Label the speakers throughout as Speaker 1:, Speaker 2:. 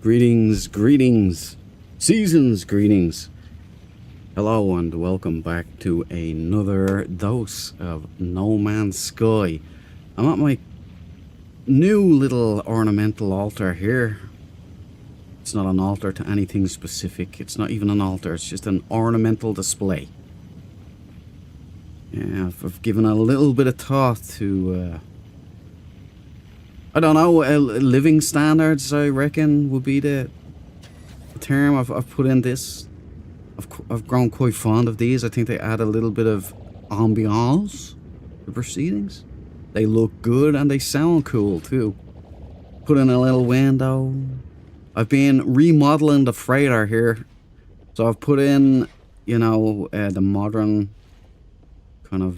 Speaker 1: greetings, seasons greetings. Hello and welcome back to another dose of No Man's Sky. I'm at my new little ornamental altar here. It's not an altar to anything specific. It's not even an altar. It's just an ornamental display. Yeah, I've given a little bit of thought to, I don't know, living standards, I reckon, would be the term I've put in this. I've grown quite fond of these. I think they add a little bit of ambiance to proceedings. They look good and they sound cool too. Put in a little window. I've been remodeling the freighter here. So I've put in, you know, the modern kind of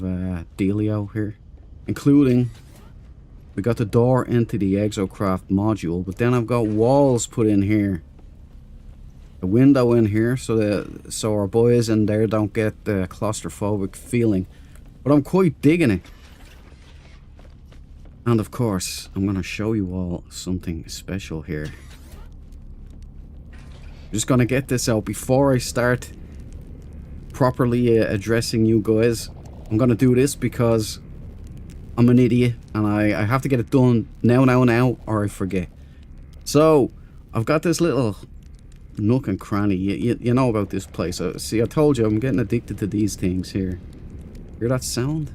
Speaker 1: dealio here. Including, we got the door into the exocraft module, but then I've got walls put in here. A window in here so our boys in there don't get the claustrophobic feeling. But I'm quite digging it. And of course, I'm going to show you all something special here. I'm just going to get this out before I start properly addressing you guys. I'm going to do this because I'm an idiot and I have to get it done now, or I forget. So, I've got this little nook and cranny. You know about this place. See, I told you I'm getting addicted to these things here. Hear that sound?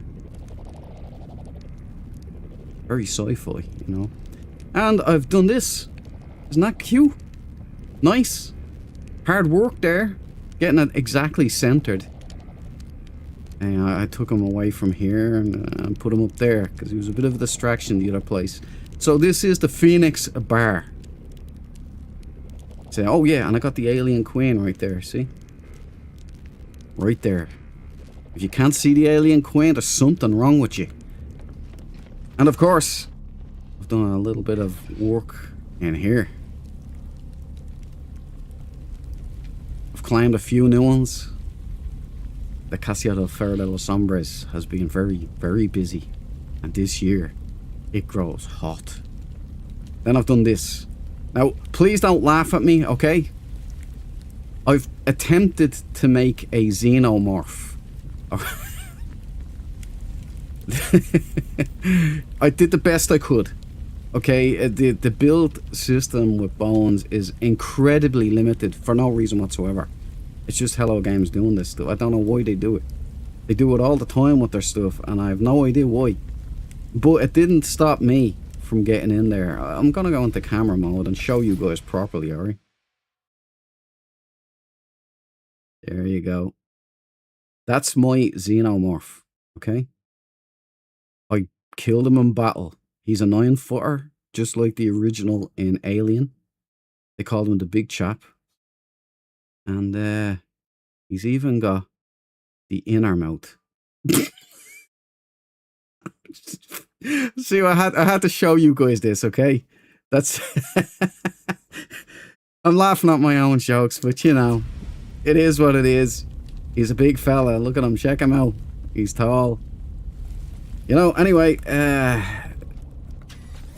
Speaker 1: Very sci-fi, you know. And I've done this. Isn't that cute? Nice. Hard work there. Getting it exactly centered. And I took him away from here and put him up there because he was a bit of a distraction the other place. So this is the Phoenix Bar. Say, oh yeah, and I got the alien queen right there, see? Right there. If you can't see the alien queen, there's something wrong with you. And of course, I've done a little bit of work in here. I've climbed a few new ones. The Casa del Ferro de los Hombres has been very, very busy. And this year, it grows hot. Then I've done this. Now, please don't laugh at me, okay? I've attempted to make a xenomorph. I did the best I could. Okay, the build system with bones is incredibly limited for no reason whatsoever. It's just Hello Games doing this stuff. I don't know why they do it. They do it all the time with their stuff, and I have no idea why. But it didn't stop me from getting in there. I'm gonna go into camera mode and show you guys properly, alright? There you go. That's my xenomorph, okay? I killed him in battle. He's a 9-footer, just like the original in Alien. They called him the big chap. And he's even got the inner mouth. See, I had to show you guys this, okay? That's I'm laughing at my own jokes, but you know, it is what it is. He's a big fella. Look at him. Check him out. He's tall. You know, anyway,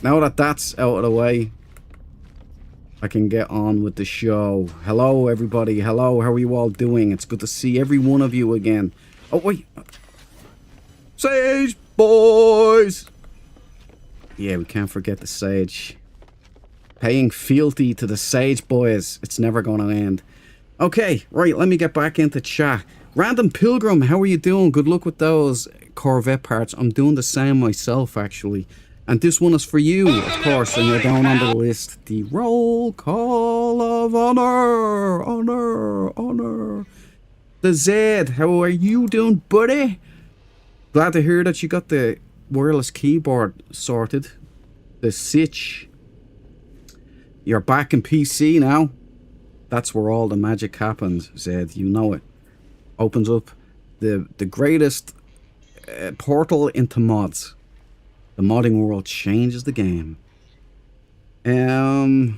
Speaker 1: now that that's out of the way, I can get on with the show. Hello, everybody. Hello, how are you all doing? It's good to see every one of you again. Oh, wait. Sage boys! Yeah, we can't forget the Sage. Paying fealty to the Sage boys. It's never going to end. Okay, right, let me get back into chat. Random Pilgrim, how are you doing? Good luck with those Corvette parts. I'm doing the same myself, actually. And this one is for you, of course, and you're down on the list. The roll call of honor. Honor. The Zed, how are you doing, buddy? Glad to hear that you got the wireless keyboard sorted. The Sitch. You're back in PC now. That's where all the magic happens, Zed. You know it. Opens up the greatest portal into mods. The modding world changes the game. Yeah,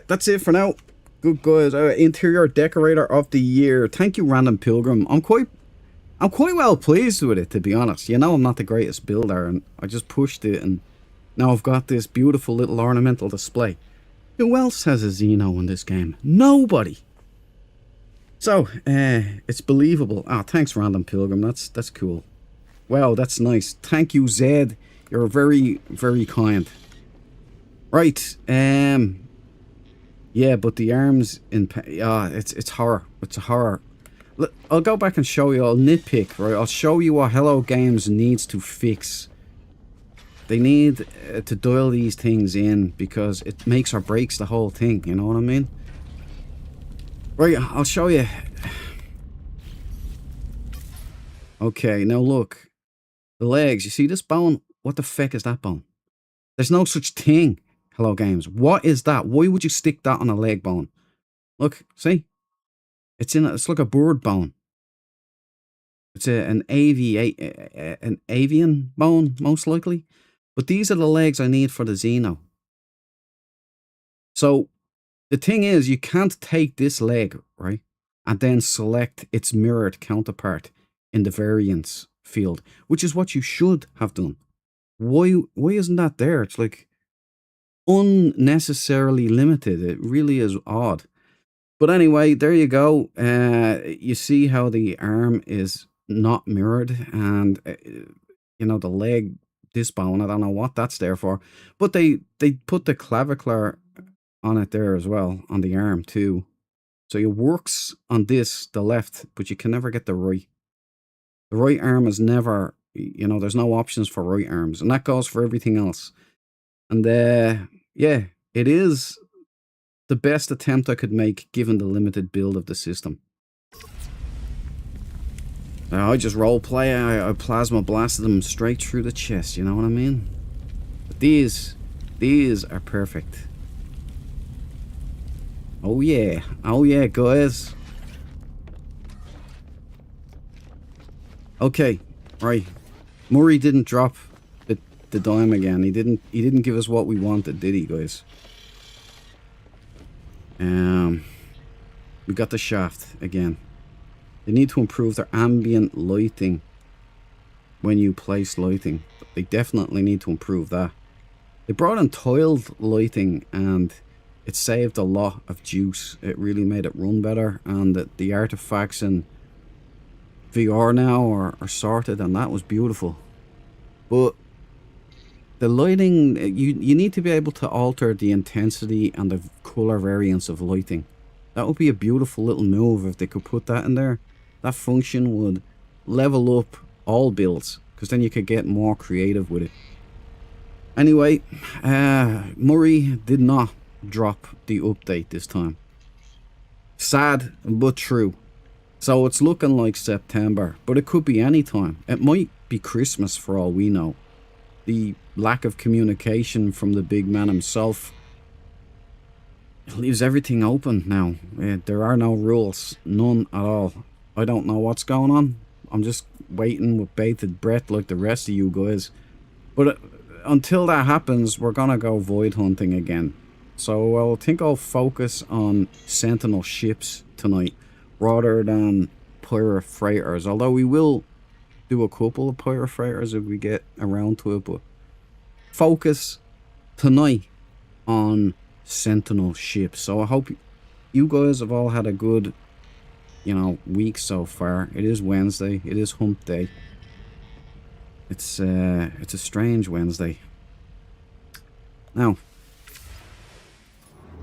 Speaker 1: that's it for now. Good guys. Interior decorator of the year. Thank you, Random Pilgrim. I'm quite well pleased with it, to be honest. You know, I'm not the greatest builder, and I just pushed it, and now I've got this beautiful little ornamental display. Who else has a Xeno in this game? Nobody. So, it's believable. Ah, thanks, Random Pilgrim. That's cool. Wow, that's nice. Thank you, Zed. You're very, very kind. Right. Yeah, but the arms in... it's horror. It's a horror. I'll go back and show you. I'll nitpick, right? I'll show you what Hello Games needs to fix. They need to dial these things in because it makes or breaks the whole thing. You know what I mean? Right, I'll show you. Okay, now look. The legs. You see this bone? What the feck is that bone? There's no such thing, Hello Games. What is that? Why would you stick that on a leg bone? Look, see? It's like a bird bone. It's an avian bone, most likely. But these are the legs I need for the Xeno. So, the thing is, you can't take this leg, right? And then select its mirrored counterpart in the variants field, which is what you should have done. Why isn't that there? It's like unnecessarily limited. It really is odd. But anyway, there you go. You see how the arm is not mirrored, and you know, the leg, this bone, I don't know what that's there for. But they put the clavicular on it there as well, on the arm too. So it works on this, the left, but you can never get the right. The right arm is never, you know, there's no options for right arms, and that goes for everything else. And yeah, it is the best attempt I could make given the limited build of the system. I just roleplay, I plasma blasted them straight through the chest, you know what I mean? But these are perfect. Oh yeah, guys. Okay, right. Murray didn't drop the dime again. He didn't give us what we wanted, did he, guys? We got the shaft again. They need to improve their ambient lighting when you place lighting. They definitely need to improve that. They brought in tiled lighting and it saved a lot of juice. It really made it run better, and the artifacts in VR now are sorted, and that was beautiful. But the lighting, you need to be able to alter the intensity and the color variance of lighting. That would be a beautiful little move if they could put that in there. That function would level up all builds, because then you could get more creative with it. Anyway, Murray did not drop the update this time. Sad, but true. So it's looking like September, but it could be any time. It might be Christmas for all we know. The lack of communication from the big man himself leaves everything open now. There are no rules, none at all. I don't know what's going on. I'm just waiting with bated breath like the rest of you guys. But until that happens, we're gonna go void hunting again. So I think I'll focus on Sentinel ships tonight rather than pirate freighters. Although we will do a couple of pirate freighters if we get around to it. But focus tonight on Sentinel ships. So I hope you guys have all had a good, you know, week so far. It is Wednesday. It is hump day. It's a strange Wednesday. Now,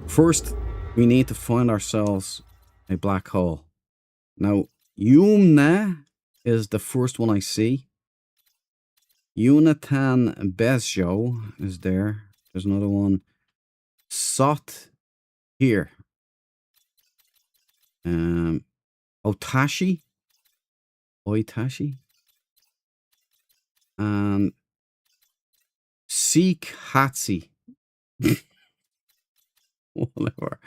Speaker 1: first, we need to find ourselves a black hole. Now, Yumna is the first one I see. Unatan Bezjo is there. There's another one. Sot here. Oitashi. And Seek Hatsi. Whatever.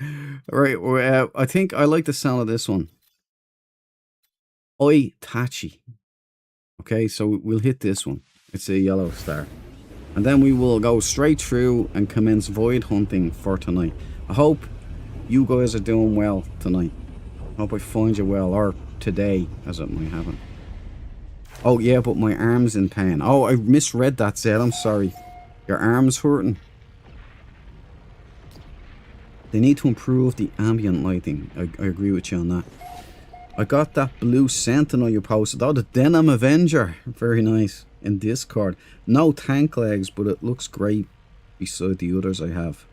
Speaker 1: Right, I think I like the sound of this one. Oitachi. Okay, so we'll hit this one. It's a yellow star. And then we will go straight through and commence void hunting for tonight. I hope you guys are doing well tonight. I hope I find you well, or today, as it might happen. Oh yeah, but my arm's in pain. Oh, I misread that, Zed. I'm sorry. Your arm's hurting. They need to improve the ambient lighting. I agree with you on that. I got that blue Sentinel you posted. Oh, the Denim Avenger. Very nice. In Discord. No tank legs, but it looks great beside the others I have.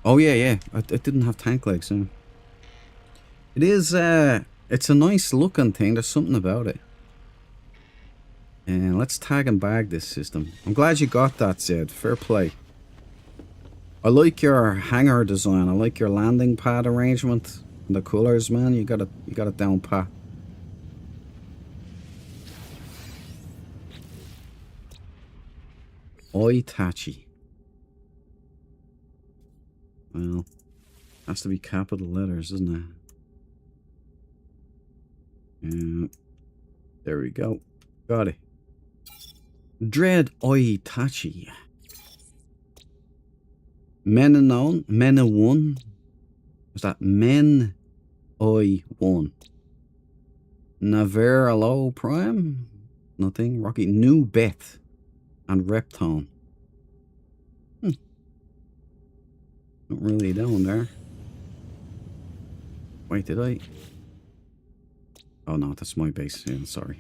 Speaker 1: Oh, yeah. I didn't have tank legs. So. It is, it's a nice looking thing. There's something about it. And let's tag and bag this system. I'm glad you got that, Zed. Fair play. I like your hangar design. I like your landing pad arrangement. And the colours, man. You got it down pat. Oitachi. Well, has to be capital letters, isn't it? Yeah. There we go. Got it. Dread Oitachi. Men unknown. Men a one. Was that Men I one? Naver Alo Prime? Nothing. Rocky New Bet and Reptone. Not really down there. Wait, did I? Oh no, that's my base. Yeah, sorry.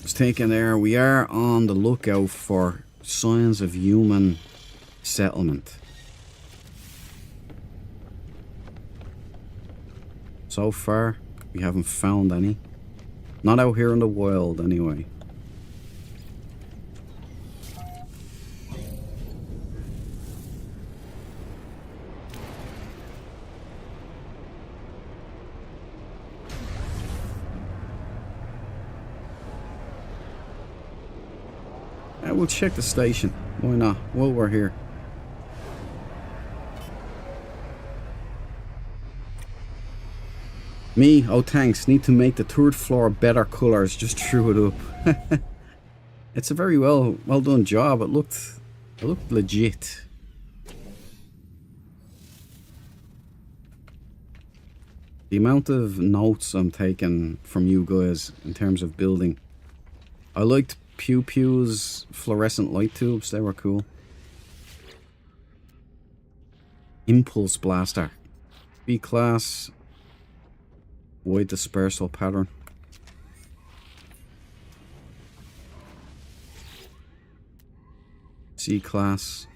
Speaker 1: It's taken there. We are on the lookout for signs of human settlement. So far, we haven't found any. Not out here in the wild, anyway. We'll check the station. Why not? While we're here. Me? Oh, thanks. Need to make the third floor better colours. Just threw it up. It's a very well done job. It looked legit. The amount of notes I'm taking from you guys in terms of building. I liked Pew Pew's fluorescent light tubes. They were cool. Impulse Blaster. B-class. Wide dispersal pattern. C-class.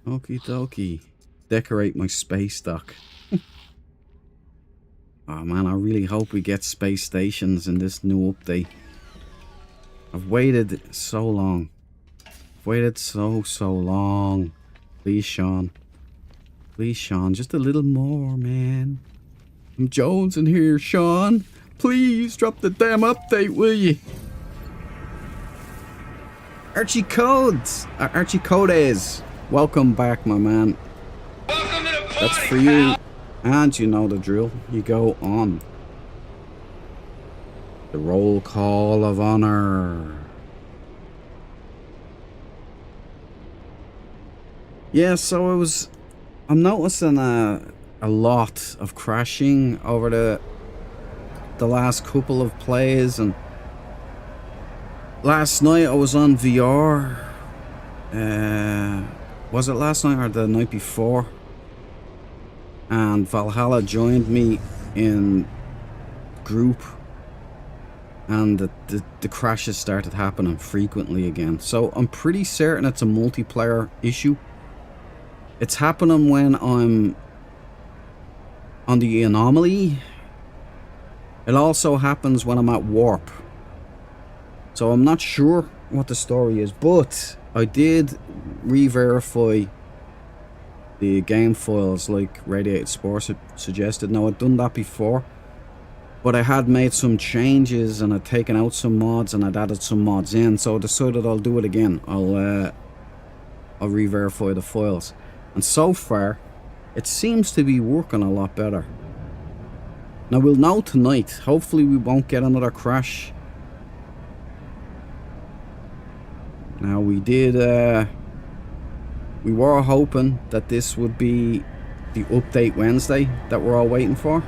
Speaker 1: Okie dokie. Decorate my space dock. Oh man, I really hope we get space stations in this new update. I've waited so long. I've waited so long. Please, Sean. Please, Sean. Just a little more, man. I'm jonesing here, Sean. Please drop the damn update, will you? Archie Codes. Archie Codes. Welcome back, my man. That's for you. And you know the drill. You go on. The roll call of honor. Yeah, so I'm noticing a lot of crashing over the last couple of plays, and last night I was on VR. Was it last night or the night before? And Valhalla joined me in group, and the crashes started happening frequently again. So I'm pretty certain it's a multiplayer issue. It's happening when I'm on the anomaly. It also happens when I'm at warp. So I'm not sure what the story is, but I did re-verify the game files like Radiated Sports suggested. Now, I'd done that before, but I had made some changes and I'd taken out some mods and I'd added some mods in, so I decided I'll do it again. I'll re-verify the files, and so far it seems to be working a lot better. Now, we'll know tonight. Hopefully we won't get another crash. Now, we were hoping that this would be the update Wednesday that we're all waiting for.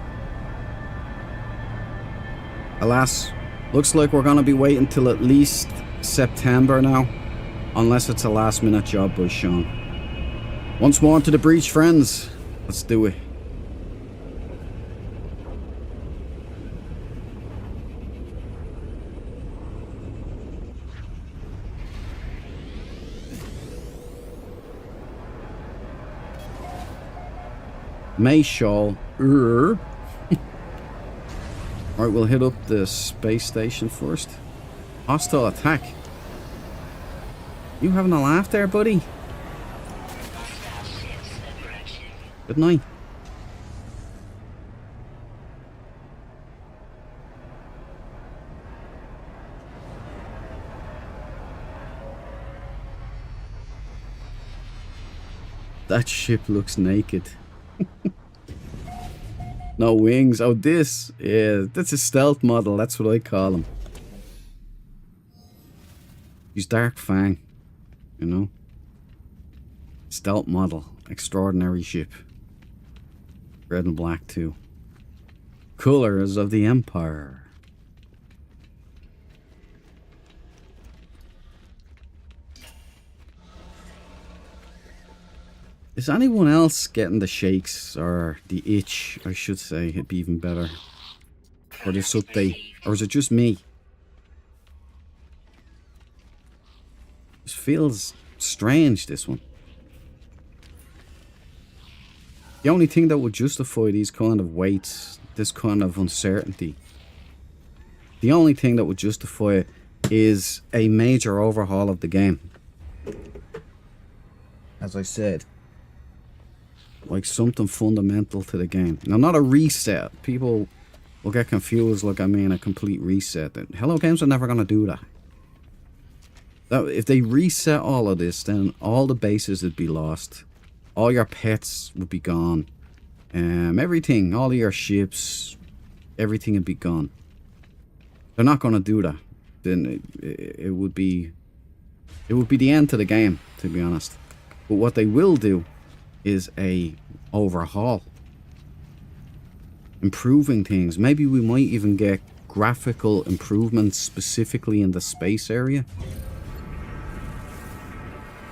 Speaker 1: Alas, looks like we're gonna be waiting till at least September now. Unless it's a last minute job by Sean. Once more to the breach, friends. Let's do it. Mayshall. Alright, we'll hit up the space station first. Hostile attack. You having a laugh there, buddy? Good night. That ship looks naked. No wings. Oh, this. Yeah, that's a stealth model. That's what I call him. He's Dark Fang. You know? Stealth model. Extraordinary ship. Red and black too. Colors of the Empire. Is anyone else getting the shakes or the itch, I should say, it'd be even better. For this update. Or is it just me? This feels strange, this one. The only thing that would justify these kind of waits, this kind of uncertainty, the only thing that would justify it is a major overhaul of the game. As I said. Like something fundamental to the game. Now, not a reset. People will get confused like I mean a complete reset. Hello Games are never going to do that. If they reset all of this, then all the bases would be lost. All your pets would be gone. Everything, all of your ships, everything would be gone. They're not going to do that. Then it would be the end to the game, to be honest. But what they will do is a overhaul, improving things. Maybe we might even get graphical improvements specifically in the space area.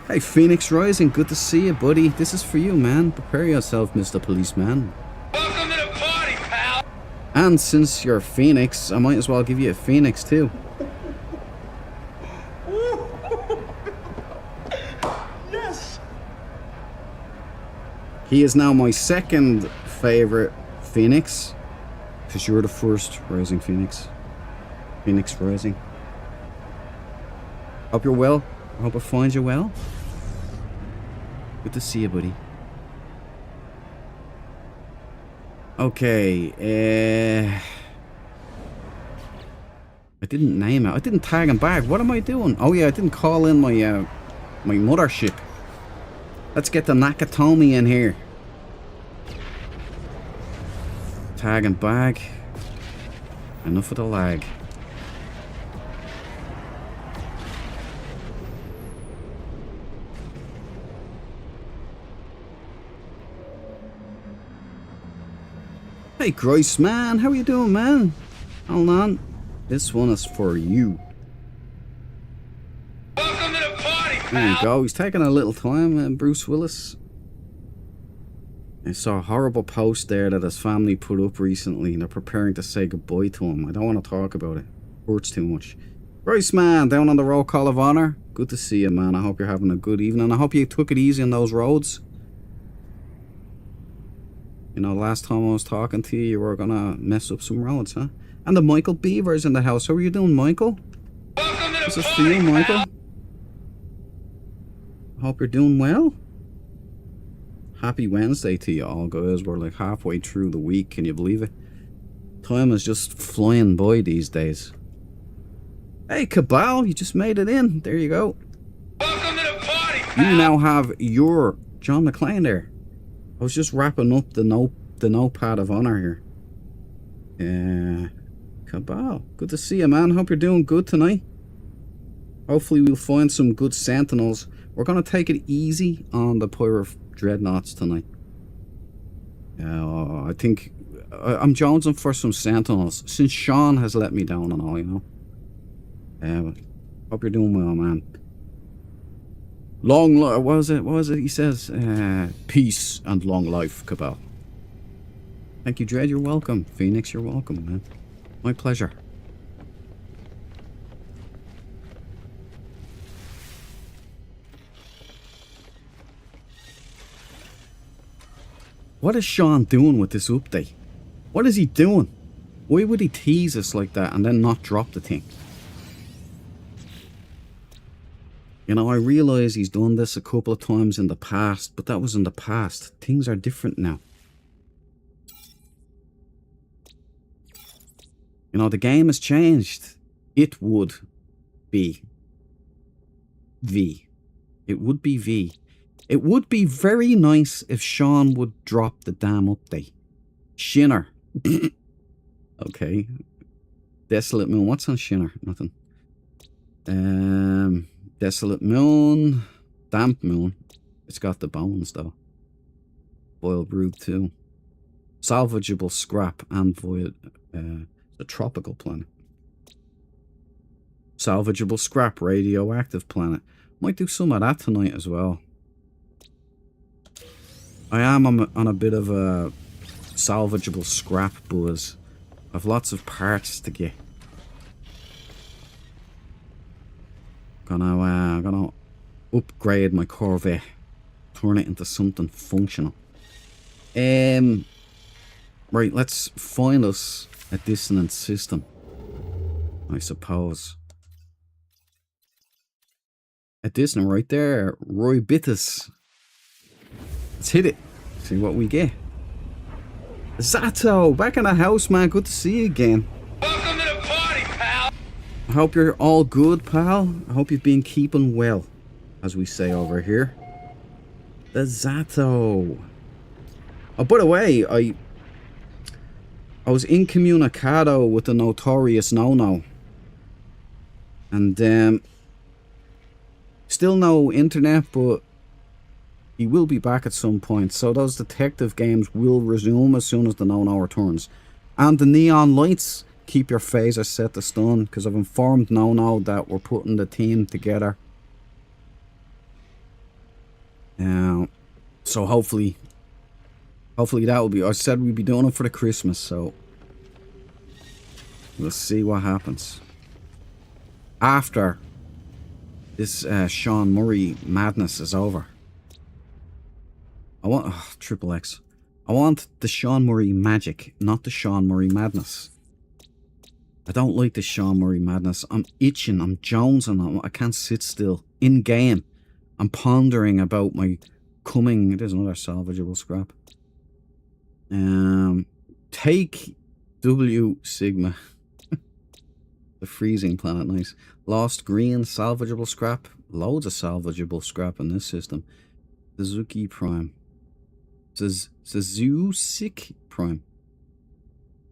Speaker 1: Hey Phoenix Rising, good to see you, buddy. This is for you, man. Prepare yourself, Mr. Policeman.
Speaker 2: Welcome to the party, pal.
Speaker 1: And since you're Phoenix, I might as well give you a Phoenix too. He is now my second favorite Phoenix. Because you're the first Rising Phoenix. Phoenix Rising. Hope you're well. I hope I find you well. Good to see you, buddy. Okay. I didn't name it. I didn't tag him back. What am I doing? Oh yeah, I didn't call in my my mothership. Let's get the Nakatomi in here. Tag and bag. Enough of the lag. Hey Grace, man. How you doing, man? Hold on. This one is for you.
Speaker 2: Welcome to the party, pal.
Speaker 1: There you go. He's taking a little time, Bruce Willis. I saw a horrible post there that his family put up recently, and they're preparing to say goodbye to him. I don't want to talk about it. Hurts too much. Bryce, man, down on the roll call of honor. Good to see you, man. I hope you're having a good evening. I hope you took it easy on those roads. You know, last time I was talking to you, you were gonna mess up some roads, huh? And the Michael Beaver's in the house. How are you doing, Michael?
Speaker 2: Welcome to the
Speaker 1: This is
Speaker 2: party,
Speaker 1: for you, Michael.
Speaker 2: pal.
Speaker 1: Hope you're doing well. Happy Wednesday to you all, guys. We're like halfway through the week. Can you believe it? Time is just flying by these days. Hey, Cabal, you just made it in. There you go.
Speaker 2: Welcome to the party, pal.
Speaker 1: You now have your John McClane there. I was just wrapping up the notepad of honor here. Cabal, good to see you, man. Hope you're doing good tonight. Hopefully we'll find some good Sentinels. We're going to take it easy on the Pyro Dreadnoughts tonight. I think I'm jonesing for some Sentinels, since Sean has let me down and all, you know. Hope you're doing well, man. Long life, what was it? He says, peace and long life, Cabal. Thank you, Dread, you're welcome. Phoenix, you're welcome, man. My pleasure. What is Sean doing with this update? What is he doing? Why would he tease us like that and then not drop the thing? You know, I realise he's done this a couple of times in the past, but that was in the past. Things are different now. You know, the game has changed. It would be V. It would be V. It would be very nice if Sean would drop the damn update. Shinner. Okay. Desolate Moon. What's on Shinner? Nothing. Desolate Moon. Damp Moon. It's got the bones though. Boiled Brood 2. Salvageable Scrap and Void. The tropical planet. Salvageable Scrap. Radioactive planet. Might do some of that tonight as well. I am on a bit of a salvageable scrap buzz. I've lots of parts to get. Gonna upgrade my Corvette. Turn it into something functional. Right, let's find us a dissonant system, I suppose. A dissonant right there. Roy Bittis. Let's hit it. See what we get. Zato, back in the house, man. Good to see you again.
Speaker 2: Welcome to the party, pal.
Speaker 1: I hope you're all good, pal. I hope you've been keeping well, as we say over here. The Zato. Oh, by the way, I was incommunicado with the notorious No-No. And, still no internet, but he will be back at some point. So those detective games will resume as soon as the No-No returns. And the neon lights, keep your phaser set to stun, because I've informed No-No that we're putting the team together. So hopefully that will be... I said we'd be doing it for the Christmas, so we'll see what happens. After this Sean Murray madness is over. I want... Triple X. I want the Sean Murray magic, not the Sean Murray madness. I don't like the Sean Murray madness. I'm itching, I'm jonesing, I can't sit still. In game, I'm pondering about my coming... There's another salvageable scrap. Take W Sigma. The freezing planet, nice. Lost Green, salvageable scrap. Loads of salvageable scrap in this system. Suzuki Prime. Suzuki Prime.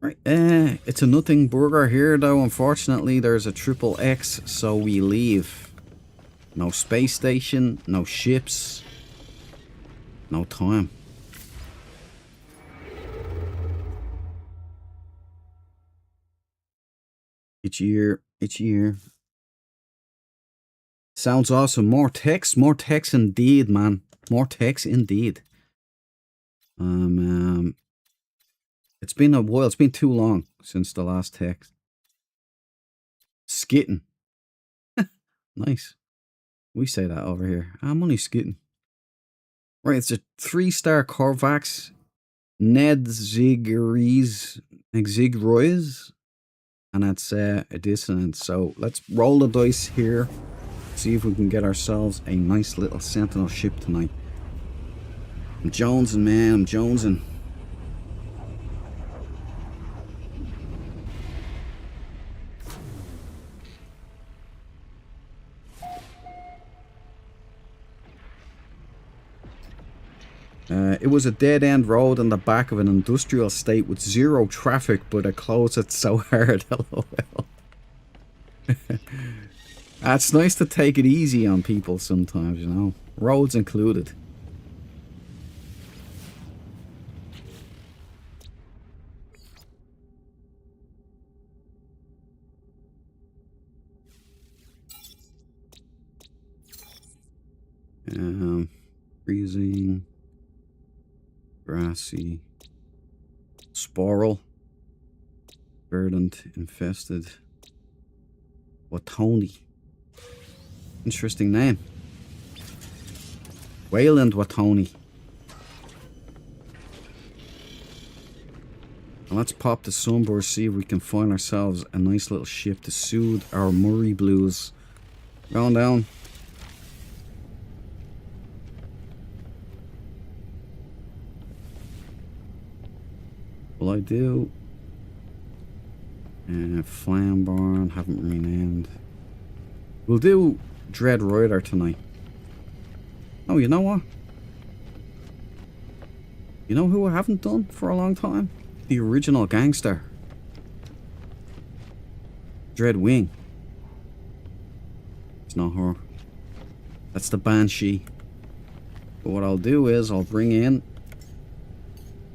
Speaker 1: Right, it's a nothing burger here though. Unfortunately, there's a triple X, so we leave. No space station, no ships, no time. Each year. Sounds awesome. More text indeed, man. More text indeed. It's been a while. It's been too long since the last text. Skitting. Nice. We say that over here. I'm only skitting. Right, it's a 3-star Corvax. Ned Zigroys. And that's a dissonance. So let's roll the dice here. See if we can get ourselves a nice little Sentinel ship tonight. I'm jonesing, man. I'm jonesing. It was a dead-end road on the back of an industrial estate with zero traffic, but it closed it so hard. LOL. It's nice to take it easy on people sometimes, you know. Roads included. Freezing. Grassy. Sporal. Verdant. Infested. Watoni. Interesting name. Wayland Watoni. And let's pop the sunburst, see if we can find ourselves a nice little ship to soothe our Murray blues. Going down. Will I do? Flamborn, haven't renamed. We'll do Dread Rider tonight. Oh, you know what? You know who I haven't done for a long time? The original gangster. Dread Wing. It's not her. That's the Banshee. But what I'll do is I'll bring in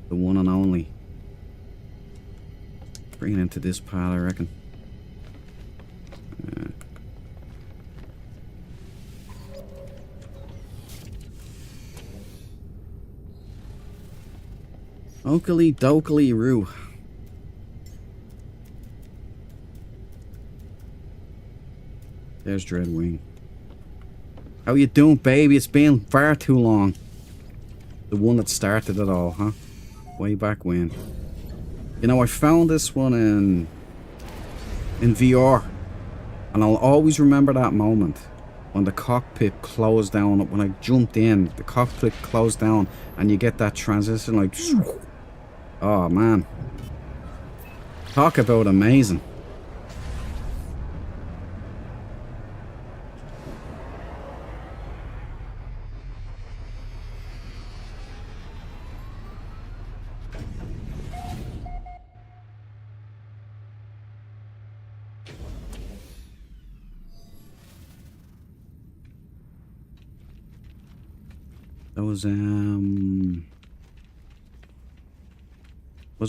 Speaker 1: the one and only. Bring it into this pile, I reckon. Oakley dokely roo. There's Dreadwing. How you doing, baby? It's been far too long. The one that started it all, huh? Way back when. You know, I found this one in VR. And I'll always remember that moment. When the cockpit closed down. When I jumped in, the cockpit closed down. And you get that transition like... Oh, man. Talk about amazing. That was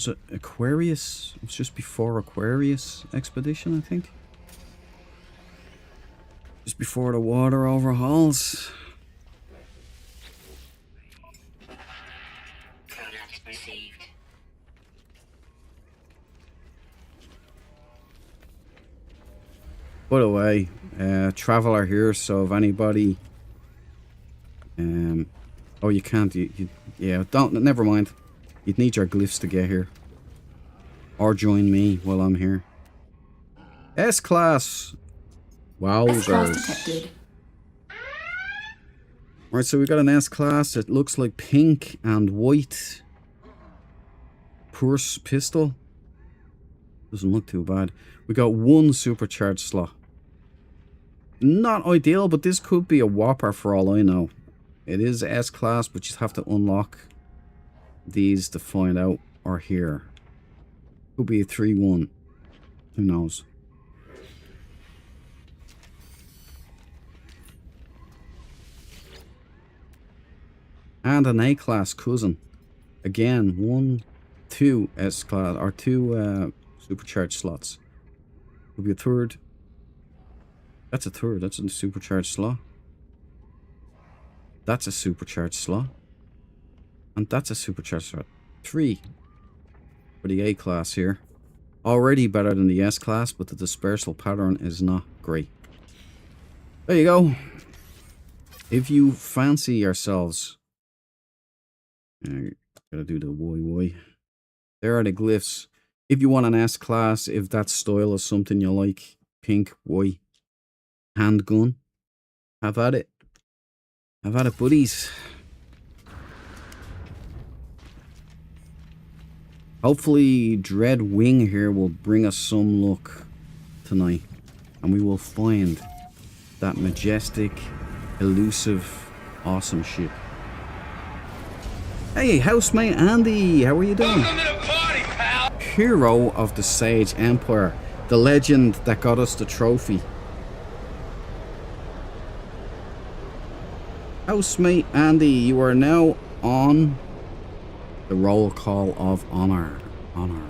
Speaker 1: it Aquarius? It was just before Aquarius expedition, I think. Just before the water overhauls.
Speaker 3: Product received.
Speaker 1: By the way, Traveler here, so if anybody... oh, you can't, yeah, never mind. You'd need your glyphs to get here. Or join me while I'm here. S-Class! Wowzers.
Speaker 3: Detected.
Speaker 1: Alright, so we got an S-Class. It looks like pink and white. Purse pistol. Doesn't look too bad. We got one supercharged slot. Not ideal, but this could be a whopper for all I know. It is S-Class, but you have to unlock these to find out. Or here. Could be a 3-1. Who knows? And an A-Class cousin. Again, 2 S-Class, or 2 supercharged slots. Could be a third. That's a third, that's a supercharged slot. That's a supercharged slot. And that's a supercharged slot. 3 for the A-Class here. Already better than the S-Class, but the dispersal pattern is not great. There you go. If you fancy yourselves... gotta do the Y. There are the glyphs. If you want an S-Class, if that style is something you like, pink, Y, handgun, have at it. Have at it, buddies. Hopefully Dread Wing here will bring us some luck tonight. And we will find that majestic, elusive, awesome ship. Hey, housemate Andy, how are you doing?
Speaker 2: Welcome to the party, pal.
Speaker 1: Hero of the Sage Empire. The legend that got us the trophy. Housemate Andy, you are now on the roll call of honor. Honor.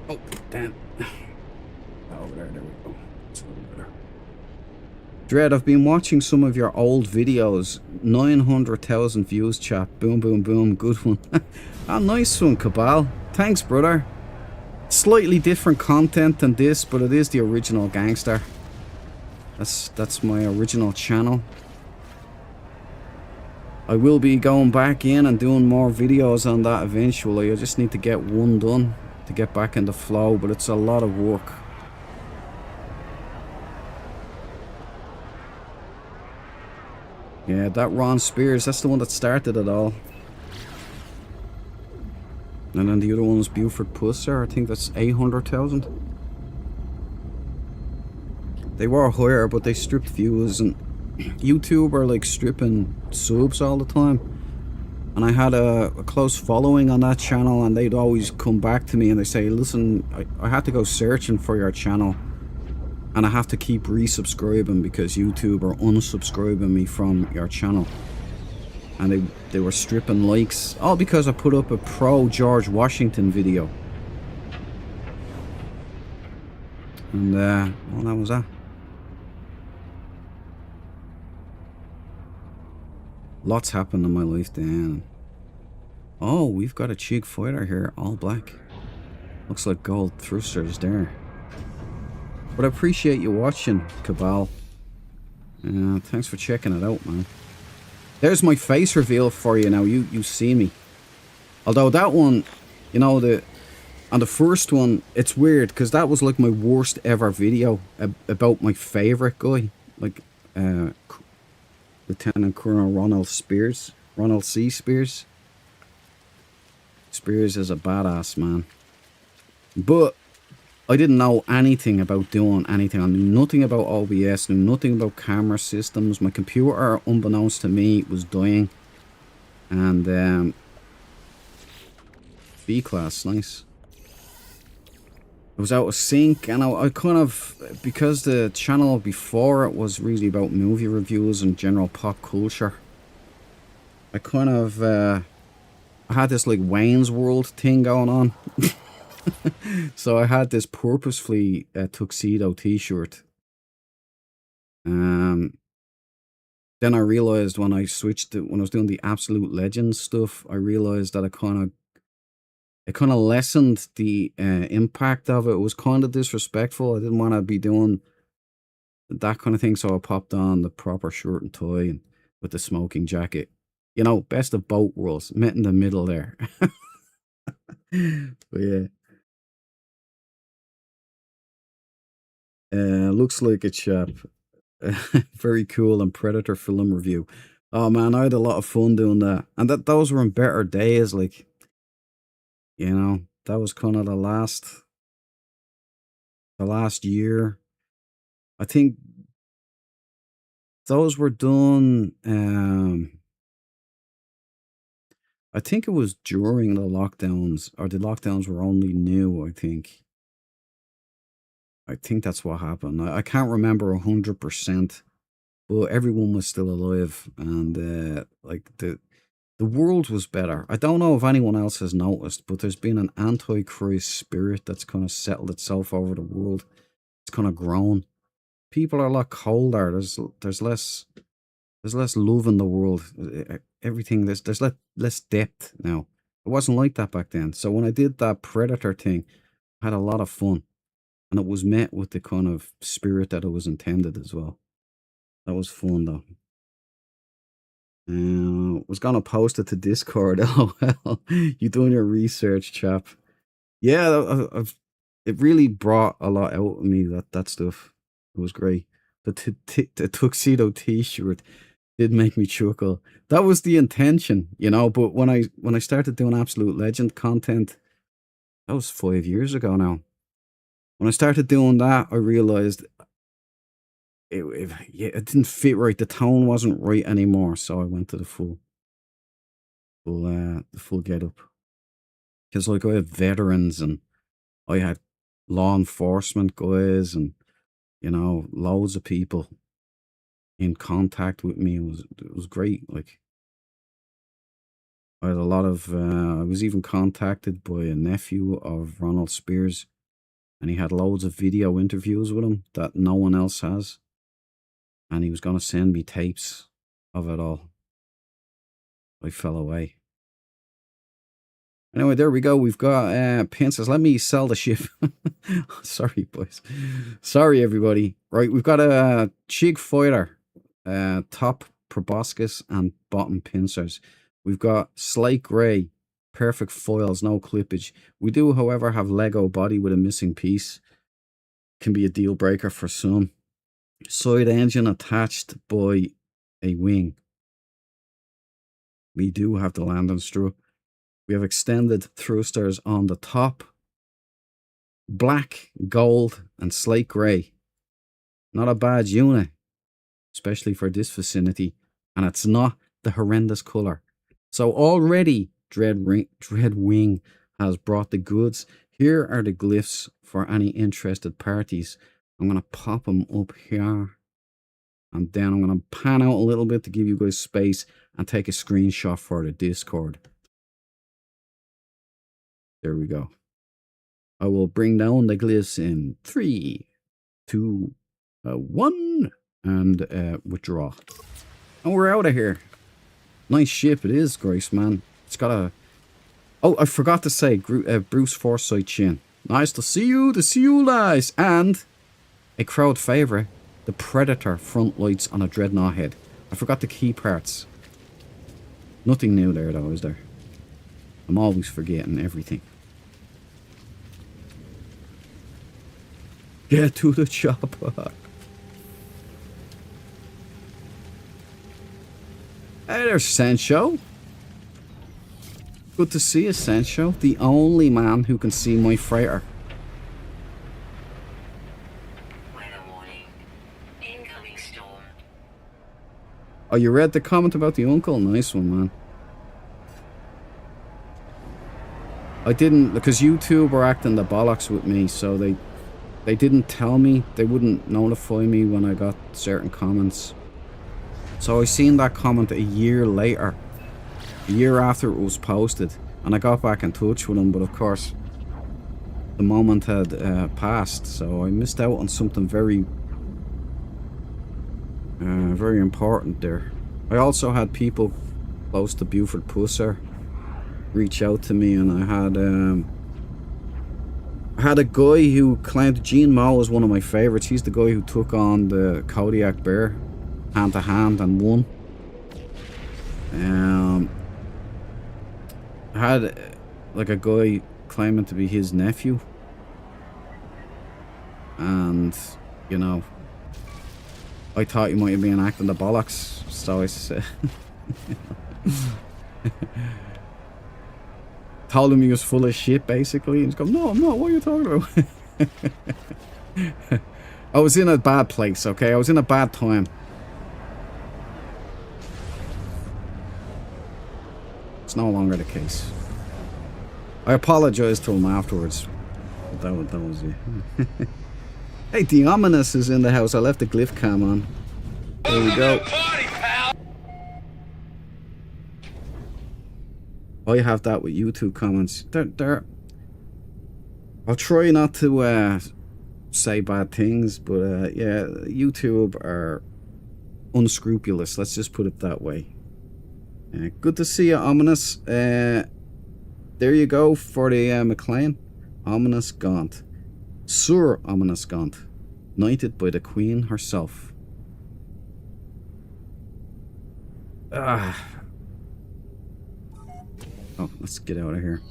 Speaker 1: Oh, damn. Over there we go. It's over there. Dread, I've been watching some of your old videos. 900,000 views, chap. Boom, boom, boom. Good one. Ah, nice one, Cabal. Thanks, brother. Slightly different content than this, but it is the original gangster. That's my original channel. I will be going back in and doing more videos on that eventually. I just need to get one done to get back in the flow, but it's a lot of work. Yeah, that Ron Spears, that's the one that started it all. And then the other one is Buford Pusser. I think that's 800,000. They were higher, but they stripped views, and YouTube are like stripping subs all the time. And I had a close following on that channel, and they'd always come back to me and they say, listen, I had to go searching for your channel, and I have to keep resubscribing because YouTube are unsubscribing me from your channel. And they were stripping likes, all because I put up a pro George Washington video. And well, that was that. Lots happened in my life then. Oh, we've got a cheek fighter here, all black. Looks like gold thrusters there. But I appreciate you watching, Cabal. Thanks for checking it out, man. There's my face reveal for you now. You see me. Although that one, you know, on the first one, it's weird because that was like my worst ever video about my favorite guy, like Lieutenant Colonel Ronald Spears, Ronald C. Spears. Spears is a badass, man. But I didn't know anything about doing anything. I knew nothing about OBS, knew nothing about camera systems. My computer, unbeknownst to me, was dying. And B-class, nice. It was out of sync, and I kind of, because the channel before it was really about movie reviews and general pop culture, I kind of, I had this like Wayne's World thing going on. So I had this purposefully tuxedo t-shirt. Then I realized when I switched it, when I was doing the Absolute Legends stuff, I realized that it kind of lessened the impact of it. It was kind of disrespectful. I didn't want to be doing that kind of thing, so I popped on the proper shirt and tie and with the smoking jacket. You know, best of both worlds, met in the middle there. But yeah. Looks like a chap. Very cool, and Predator film review. Oh man, I had a lot of fun doing that. And those were in better days, like, you know, that was kind of the last year. I think those were done, I think it was during the lockdowns, or the lockdowns were only new, I think. I think that's what happened. I can't remember 100%, but everyone was still alive, and like the world was better. I don't know if anyone else has noticed, but there's been an antichrist spirit that's kind of settled itself over the world. It's kind of grown. People are a lot colder. There's less love in the world. Everything there's less depth now. It wasn't like that back then. So when I did that Predator thing, I had a lot of fun. And it was met with the kind of spirit that it was intended as well. That was fun though. Was gonna post it to Discord. Oh well, you doing your research, chap. Yeah, it really brought a lot out of me, that stuff. It was great. The tuxedo T-shirt did make me chuckle. That was the intention, you know. But when I started doing Absolute Legend content, that was 5 years ago now. When I started doing that, I realized it didn't fit right. The tone wasn't right anymore, so I went to the full get up. Because like I had veterans, and I had law enforcement guys, and you know, loads of people in contact with me. It was great. Like I had a lot of. I was even contacted by a nephew of Ronald Spears, and he had loads of video interviews with him that no one else has. And he was going to send me tapes of it all. I fell away. Anyway, there we go. We've got pincers. Let me sell the ship. Sorry, boys. Sorry, everybody. Right, we've got a Chig fighter. Top proboscis and bottom pincers. We've got slate grey. Perfect foils, no clippage. We do, however, have Lego body with a missing piece. Can be a deal breaker for some. Side engine attached by a wing. We do have the landing strut. We have extended thrusters on the top. Black, gold, and slate grey. Not a bad unit, especially for this vicinity. And it's not the horrendous colour. So already Dreadwing has brought the goods. Here are the glyphs for any interested parties. I'm going to pop them up here. And then I'm going to pan out a little bit to give you guys space and take a screenshot for the Discord. There we go. I will bring down the glyphs in 3, 2, 1, and withdraw. And we're out of here. Nice ship it is, Grace, man. It's got a... Oh, I forgot to say, Bruce Forsyth chin. Nice to see you guys. And a crowd favourite, the Predator front lights on a Dreadnought head. I forgot the key parts. Nothing new there, though, is there? I'm always forgetting everything. Get to the chopper. Hey, there's Sancho. Good to see you, Sancho. The only man who can see my freighter.
Speaker 3: Weather warning. Incoming storm.
Speaker 1: Oh, you read the comment about the uncle? Nice one, man. I didn't, because YouTube were acting the bollocks with me, so they didn't tell me. They wouldn't notify me when I got certain comments. So I seen that comment a year later. A year after it was posted. And I got back in touch with him, but of course, the moment had passed. So I missed out on something very, very important there. I also had people close to Buford Pusser reach out to me, and I had a guy who claimed Gene Moe was one of my favourites. He's the guy who took on the Kodiak Bear hand to hand and won. I had like a guy claiming to be his nephew, and you know, I thought he might have been acting the bollocks, so I said told him he was full of shit basically, and he's going, no, I'm not, what are you talking about? I was in a bad place, okay? I was in a bad time. It's no longer the case. I apologized to him afterwards. But that was it. Hey, the Ominous is in the house. I left the glyph cam on. There we go. I have that with YouTube comments. I'll try not to say bad things, but yeah, YouTube are unscrupulous. Let's just put it that way. Good to see you, Ominous. There you go for the McLean. Ominous Gaunt. Sir Ominous Gaunt. Knighted by the Queen herself. Oh, let's get out of here.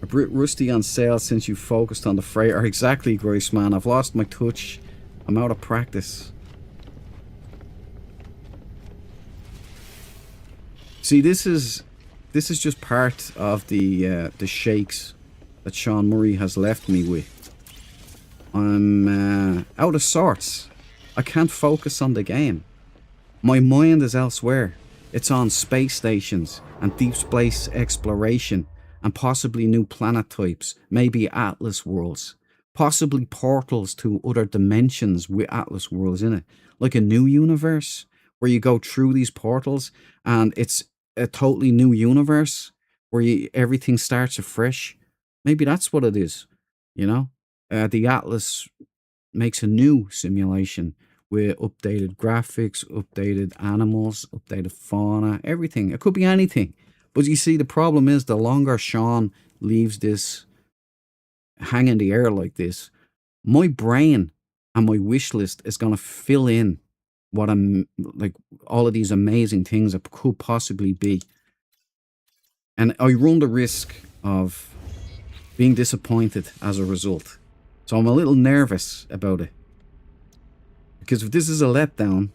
Speaker 1: A bit rusty on sale since you focused on the freighter. Exactly, Grace, man. I've lost my touch. I'm out of practice. See, this is just part of the shakes that Sean Murray has left me with. I'm out of sorts. I can't focus on the game. My mind is elsewhere. It's on space stations and deep space exploration and possibly new planet types, maybe Atlas worlds, possibly portals to other dimensions with Atlas worlds in it, like a new universe where you go through these portals and it's a totally new universe where everything starts afresh. Maybe that's what it is, you know? The Atlas makes a new simulation with updated graphics, updated animals, updated fauna, everything. It could be anything. But you see, the problem is the longer Sean leaves this hang in the air like this, my brain and my wish list is going to fill in what I'm like, all of these amazing things that could possibly be. And I run the risk of being disappointed as a result. So I'm a little nervous about it. Because if this is a letdown,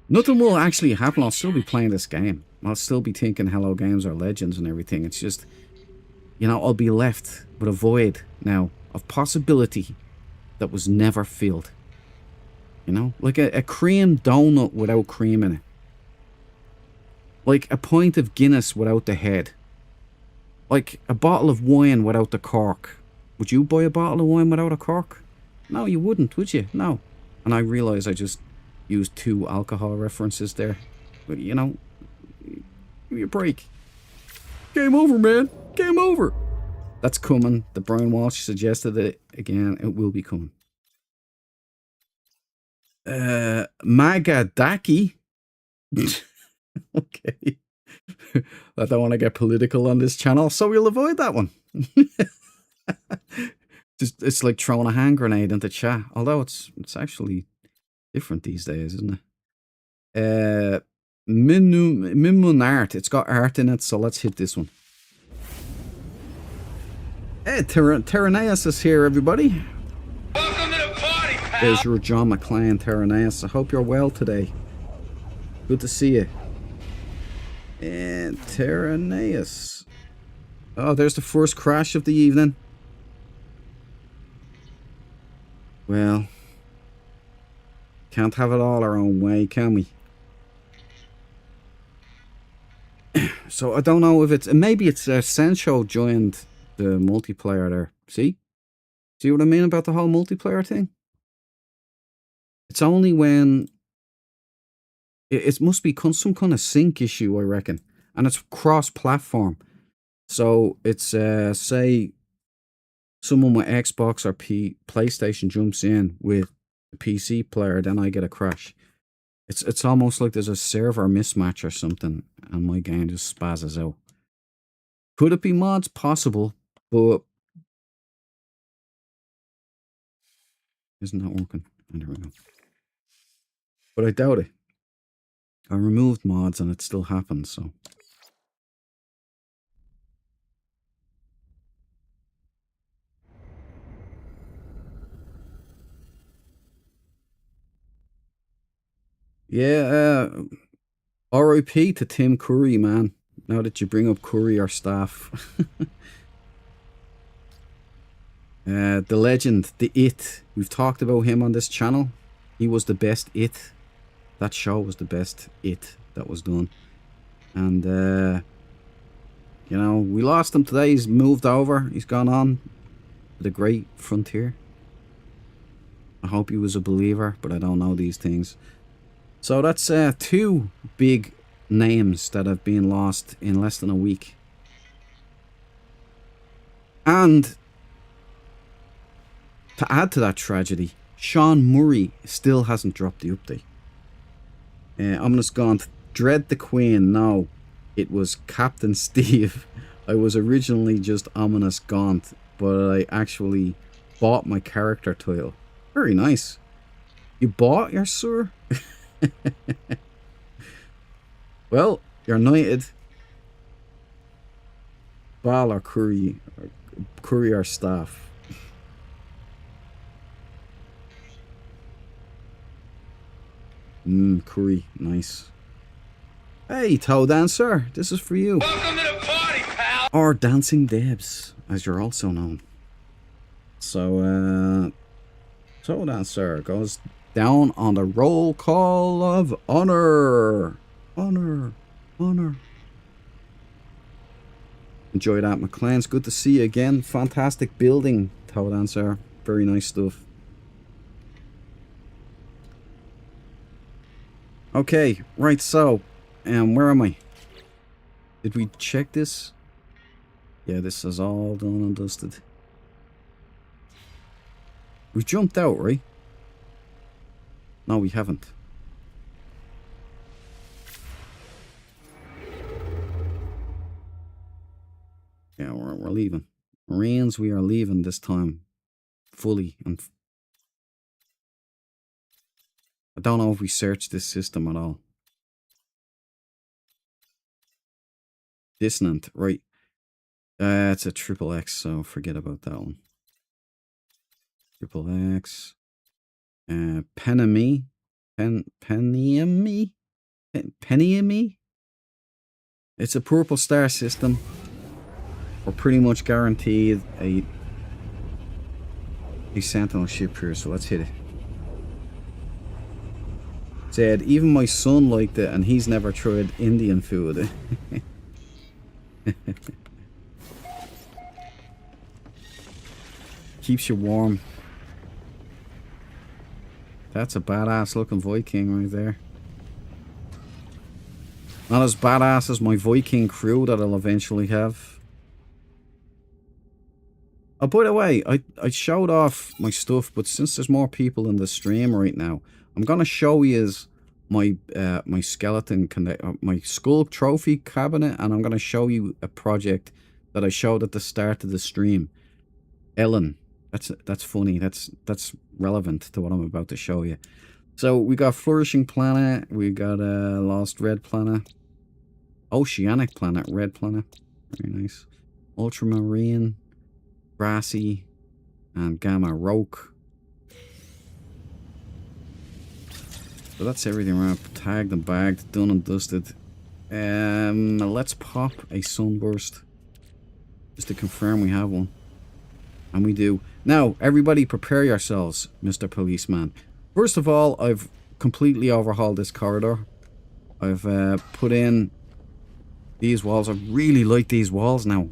Speaker 1: nothing will actually happen. I'll still be playing this game. I'll still be thinking Hello Games or Legends and everything. It's just, you know, I'll be left with a void now of possibility that was never filled. You know, like a cream donut without cream in it. Like a pint of Guinness without the head. Like a bottle of wine without the cork. Would you buy a bottle of wine without a cork? No, you wouldn't, would you? No. And I realise I just used 2 alcohol references there. But, you know, give me a break. Game over, man. Game over. That's coming. The Brian Walsh suggested it again. It will be coming. Magadaki. Okay. I don't want to get political on this channel, so we'll avoid that one. It's like throwing a hand grenade into chat, although it's actually different these days, isn't it? Mimun art. It's got art in it, so let's hit this one. Hey, Terraneus is here, everybody.
Speaker 2: Welcome to the party, pal.
Speaker 1: There's your John McClane, Terraneus. I hope you're well today. Good to see you. And Terraneus. Oh, there's the first crash of the evening. Well, can't have it all our own way, can we? So I don't know if it's... Maybe it's Sencho joined the multiplayer there. See? See what I mean about the whole multiplayer thing? It's only when... It must be some kind of sync issue, I reckon. And it's cross-platform. So it's, say, someone with Xbox or PlayStation jumps in with a PC player, then I get a crash. It's almost like there's a server mismatch or something, and my game just spazzes out. Could it be mods? Possible, but... Isn't that working? Oh, there we go. But I doubt it. I removed mods and it still happens, so... Yeah, RIP to Tim Curry, man. Now that you bring up Curry or staff. The legend, the It. We've talked about him on this channel. He was the best It. That show was the best It that was done. And, you know, we lost him today. He's moved over. He's gone on to the great frontier. I hope he was a believer, but I don't know these things. So that's 2 big names that have been lost in less than a week. And to add to that tragedy, Sean Murray still hasn't dropped the update. Ominous Gaunt, Dread the Queen. No, it was Captain Steve. I was originally just Ominous Gaunt, but I actually bought my character title. Very nice. You bought your sir? Well, you're knighted. Bal or Curry or staff. Curry, nice. Hey, Toe Dancer, this is for you.
Speaker 2: Welcome to the party, pal.
Speaker 1: Or Dancing Debs, as you're also known. So, Toe Dancer goes down on the roll call of honor. Honor. Enjoy that, McLean's. Good to see you again. Fantastic building, Toe Dancer. Very nice stuff. Okay, right, so, where am I? Did we check this? Yeah, this is all done and dusted. We've jumped out, right? No, we haven't. Yeah, we're leaving. Marines, we are leaving this time. Fully. And I don't know if we searched this system at all. Dissonant, right. It's a triple X, so forget about that one. Triple X. Penemy. Peniemy? Peniemy? It's a purple star system. We're pretty much guaranteed a Sentinel ship here, so let's hit it. Said, even my son liked it, and he's never tried Indian food. Keeps you warm. That's a badass looking Viking right there. Not as badass as my Viking crew that I'll eventually have. Oh, by the way, I showed off my stuff, but since there's more people in the stream right now, I'm gonna show you my my skeleton my skull trophy cabinet, and I'm gonna show you a project that I showed at the start of the stream. Ellen, that's funny. That's relevant to what I'm about to show you. So we got Flourishing Planet, we got Lost Red Planet, Oceanic Planet, Red Planet, very nice, Ultramarine, Brassy, and Gamma Roke. So that's everything wrapped, tagged and bagged, done and dusted. Let's pop a Sunburst just to confirm we have one. And we do. Now, everybody prepare yourselves, Mr. Policeman. First of all, I've completely overhauled this corridor. I've put in these walls. I really like these walls now.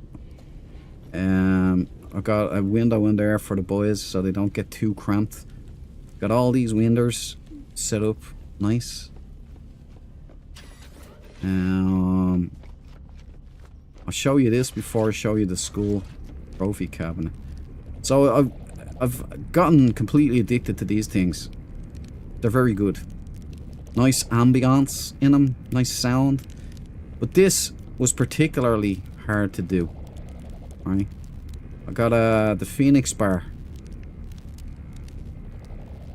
Speaker 1: I've got a window in there for the boys so they don't get too cramped. Got all these windows set up nice. I'll show you this before I show you the school trophy cabinet. So I've gotten completely addicted to these things. They're very good. Nice ambiance in them, nice sound. But this was particularly hard to do. Right? I got the Phoenix bar.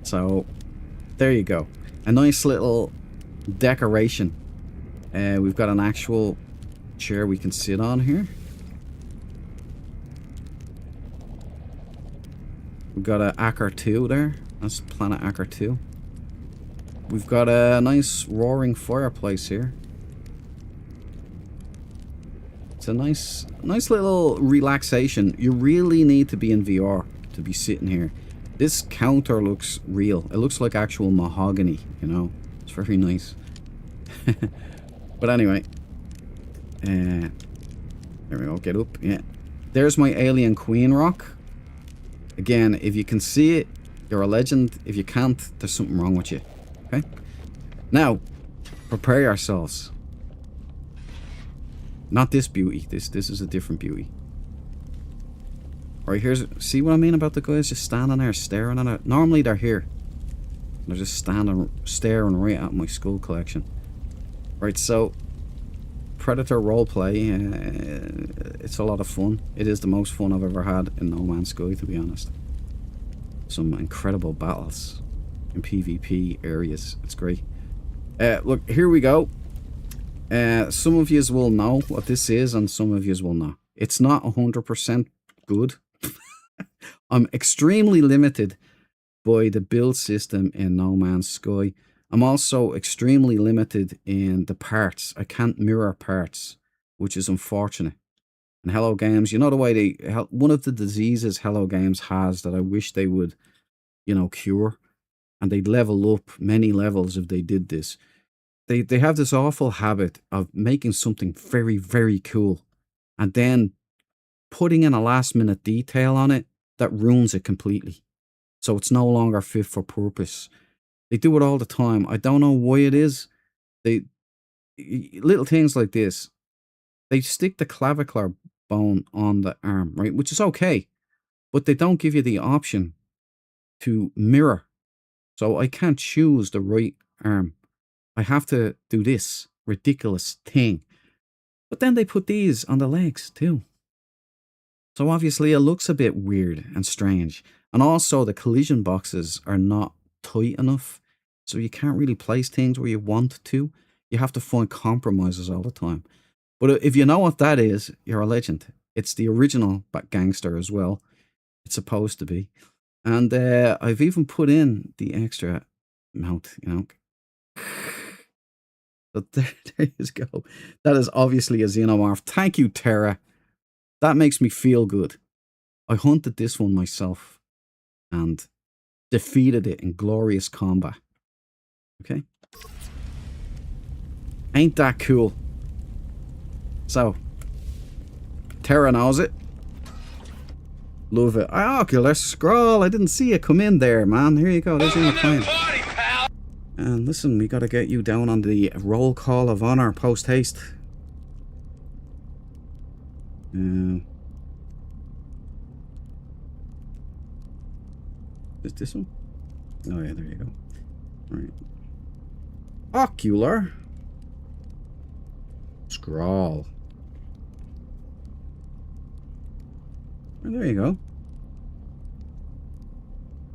Speaker 1: So there you go. A nice little decoration. We've got an actual chair we can sit on here. We've got a Acker 2 there. That's Planet Acker 2. We've got a nice roaring fireplace here. It's a nice little relaxation. You really need to be in VR to be sitting here. This counter looks real. It looks like actual mahogany, you know. It's very nice. But anyway. There we go. Get up. Yeah. There's my alien queen rock. Again, if you can see it, you're a legend. If you can't, there's something wrong with you. Okay? Now, prepare yourselves. Not this beauty. This is a different beauty. Right, see what I mean about the guys just standing there staring at it? Normally they're here. They're just standing, staring right at my skull collection. Right, so Predator roleplay, it's a lot of fun. It is the most fun I've ever had in No Man's Sky, to be honest. Some incredible battles in PvP areas. It's great. Look, here we go. Some of yous will know what this is, and some of yous will not. It's not 100% good. I'm extremely limited by the build system in No Man's Sky. I'm also extremely limited in the parts. I can't mirror parts, which is unfortunate. And Hello Games, you know the way one of the diseases Hello Games has that I wish they would, you know, cure, and they'd level up many levels if they did this. They have this awful habit of making something very, very cool and then putting in a last minute detail on it that ruins it completely. So it's no longer fit for purpose. They do it all the time. I don't know why it is. Little things like this. They stick the clavicular bone on the arm, right? Which is okay. But they don't give you the option to mirror. So I can't choose the right arm. I have to do this ridiculous thing. But then they put these on the legs too. So obviously it looks a bit weird and strange. And also the collision boxes are not tight enough. So you can't really place things where you want to. You have to find compromises all the time. But if you know what that is, you're a legend. It's the original gangster as well. It's supposed to be. And I've even put in the extra mount, you know. But there you go. That is obviously a xenomorph. Thank you, Terra. That makes me feel good. I hunted this one myself and defeated it in glorious combat. Okay? Ain't that cool? So, Terra knows it. Love it. Ocular scroll. I didn't see it come in there, man. Here you go. There's your McLean. And listen, we gotta get you down on the roll call of honor post haste. Is this one? Oh yeah, there you go. Alright. Ocular scroll. Oh, there you go.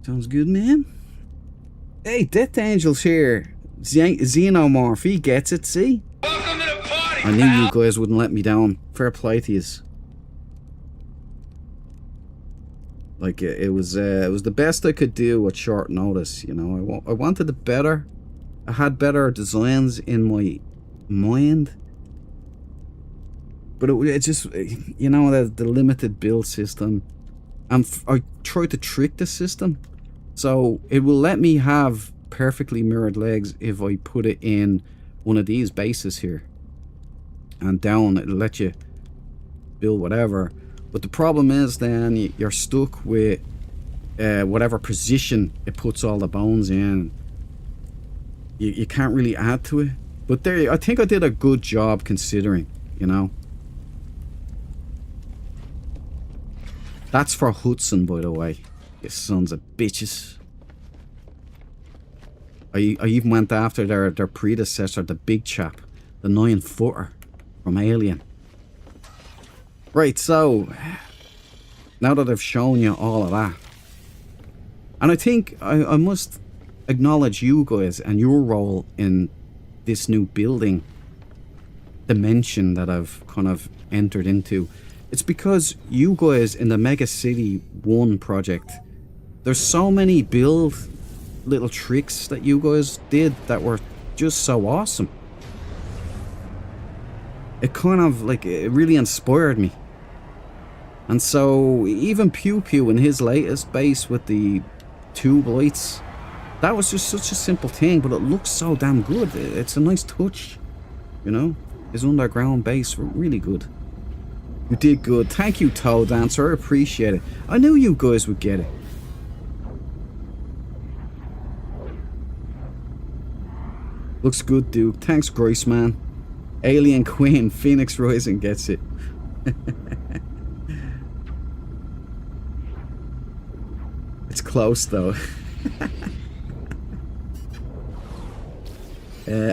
Speaker 1: Sounds good, man. Hey, Death Angel's here. Xenomorph, he gets it, see?
Speaker 2: Welcome to the party,
Speaker 1: I knew you guys wouldn't let me down. Fair play to yous. Like, it was the best I could do at short notice, you know. I wanted it better. I had better designs in my mind. But it just, you know, the limited build system. I tried to trick the system. So it will let me have perfectly mirrored legs if I put it in one of these bases here. And down, it'll let you build whatever. But the problem is then you're stuck with whatever position it puts all the bones in. You can't really add to it. But there, I think I did a good job considering, you know. That's for Hudson, by the way. You sons of bitches. I even went after their predecessor, the big chap. The 9-footer from Alien. Right, so now that I've shown you all of that, and I think I must acknowledge you guys and your role in this new building dimension that I've kind of entered into. It's because you guys in the Mega City 1 project, there's so many build little tricks that you guys did that were just so awesome. It kind of like, it really inspired me. And so even Pew Pew in his latest base with the tube lights, that was just such a simple thing, but it looks so damn good. It's a nice touch, you know. His underground base were really good. You did good. Thank you, Toe Dancer. I appreciate it. I knew you guys would get it. Looks good, Duke. Thanks, Grace, man. Alien Queen, Phoenix Rising gets it. It's close, though.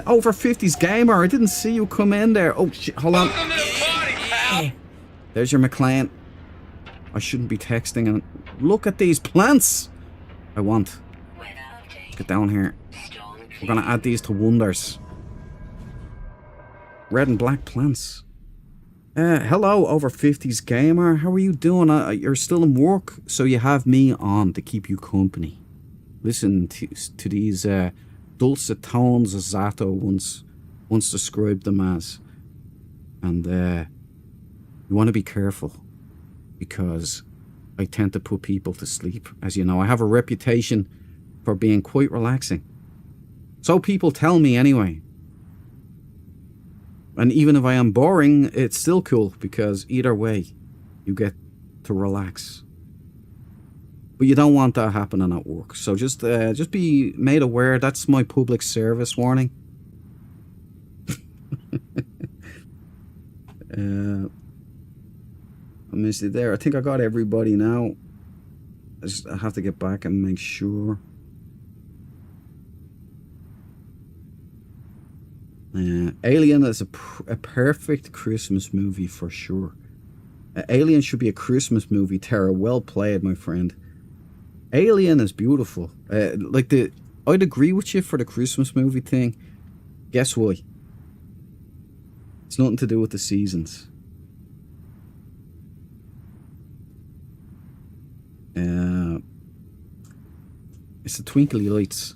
Speaker 1: Over 50s Gamer, I didn't see you come in there. Oh, shit, hold on.
Speaker 2: Welcome to the party, pal.
Speaker 1: There's your McLean. I shouldn't be texting. And look at these plants. I want. Get down here. We're gonna add these to wonders. Red and black plants. Hello, over 50s Gamer. How are you doing? You're still in work, so you have me on to keep you company. Listen to these dulcet tones, as Zato once described them as. And you want to be careful, because I tend to put people to sleep. As you know, I have a reputation for being quite relaxing. So people tell me anyway. And even if I am boring, it's still cool, because either way, you get to relax. But you don't want that happening at work. So just be made aware. That's my public service warning. I missed it there. I think I got everybody now. I have to get back and make sure. Alien is a perfect Christmas movie for sure. Alien should be a Christmas movie, Tara. Well played, my friend. Alien is beautiful. I'd agree with you for the Christmas movie thing. Guess why? It's nothing to do with the seasons. It's the twinkly lights.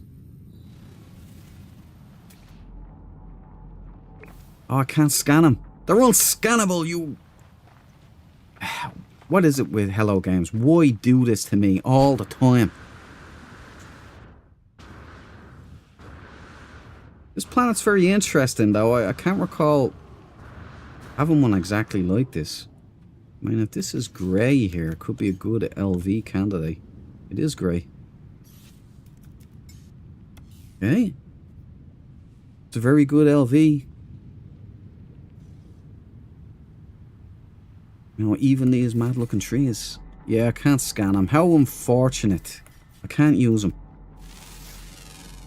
Speaker 1: Oh, I can't scan them. They're unscannable, you... What is it with Hello Games? Why do this to me all the time? This planet's very interesting, though. I can't recall having one exactly like this. I mean, if this is grey here, it could be a good LV candidate. It is grey. Okay. It's a very good LV. You know, even these mad looking trees. Yeah, I can't scan them. How unfortunate. I can't use them.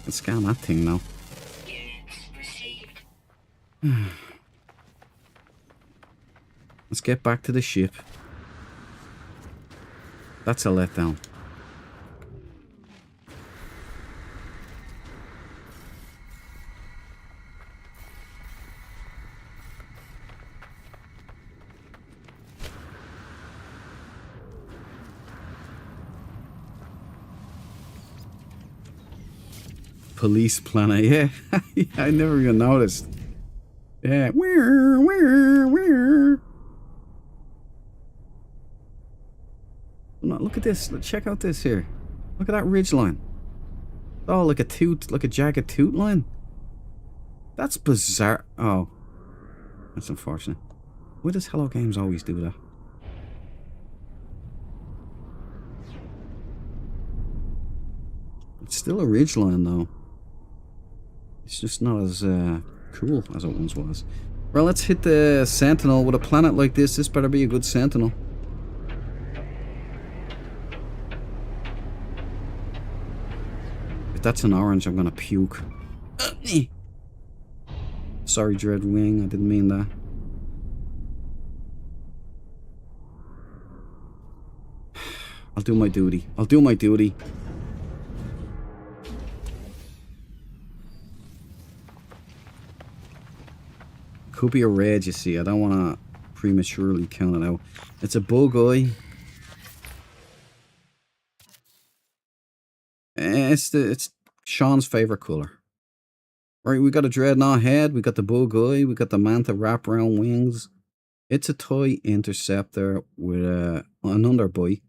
Speaker 1: I can scan that thing now. Let's get back to the ship. That's a letdown. Police planet, yeah. Yeah, I never even noticed. Yeah, where? No, look at this. Check out this here. Look at that ridge line. Oh, like a toot, like a jagged toot line. That's bizarre. Oh, that's unfortunate. Why does Hello Games always do that? It's still a ridge line though. It's just not as cool as it once was. Well, let's hit the Sentinel. With a planet like this, this better be a good Sentinel. If that's an orange, I'm gonna puke. Sorry, Dreadwing, I didn't mean that. I'll do my duty. I'll do my duty. Could be a raid, you see. I don't want to prematurely count it out. It's a bug eye. It's Sean's favourite colour. Right, we got a Dreadnought head, we got the bug eye, we got the Manta wraparound wings. It's a toy interceptor with an underbite.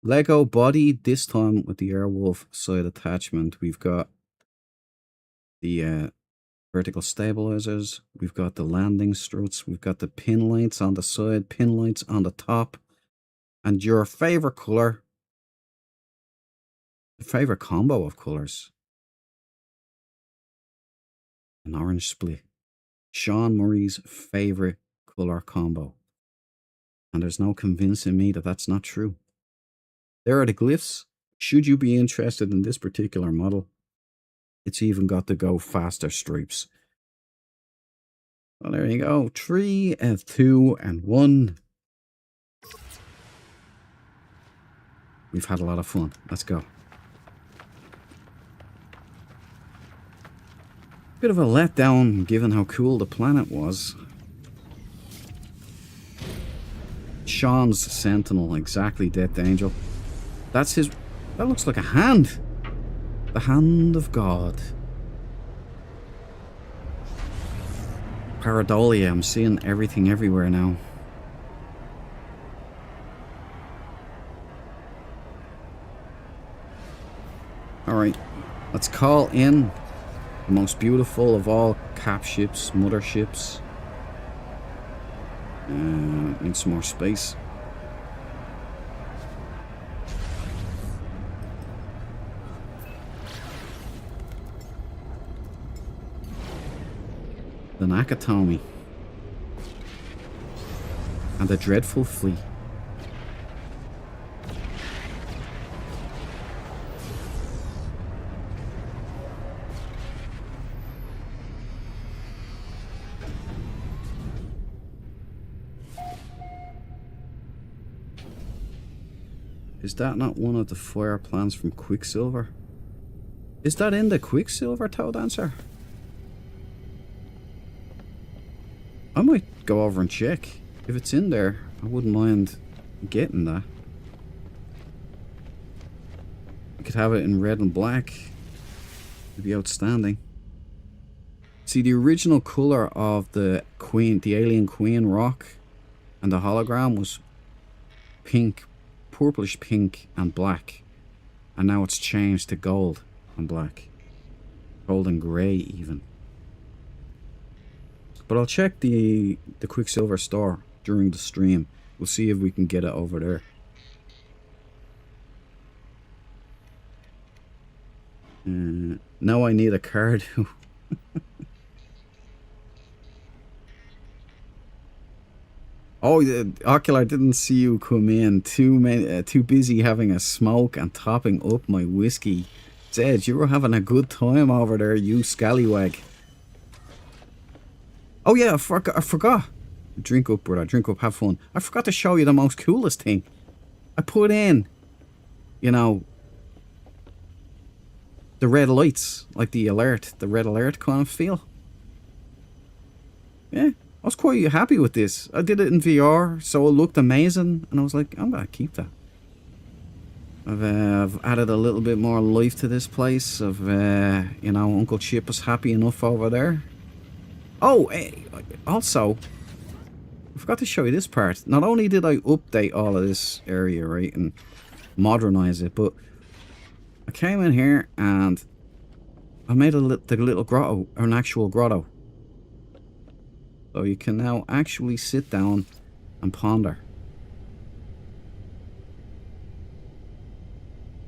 Speaker 1: Lego body, this time with the Airwolf side attachment. We've got the vertical stabilizers, we've got the landing struts, we've got the pin lights on the side, pin lights on the top, and your favorite color, the favorite combo of colors, an orange split. Sean Murray's favorite color combo, and there's no convincing me that that's not true. There are the glyphs. Should you be interested in this particular model, it's even got the go faster stripes. Well, there you go. 3, 2, and 1. We've had a lot of fun. Let's go. Bit of a letdown given how cool the planet was. Sean's Sentinel, exactly, Death Angel. That's his... That looks like a hand. The hand of God. Pareidolia, I'm seeing everything everywhere now. Alright, let's call in the most beautiful of all cap ships, motherships. Need some more space. The Nakatomi and the Dreadful Fleet. Is that not one of the fire plans from Quicksilver? Is that in the Quicksilver Toe Dancer? I might go over and check. If it's in there, I wouldn't mind getting that. We could have it in red and black. It'd be outstanding. See, the original colour of the Queen, the Alien Queen rock and the hologram was pink, purplish pink and black. And now it's changed to gold and black. Gold and grey even. But I'll check the Quicksilver store during the stream. We'll see if we can get it over there. Now I need a card. Oh, Ocular, didn't see you come in. Too busy having a smoke and topping up my whiskey. Zed, you were having a good time over there, you scallywag. Oh yeah, I forgot. Drink up, brother. Drink up. Have fun. I forgot to show you the most coolest thing. I put in, you know, the red lights, like the red alert kind of feel. Yeah, I was quite happy with this. I did it in VR, so it looked amazing, and I was like, I'm gonna keep that. I've added a little bit more life to this place. You know, Uncle Chip was happy enough over there. Oh, also, I forgot to show you this part. Not only did I update all of this area, right, and modernize it, but I came in here and I made the little grotto, or an actual grotto. So you can now actually sit down and ponder.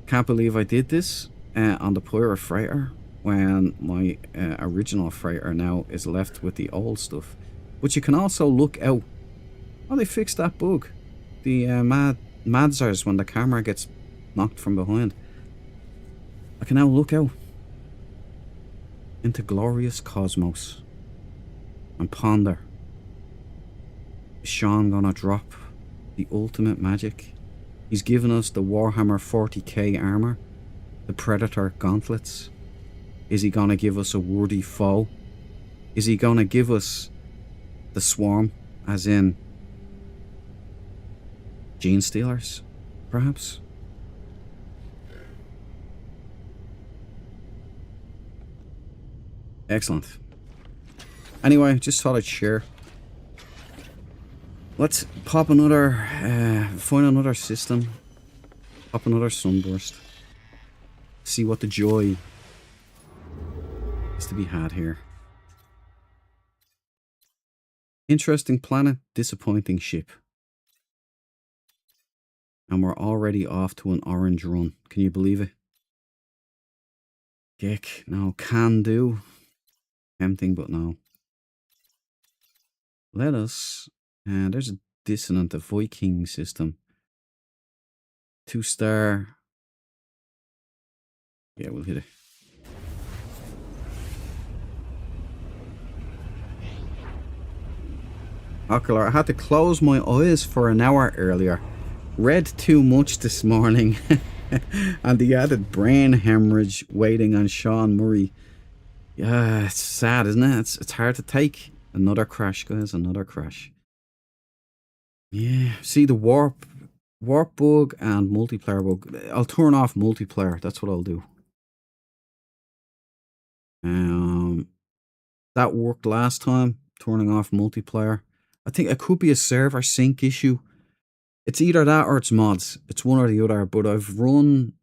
Speaker 1: Can't believe I did this on the Pirate Freighter when my original freighter now is left with the old stuff. But you can also look out. Oh, they fixed that bug. The Madzers when the camera gets knocked from behind. I can now look out into glorious cosmos and ponder. Is Sean gonna drop the ultimate magic? He's given us the Warhammer 40k armor, the Predator gauntlets. Is he gonna give us a worthy foe? Is he gonna give us the Swarm, as in Gene Stealers, perhaps? Excellent. Anyway, just thought I'd share. Let's pop another, find another system. Pop another sunburst. See what the joy is to be had here. Interesting planet, disappointing ship. And we're already off to an orange run. Can you believe it? Gick, no, can do. Tempting, but no. Let us... there's a dissonant, a Viking system. 2-star. Yeah, we'll hit it. Ocular, I had to close my eyes for an hour earlier. Read too much this morning. And the added brain hemorrhage waiting on Sean Murray. Yeah, it's sad, isn't it? It's hard to take. Another crash, guys. Another crash. Yeah. See the warp bug and multiplayer bug. I'll turn off multiplayer. That's what I'll do. That worked last time. Turning off multiplayer. I think it could be a server sync issue. It's either that or it's mods. It's one or the other. But I've run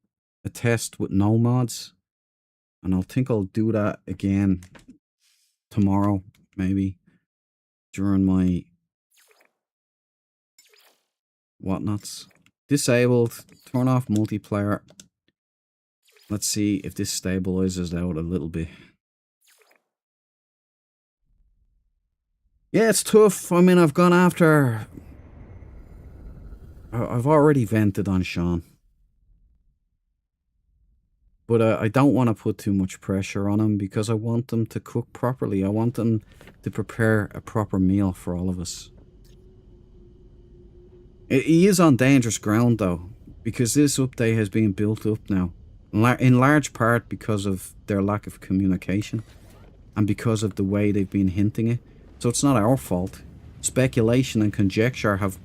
Speaker 1: a test with no mods. And I think I'll do that again tomorrow, maybe. During my whatnots. Disabled. Turn off multiplayer. Let's see if this stabilizes out a little bit. Yeah, it's tough. I mean, I've gone after... I've already vented on Sean. But I don't want to put too much pressure on him because I want him to cook properly. I want him to prepare a proper meal for all of us. He is on dangerous ground, though. Because this update has been built up now. In large part because of their lack of communication. And because of the way they've been hinting it. So it's not our fault. Speculation and conjecture have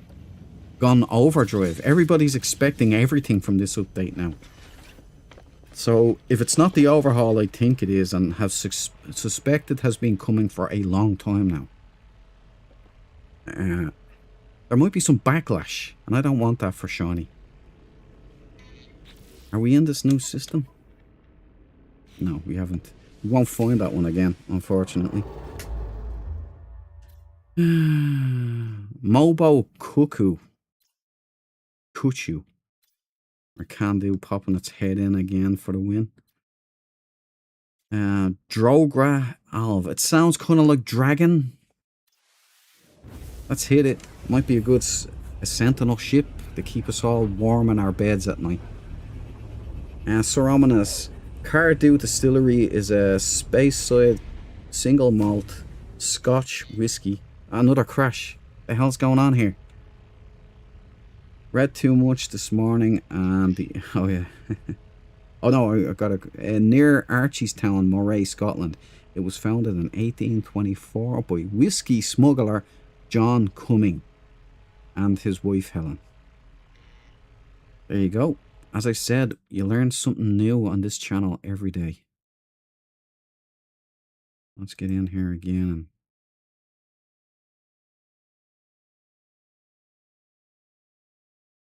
Speaker 1: gone overdrive. Everybody's expecting everything from this update now. So if it's not the overhaul I think it is, and have suspected has been coming for a long time now. There might be some backlash. And I don't want that for Shawnee. Are we in this new system? No, we haven't. We won't find that one again, unfortunately. Mobo Cuckoo. Kuchu. Or can do popping its head in again for the win. Drogra Alv. It sounds kind of like dragon. Let's hit it. Might be a Sentinel ship to keep us all warm in our beds at night. Sorominus. Cardew Distillery is a space-side single malt Scotch whiskey. Another crash. The hell's going on here? Read too much this morning and the... Oh yeah. Oh no, I got a... near Archiestown, Moray, Scotland. It was founded in 1824 by whiskey smuggler John Cumming and his wife Helen. There you go. As I said, you learn something new on this channel every day. Let's get in here again and...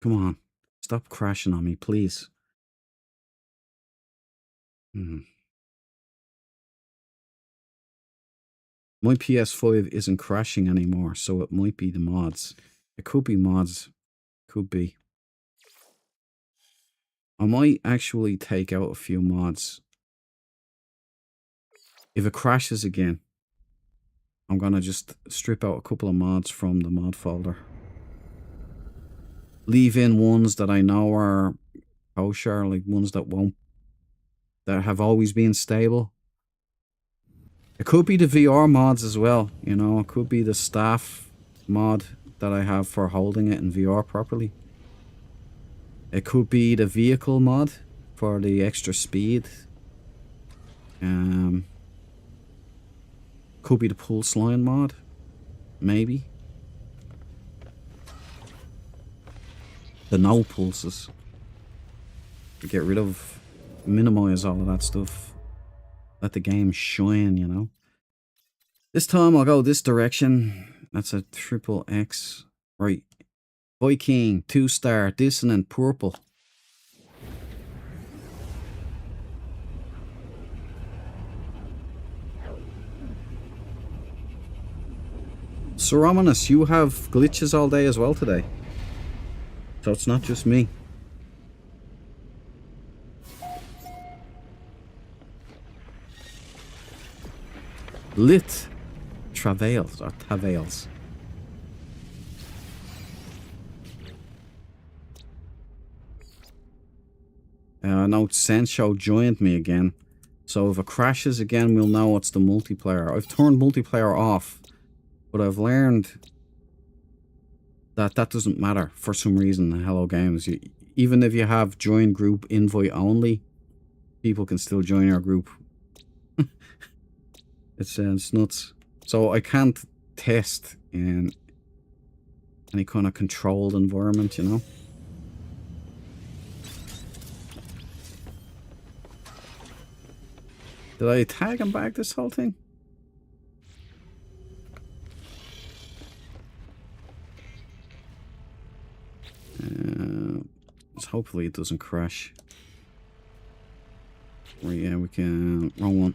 Speaker 1: Come on. Stop crashing on me, please. My PS5 isn't crashing anymore, so it might be the mods. It could be mods. Could be. I might actually take out a few mods. If it crashes again, I'm gonna just strip out a couple of mods from the mod folder. Leave in ones that I know are kosher, like ones that have always been stable. It could be the VR mods as well, you know, it could be the staff mod that I have for holding it in VR properly. It could be the vehicle mod for the extra speed. Could be the pulse line mod, maybe. The no pulses. To get rid of, minimize all of that stuff. Let the game shine, you know. This time I'll go this direction. That's a triple X. Right. Viking, 2-star, dissonant, purple. Sorominus, you have glitches all day as well today. So it's not just me. Lit travails or travails. No, Sancho joined me again. So if it crashes again, we'll know it's the multiplayer. I've turned multiplayer off, but I've learned that that doesn't matter for some reason in Hello Games. Even if you have join group invite only, people can still join your group. It's nuts. So I can't test in any kind of controlled environment, you know. Did I tag him back this whole thing? Hopefully it doesn't crash. Well, yeah, we can... Wrong one.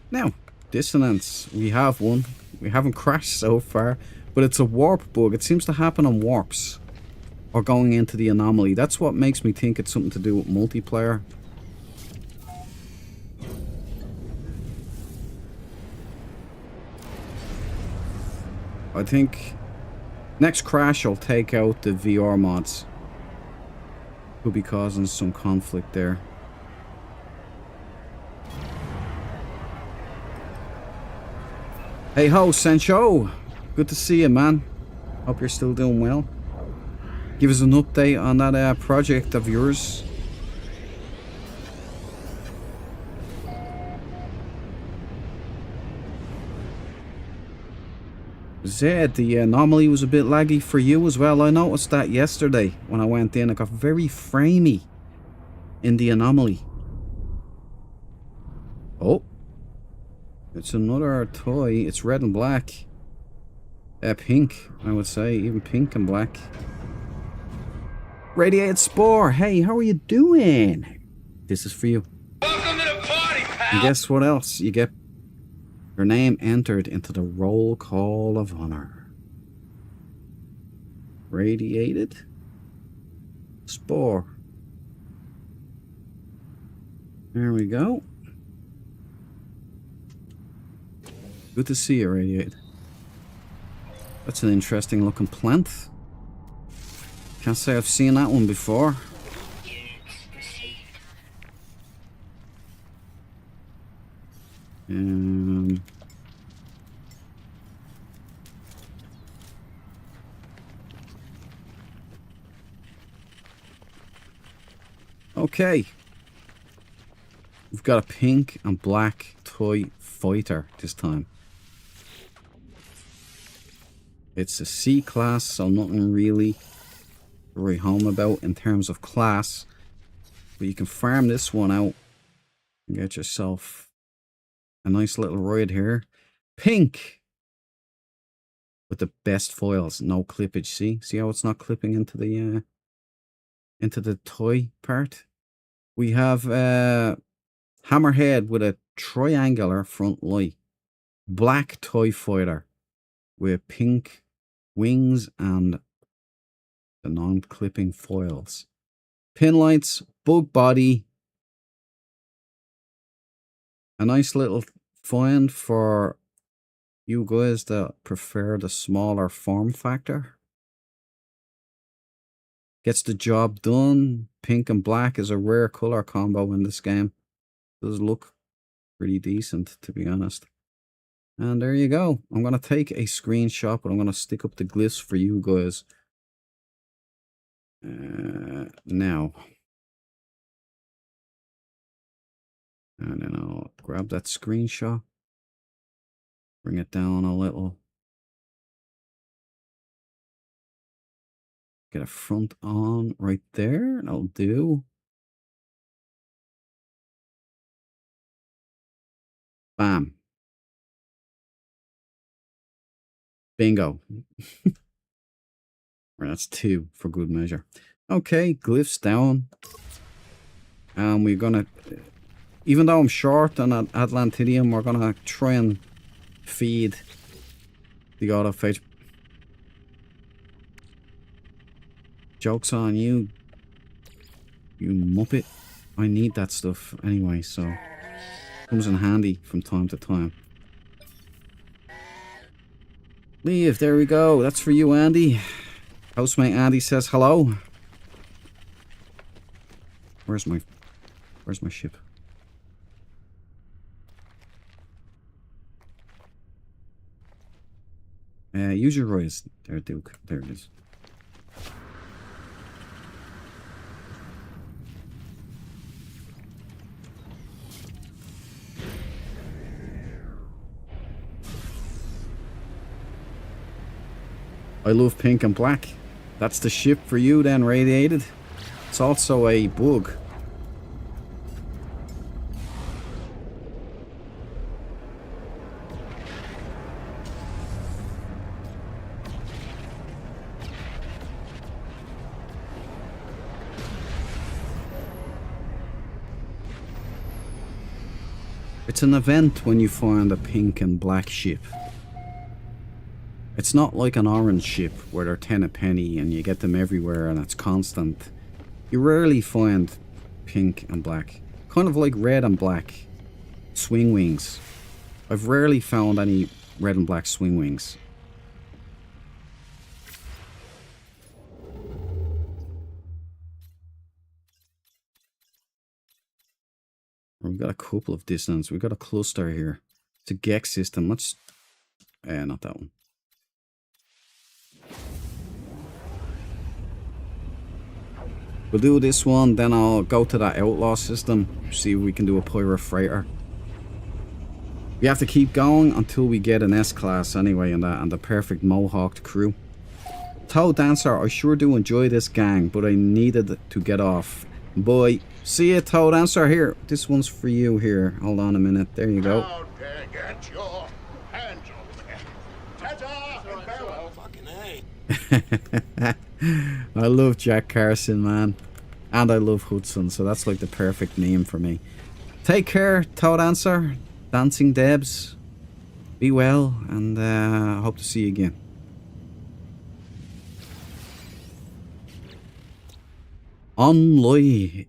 Speaker 1: Now, dissonance. We have one. We haven't crashed so far, but it's a warp bug. It seems to happen on warps. Or going into the anomaly. That's what makes me think it's something to do with multiplayer. I think next crash I'll take out the VR mods. Could be causing some conflict there. Hey ho, Sancho! Good to see you, man. Hope you're still doing well. Give us an update on that project of yours. Zed, the anomaly was a bit laggy for you as well. I noticed that yesterday when I went in. It got very framey in the anomaly. Oh. It's another toy. It's red and black. Pink, I would say. Even pink and black. Radiated Spore. Hey, how are you doing? This is for you.
Speaker 2: Welcome to the party, pal.
Speaker 1: And guess what else? You get your name entered into the roll call of honor. Radiated Spore. There we go. Good to see you, Radiated. That's an interesting looking plant. Can't say I've seen that one before. Okay. We've got a pink and black toy fighter this time. It's a C class, so nothing really to write home about in terms of class. But you can farm this one out and get yourself a nice little ride here. Pink! With the best foils, no clippage. See how it's not clipping into the toy part? We have Hammerhead with a triangular front light. Black toy fighter with pink wings and the non-clipping foils. Pin lights, bug body. A nice little find for you guys that prefer the smaller form factor. Gets the job done. Pink and black is a rare color combo in this game. Does look pretty decent, to be honest. And there you go. I'm going to take a screenshot, but I'm going to stick up the glyphs for you guys. Now. And then I'll grab that screenshot. Bring it down a little. Get a front on right there. That'll do. Bam. Bingo. That's 2 for good measure. Okay, glyphs down. And we're gonna, even though I'm short on Atlantidium, we're gonna try and feed the autophage. Joke's on you, you muppet. I need that stuff anyway, so comes in handy from time to time. Leave, there we go. That's for you, Andy. Housemate Andy says hello. Where's my ship? Use your rise there, Duke. There it is. I love pink and black. That's the ship for you then, Radiated. It's also a bug. It's an event when you find a pink and black ship. It's not like an orange ship where they're 10 a penny and you get them everywhere and it's constant. You rarely find pink and black. Kind of like red and black swing wings. I've rarely found any red and black swing wings. We've got a couple of dissonance. We've got a cluster here. It's a Gex system. Let's... not that one. We'll do this one, then I'll go to that outlaw system, see if we can do a pirate freighter. We have to keep going until we get an S-class anyway, and the perfect mohawked crew. Toe Dancer, I sure do enjoy this gang, but I needed to get off. Boy, see ya, Toe Dancer. Here, this one's for you here. Hold on a minute. There you go.
Speaker 4: Down there, get your hands over there. Ta-ta and farewell. Fucking A.
Speaker 1: I love Jack Carson, man. And I love Hudson, so that's like the perfect name for me. Take care, Toe Dancer. Dancing Debs. Be well, and I hope to see you again. Unloyed.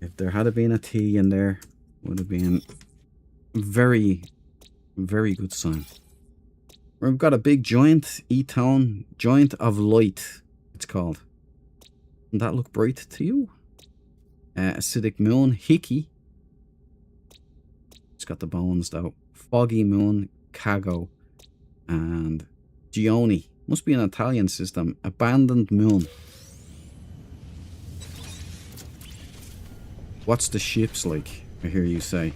Speaker 1: If there had been a T in there, would have been very, very good sign. We've got a big joint, E-tone, joint of light, it's called. Doesn't that look bright to you? Acidic moon, Hickey. It's got the bones though. Foggy moon, Cago, and Gioni. Must be an Italian system. Abandoned moon. What's the ships like? I hear you say.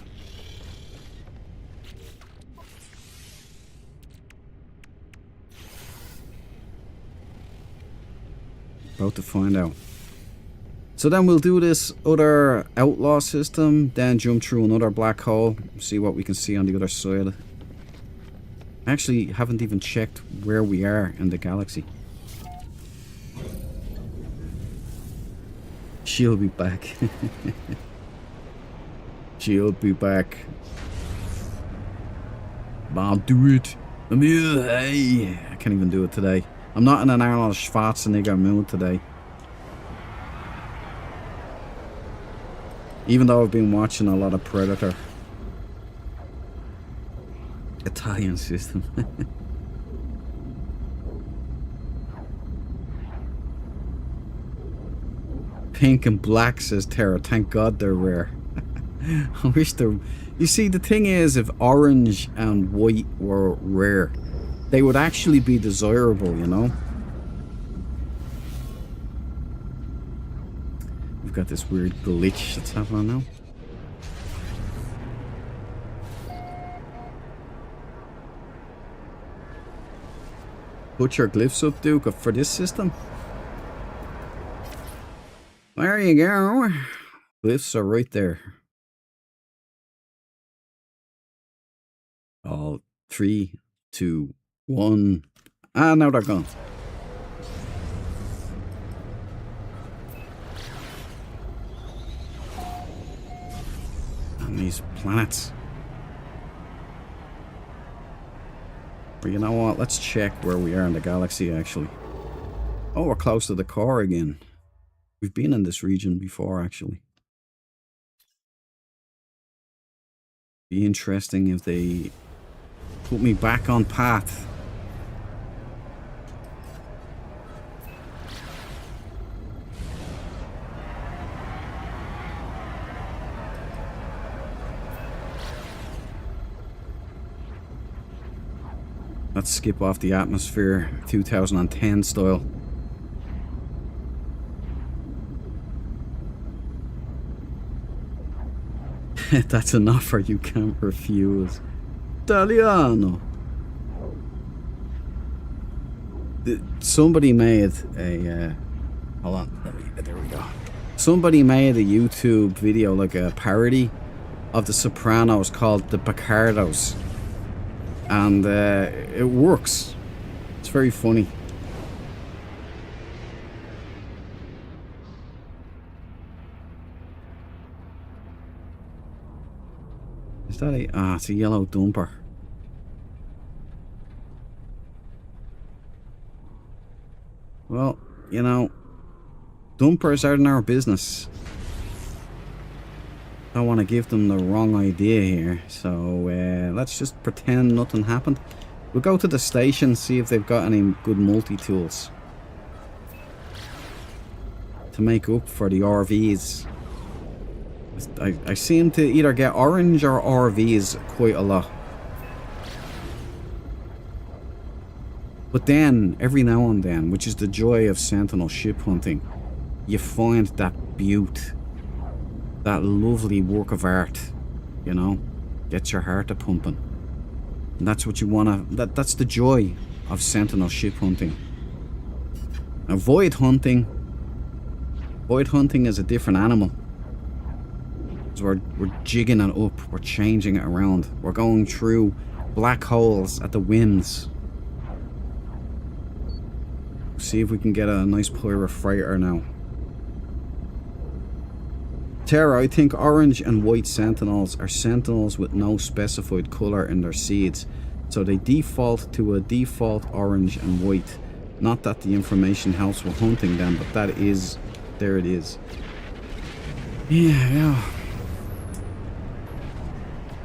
Speaker 1: About to find out. So then we'll do this other outlaw system, then jump through another black hole, see what we can see on the other side. I actually haven't even checked where we are in the galaxy. She'll be back. She'll be back. I'll do it. Hey. I can't even do it today. I'm not in an Arnold Schwarzenegger mood today. Even though I've been watching a lot of Predator. Italian system. Pink and black, says Terra. Thank God they're rare. I wish they're... You see, the thing is, if orange and white were rare, they would actually be desirable, you know? We've got this weird glitch that's happening now. Put your glyphs up, Duke, for this system. There you go. Glyphs are right there. All 3, 2, 1. Ah, now they're gone. And these planets. But you know what? Let's check where we are in the galaxy, actually. Oh, we're close to the core again. We've been in this region before, actually. Be interesting if they put me back on path. Let's skip off the atmosphere, 2010 style. That's an offer you can't refuse. Italiano. Somebody made a... hold on, there we go. Somebody made a YouTube video, like a parody of The Sopranos called The Picardos. And it works. It's very funny. Is that a... ah, it's a yellow dumper. Well, you know, dumpers aren't our business. Don't want to give them the wrong idea here, so let's just pretend nothing happened. We'll go to the station, see if they've got any good multi-tools to make up for the RVs. I seem to either get orange or RVs quite a lot. But then, every now and then, which is the joy of Sentinel ship hunting, you find that beaut, that lovely work of art, you know, gets your heart a pumping. And that's what you wanna, that's the joy of Sentinel ship hunting. Now void hunting is a different animal. So we're jigging it up, we're changing it around, we're going through black holes at the winds. See if we can get a nice pirate freighter now. Tara, I think orange and white sentinels are sentinels with no specified colour in their seeds. So they default to a default orange and white. Not that the information helps with hunting them, but that is... there it is. Yeah.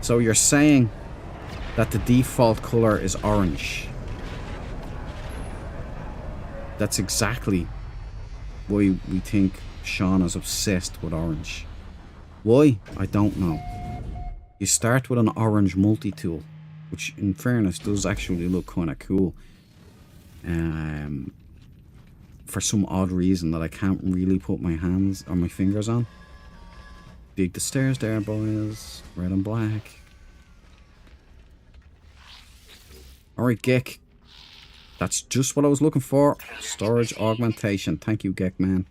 Speaker 1: So you're saying that the default colour is orange. That's exactly why we think Sean is obsessed with orange. Why? I don't know. You start with an orange multi-tool, which in fairness does actually look kind of cool. For some odd reason that I can't really put my hands or my fingers on. Dig the stairs there, boys. Red and black. Alright, Gek. That's just what I was looking for. Storage augmentation. Thank you, Gek man.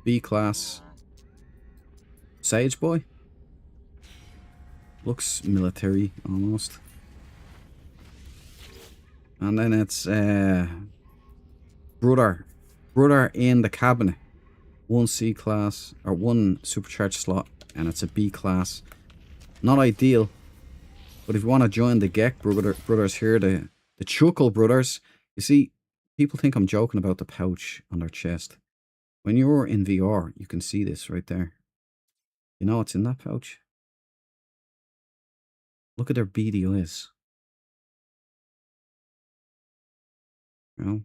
Speaker 1: B class. Sage boy. Looks military almost. And then it's brother in the cabinet. One C class or one supercharged slot, and it's a B class. Not ideal, but if you want to join the Gek brothers here, the Chuckle brothers, you see, people think I'm joking about the pouch on their chest. When you're in VR, you can see this right there. You know what's in that pouch? Look at their beady eyes. You know?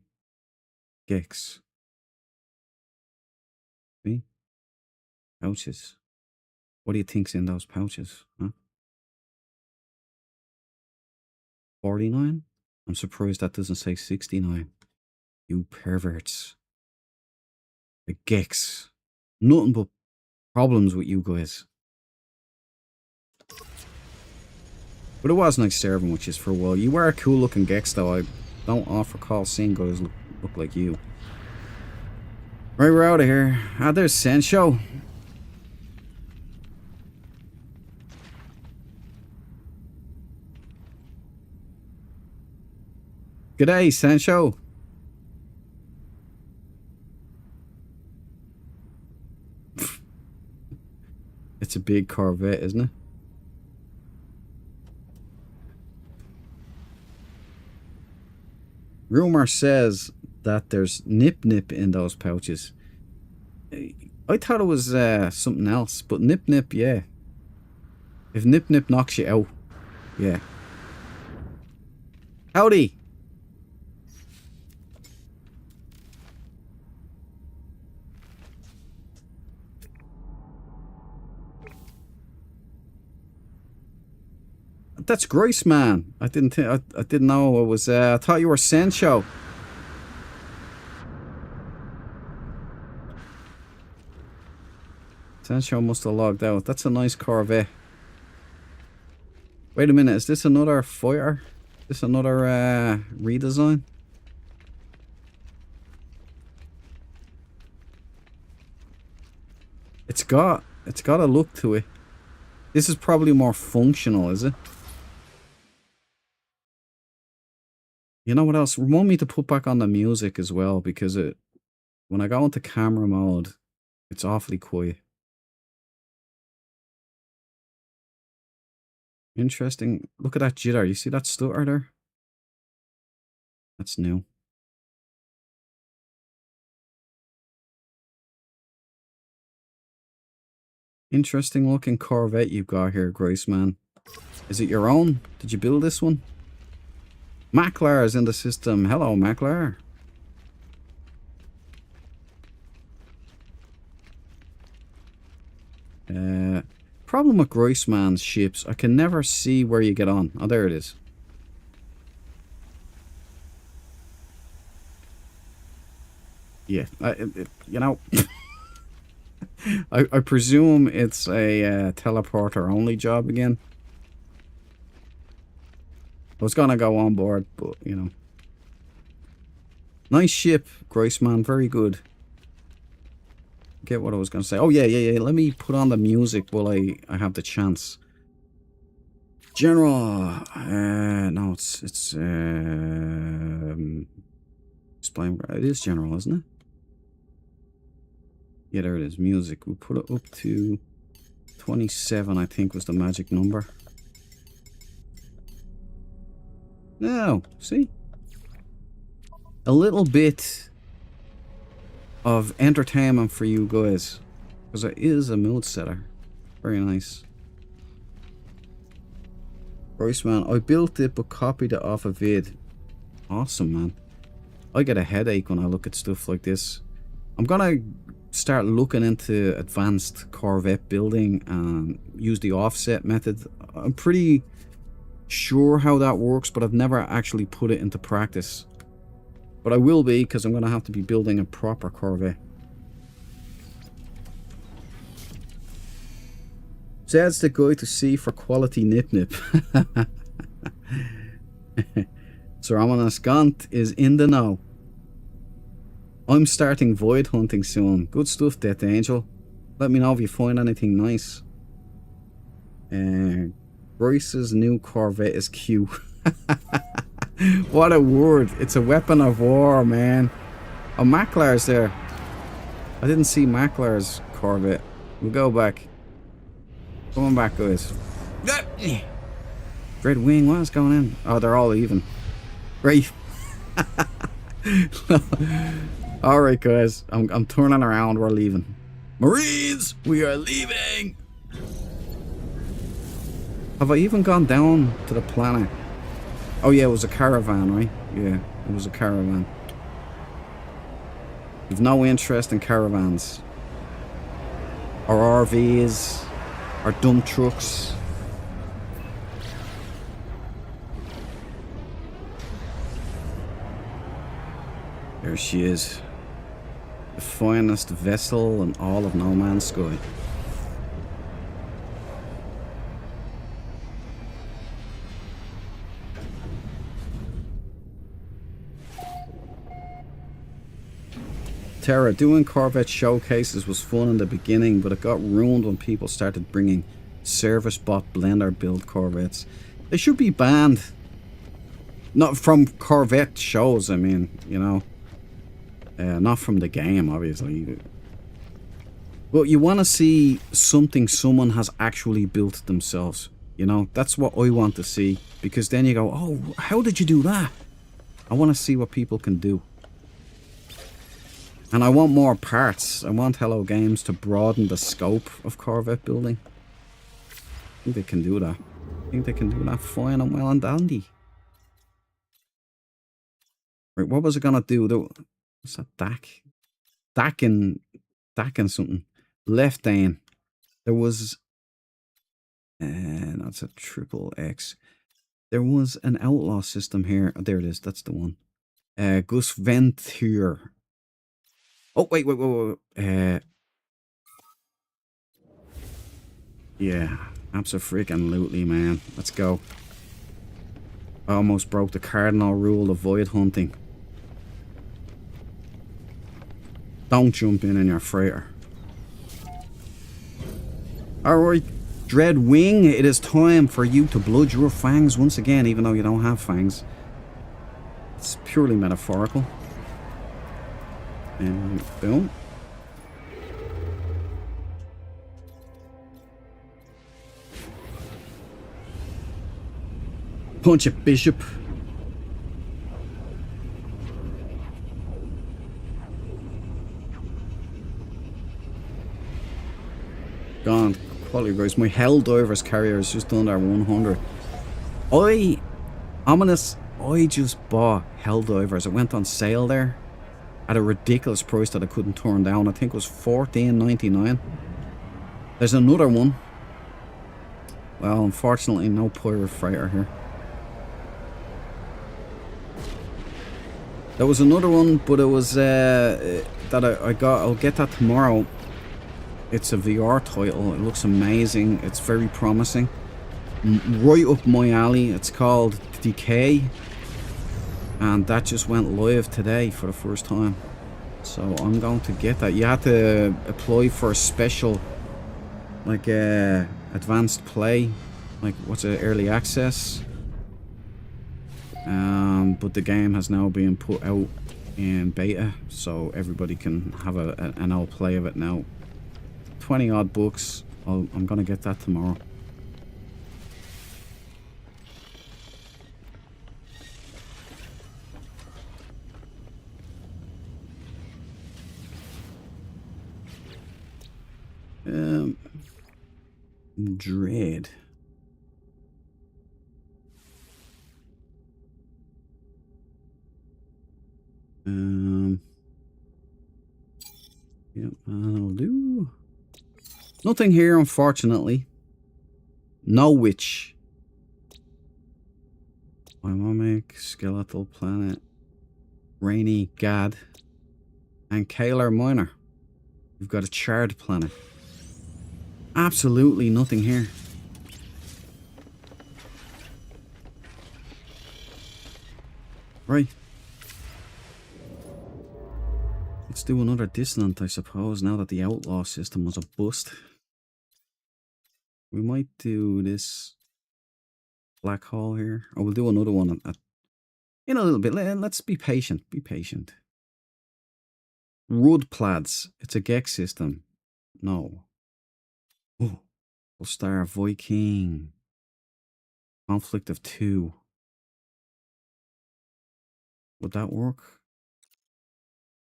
Speaker 1: Geks. See? Pouches. What do you think's in those pouches? Huh? 49? I'm surprised that doesn't say 69. You perverts. The Geks. Nothing but problems with you guys. But it was nice serving with you for a while. You were cool looking Geks though. I don't often recall seeing guys look like you. Right, we're out of here. Ah, there's Sencho. G'day, Sencho. It's a big Corvette, isn't it? Rumor says that there's nip in those pouches. I thought it was something else, but nip, yeah. If nip knocks you out, yeah. Howdy. That's Grace, man. I didn't know it was. I thought you were Sencho. Sencho must have logged out. That's a nice Corvette. Wait a minute. Is this another fighter? Is this another redesign? It's got a look to it. This is probably more functional, is it? You know what else? Remind me to put back on the music as well, because when I go into camera mode, it's awfully quiet. Interesting. Look at that jitter. You see that stutter there? That's new. Interesting looking Corvette you've got here, Grace man. Is it your own? Did you build this one? Maclar is in the system. Hello, Maclar. problem with Groissman's ships. I can never see where you get on. Oh, there it is. Yeah, you know, I presume it's a teleporter only job again. I was gonna go on board, but you know. Nice ship, Groissman, very good. Get what I was gonna say. Oh yeah. Let me put on the music while I have the chance. General, no, it's explain. It is general, isn't it? Yeah, there it is. Music. We'll put it up to 27. I think was the magic number. No, see, a little bit of entertainment for you guys, because it is a mood setter. Very nice. Groissman, I built it but copied it off a vid. Awesome, man. I get a headache when I look at stuff like this. I'm gonna start looking into advanced Corvette building and use the offset method. I'm pretty sure how that works, but I've never actually put it into practice. But I will be, because I'm going to have to be building a proper Corvette. Zed's the guy to see for quality nip-nip. Sir Ominous Gaunt is in the know. I'm starting void hunting soon. Good stuff, Death Angel. Let me know if you find anything nice. Bryce's new Corvette is cute. What a word. It's a weapon of war, man. Oh, Maklar's there. I didn't see Maklar's Corvette. We'll go back. Come on back, guys. Dread Wing, what is going on? Oh, they're all even. Great. Alright, guys. I'm turning around. We're leaving. Marines, we are leaving. Have I even gone down to the planet? Oh yeah, it was a caravan, right? Yeah, it was a caravan. You've no interest in caravans. Or RVs. Or dump trucks. There she is. The finest vessel in all of No Man's Sky. Terra, doing Corvette showcases was fun in the beginning, but it got ruined when people started bringing service bot blender build Corvettes. They should be banned. Not from Corvette shows, I mean, you know. Not from the game, obviously. But you want to see something someone has actually built themselves. You know, that's what I want to see. Because then you go, oh, how did you do that? I want to see what people can do. And I want more parts. I want Hello Games to broaden the scope of Corvette building. I think they can do that. I think they can do that fine and well and dandy. Right, what was I gonna do? What's that? Dak and something. Left down. There was... that's a triple X. There was an outlaw system here. Oh, there it is. That's the one. Gus Venture. Oh, wait. Yeah, absolutely, man. Let's go. I almost broke the cardinal rule of void hunting. Don't jump in your freighter. Alright, Dread Wing, it is time for you to blood your fangs once again, even though you don't have fangs. It's purely metaphorical. And boom. Punch it, Bishop. Gone. Quality guys. My Helldiver's carrier is just under 100. Ominous, I just bought Helldivers. It went on sale there at a ridiculous price that I couldn't turn down. I think it was $14.99. There's another one Well, unfortunately, no pirate freighter here. There was another one, but it was that I got. I'll get that tomorrow. It's a VR title. It looks amazing. It's very promising. Right up my alley. It's called Decay, and that just went live today for the first time. So I'm going to get that. You have to apply for a special, like advanced play, like what's it, early access. But the game has now been put out in beta, so everybody can have an old play of it now. 20 odd bucks. I'm gonna get that tomorrow. Dread. Yep, that'll do. Nothing here, unfortunately. No witch. Mimic, Skeletal Planet, Rainy Gad, and Kalar Minor. We've got a charred planet. Absolutely nothing here. Right. Let's do another Dissonant, I suppose, now that the outlaw system was a bust. We might do this black hole here. Or we'll do another one in a little bit. Let's be patient. Be patient. Rud Plaids. It's a Gex system. No. Oh. Star Viking. Conflict of 2. Would that work?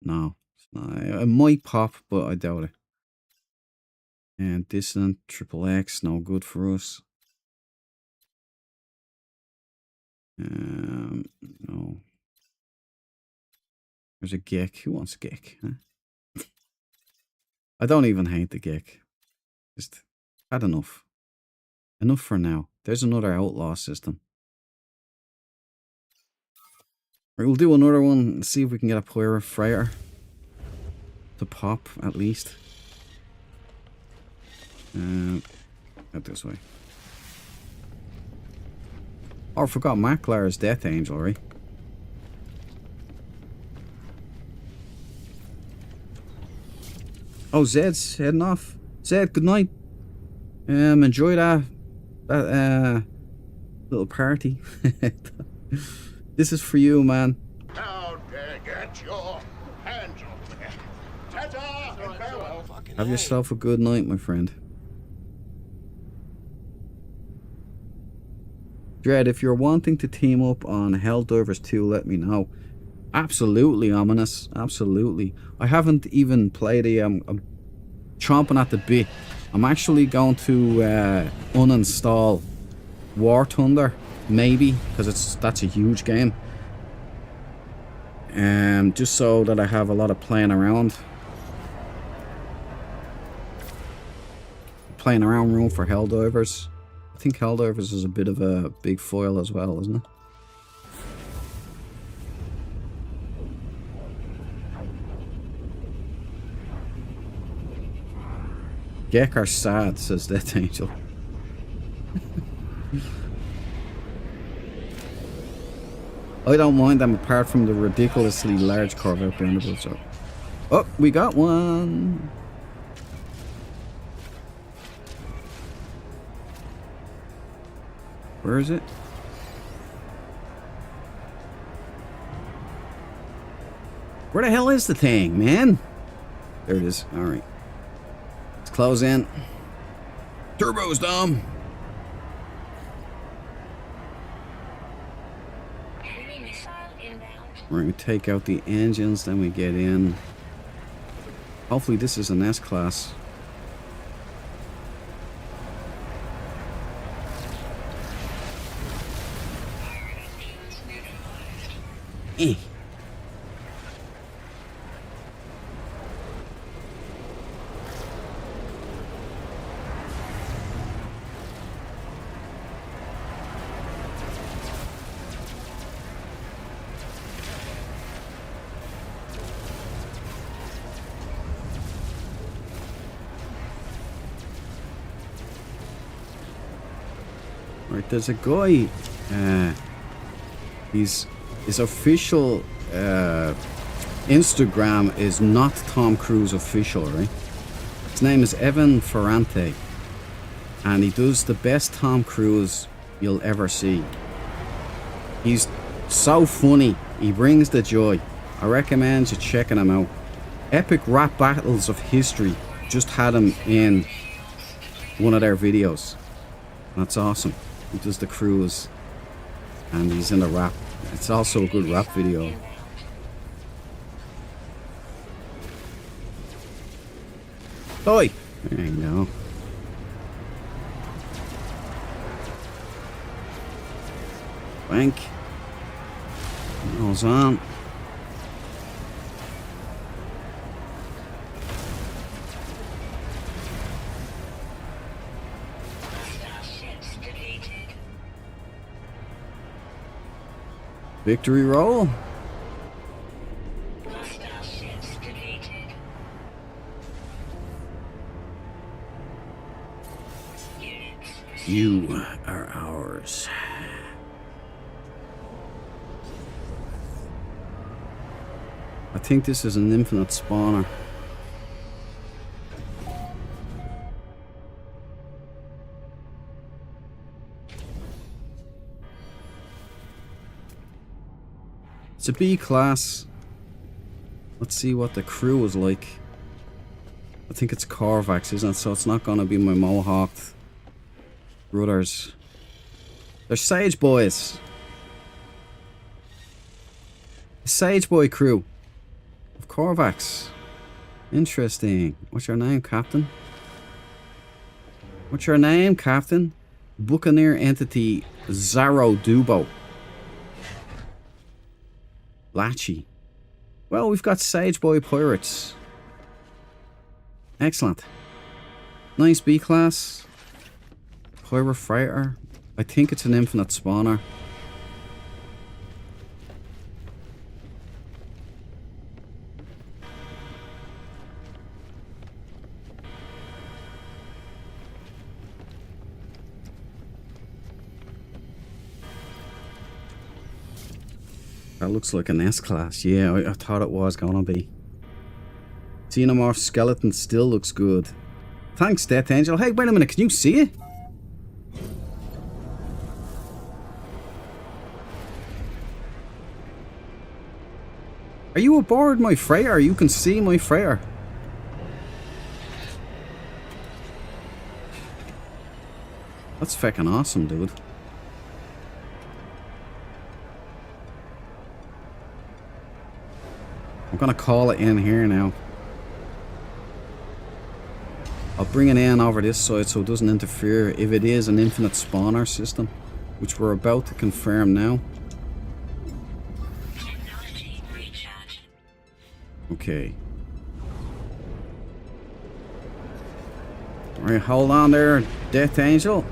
Speaker 1: No. It might pop, but I doubt it. And Dissonant, Triple X, no good for us. No. There's a Gek. Who wants a Gek? Huh? I don't even hate the Gek. Just had enough. Enough for now. There's another outlaw system. Right, we'll do another one and see if we can get a pirate freighter to pop at least. Out this way. Oh, I forgot Maklar's Death Angel, right? Oh, Zed's heading off. Zed, good night. Enjoy that little party. This is for you, man.
Speaker 4: How dare get your hands off me. Ta-ta and farewell.
Speaker 1: Have yourself a good night, my friend. Dread, if you're wanting to team up on Helldivers 2, let me know. Absolutely, Ominous. Absolutely. I haven't even played it. I'm chomping at the bit. I'm actually going to uninstall War Thunder, maybe, because that's a huge game. Just so that I have a lot of playing around. Playing around room for Helldivers. I think Helldivers is a bit of a big foil as well, isn't it? Gek are sad, says Death Angel. I don't mind them apart from the ridiculously large Corvette behind the boat, so. Oh, we got one! Where is it? Where the hell is the thing, man? There it is. Alright. Let's close in. Turbos, Dom!
Speaker 3: Enemy missile inbound.
Speaker 1: We're going to take out the engines, then we get in. Hopefully this is an S-Class. Eh. there's a guy. His official Instagram is not Tom Cruise official, right? His name is Evan Ferrante, and he does the best Tom Cruise you'll ever see. He's so funny. He brings the joy. I recommend you checking him out. Epic Rap Battles of History just had him in one of their videos. That's awesome. He does the cruise and he's in the rap. It's also a good rap video. Oi! There you go. Bank. Goes on. Victory roll. You are ours. I think this is an infinite spawner. It's a B class. Let's see what the crew is like. I think it's Corvax, isn't it? So it's not gonna be my Mohawked brothers. They're Sage Boys. The Sage Boy crew of Corvax. Interesting. What's your name, Captain? What's your name, Captain? Buccaneer Entity Zaro Dubo. Latchy. Well, we've got Sage Boy Pirates. Excellent. Nice B class. Pirate Freighter. I think it's an infinite spawner. That looks like an S-class. Yeah, I thought it was gonna be. Xenomorph skeleton still looks good. Thanks, Death Angel. Hey, wait a minute. Can you see it? Are you aboard my freighter? You can see my freighter. That's fucking awesome, dude. I'm gonna call it in here now. I'll bring it in over this side so it doesn't interfere if it is an infinite spawner system, which we're about to confirm now. Okay. Alright, hold on there, Death Angel.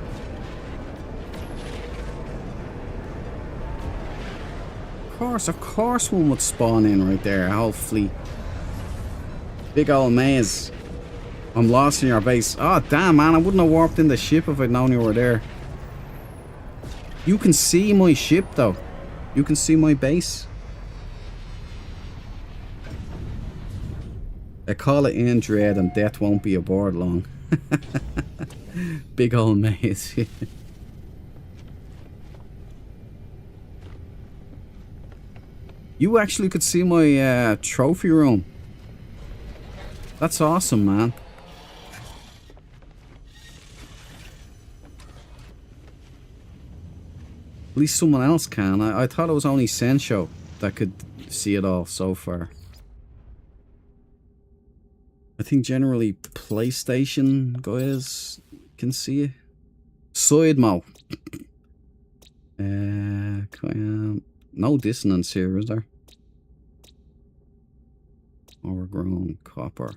Speaker 1: Of course one would spawn in right there, a whole fleet. Big old maze. I'm lost in your base. Oh damn, man, I wouldn't have warped in the ship if I'd known you were there. You can see my ship though. You can see my base. I call it in Dread and death won't be aboard long. Big old maze. You actually could see my trophy room. That's awesome, man. At least someone else can. I thought it was only Sensho that could see it all so far. I think generally PlayStation guys can see it. Sidemo. No dissonance here, is there? Overgrown copper.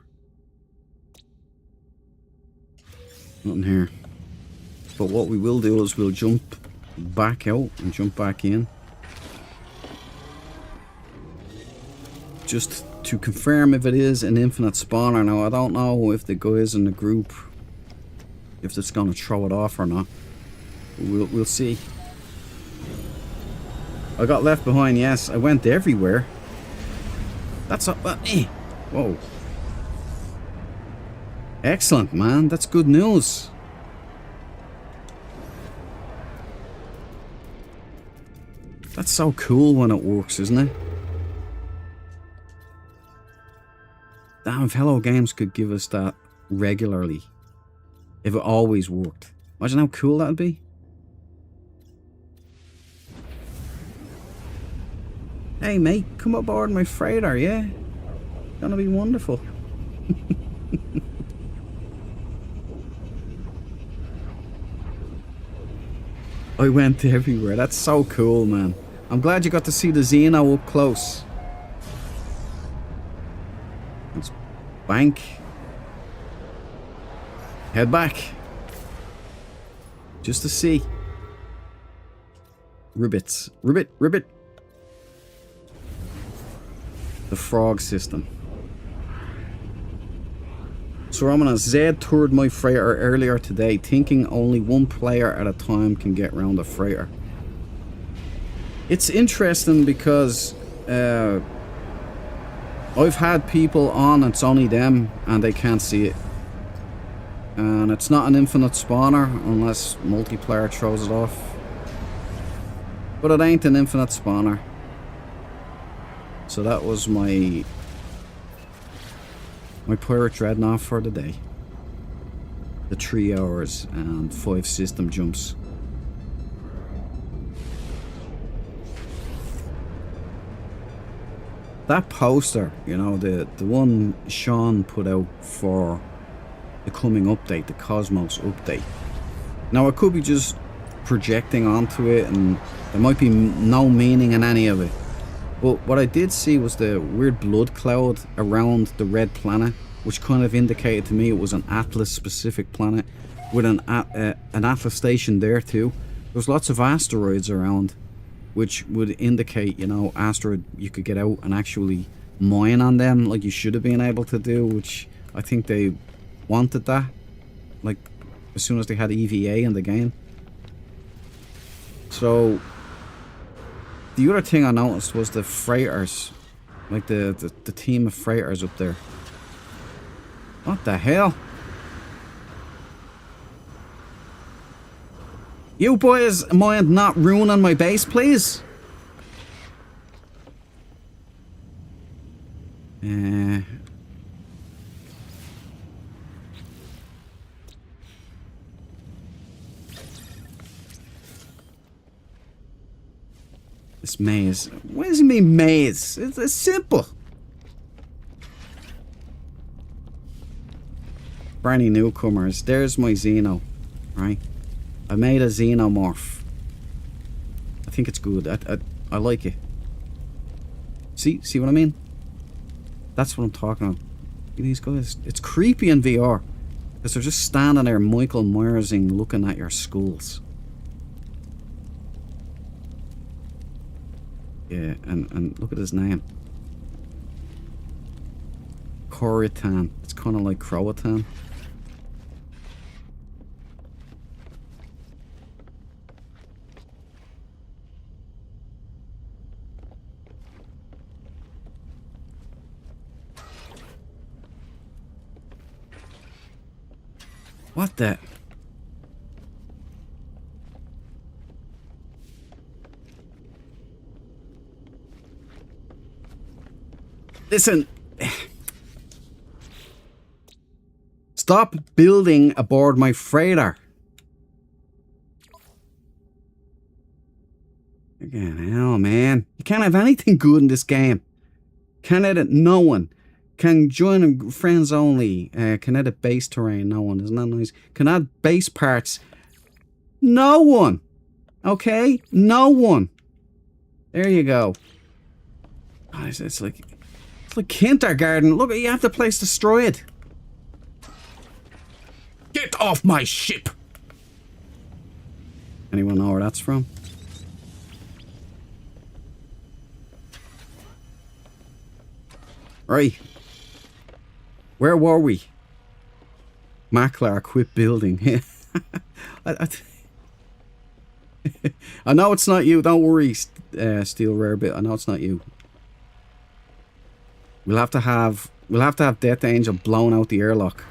Speaker 1: Nothing here. But what we will do is we'll jump back out and jump back in. Just to confirm if it is an infinite spawner. Now, I don't know if the guys in the group, if it's going to throw it off or not. We'll see. I got left behind, yes. I went everywhere. That's a... Whoa. Excellent, man. That's good news. That's so cool when it works, isn't it? Damn, if Hello Games could give us that regularly. If it always worked. Imagine how cool that'd be. Hey mate, come aboard my freighter, yeah? Gonna be wonderful. I went everywhere. That's so cool, man. I'm glad you got to see the Xeno up close. Let's bank. Head back. Just to see. Ribbits. Ribbit. The frog system. So Romana Z toured my freighter earlier today, thinking only one player at a time can get round a freighter. It's interesting because I've had people on, it's only them, and they can't see it. And it's not an infinite spawner unless multiplayer throws it off. But it ain't an infinite spawner. So that was my pirate dreadnought for the day. The 3 hours and 5 system jumps. That poster, you know, the one Sean put out for the coming update, the Cosmos update. Now it could be just projecting onto it and there might be no meaning in any of it. But what I did see was the weird blood cloud around the red planet, which kind of indicated to me it was an Atlas specific planet with an Atlas station there too. There's lots of asteroids around, which would indicate, you know, asteroid you could get out and actually mine on them like you should have been able to do, which I think they wanted that, like as soon as they had EVA in the game. So the other thing I noticed was the freighters, like the team of freighters up there. What the hell? You boys mind not ruining my base, please? This maze. What does it mean maze? It's simple. For any newcomers, there's my Xeno, right? I made a Xenomorph. I think it's good. I like it. See what I mean? That's what I'm talking about. These guys, it's creepy in VR because they're just standing there, Michael Myersing, looking at your skulls. Yeah, and look at his name. Coritan. It's kind of like Croatan. What the? Listen. Stop building aboard my freighter. Again, hell, man. You can't have anything good in this game. Can't edit no one. Can join friends only. Can edit base terrain. No one. Isn't that nice? Can add base parts. No one. Okay? No one. There you go. Oh, it's like kindergarten. Look, you have the place destroyed. Get off my ship. Anyone know where that's from? Right. Where were we? Maklar quit building. I know it's not you. Don't worry, Steel Rarebit. I know it's not you. We'll have to have Death Angel blown out the airlock.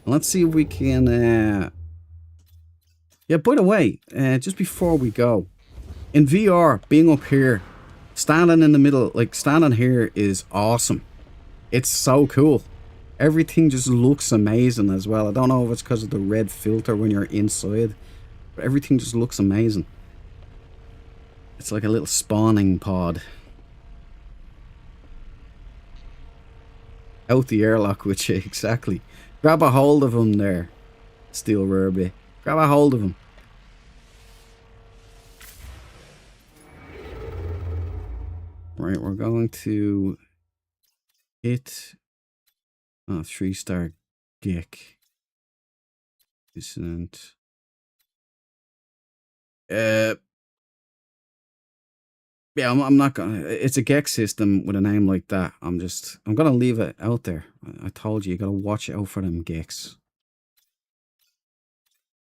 Speaker 1: Let's see if we can. Yeah. By the way, just before we go, in VR, being up here, standing in the middle, like standing here, is awesome. It's so cool. Everything just looks amazing as well. I don't know if it's because of the red filter when you're inside, but everything just looks amazing. It's like a little spawning pod. Out the airlock with you, exactly. Grab a hold of him there, Steel Rarebit. Grab a hold of him. Right, we're going to hit 3-star Geck. Dissonant. Yeah, I'm not gonna. It's a Geck system with a name like that. I'm gonna leave it out there. I told you gotta watch out for them Gecks.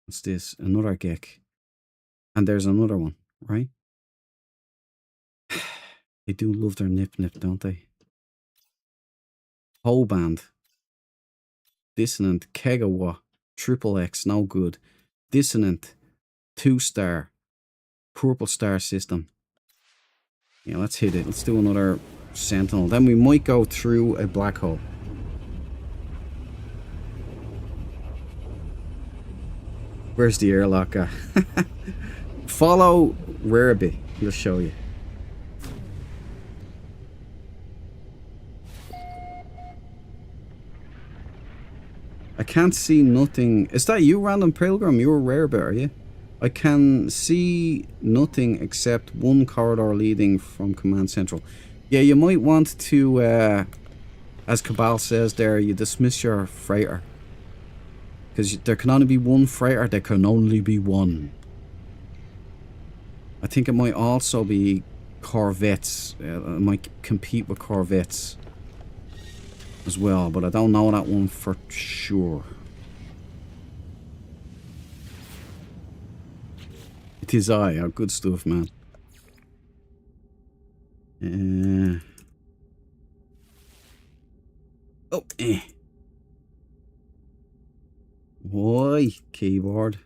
Speaker 1: What's this? Another Geck. And there's another one, right? They do love their nip, don't they? Whole band. Dissonant, Kegawa, Triple X, no good. Dissonant, 2-star, Purple Star system. Yeah, let's hit it. Let's do another Sentinel. Then we might go through a black hole. Where's the airlock at? Follow Rarebit. He'll show you. I can't see nothing. Is that you, Random Pilgrim? You're a Rarebit, are you? I can see nothing except one corridor leading from Command Central. Yeah, you might want to, as Cabal says there, you dismiss your freighter. Because there can only be one freighter. There can only be one. I think it might also be corvettes. It might compete with corvettes as well, but I don't know that one for sure. It is I. Oh, good stuff, man. Why, keyboard?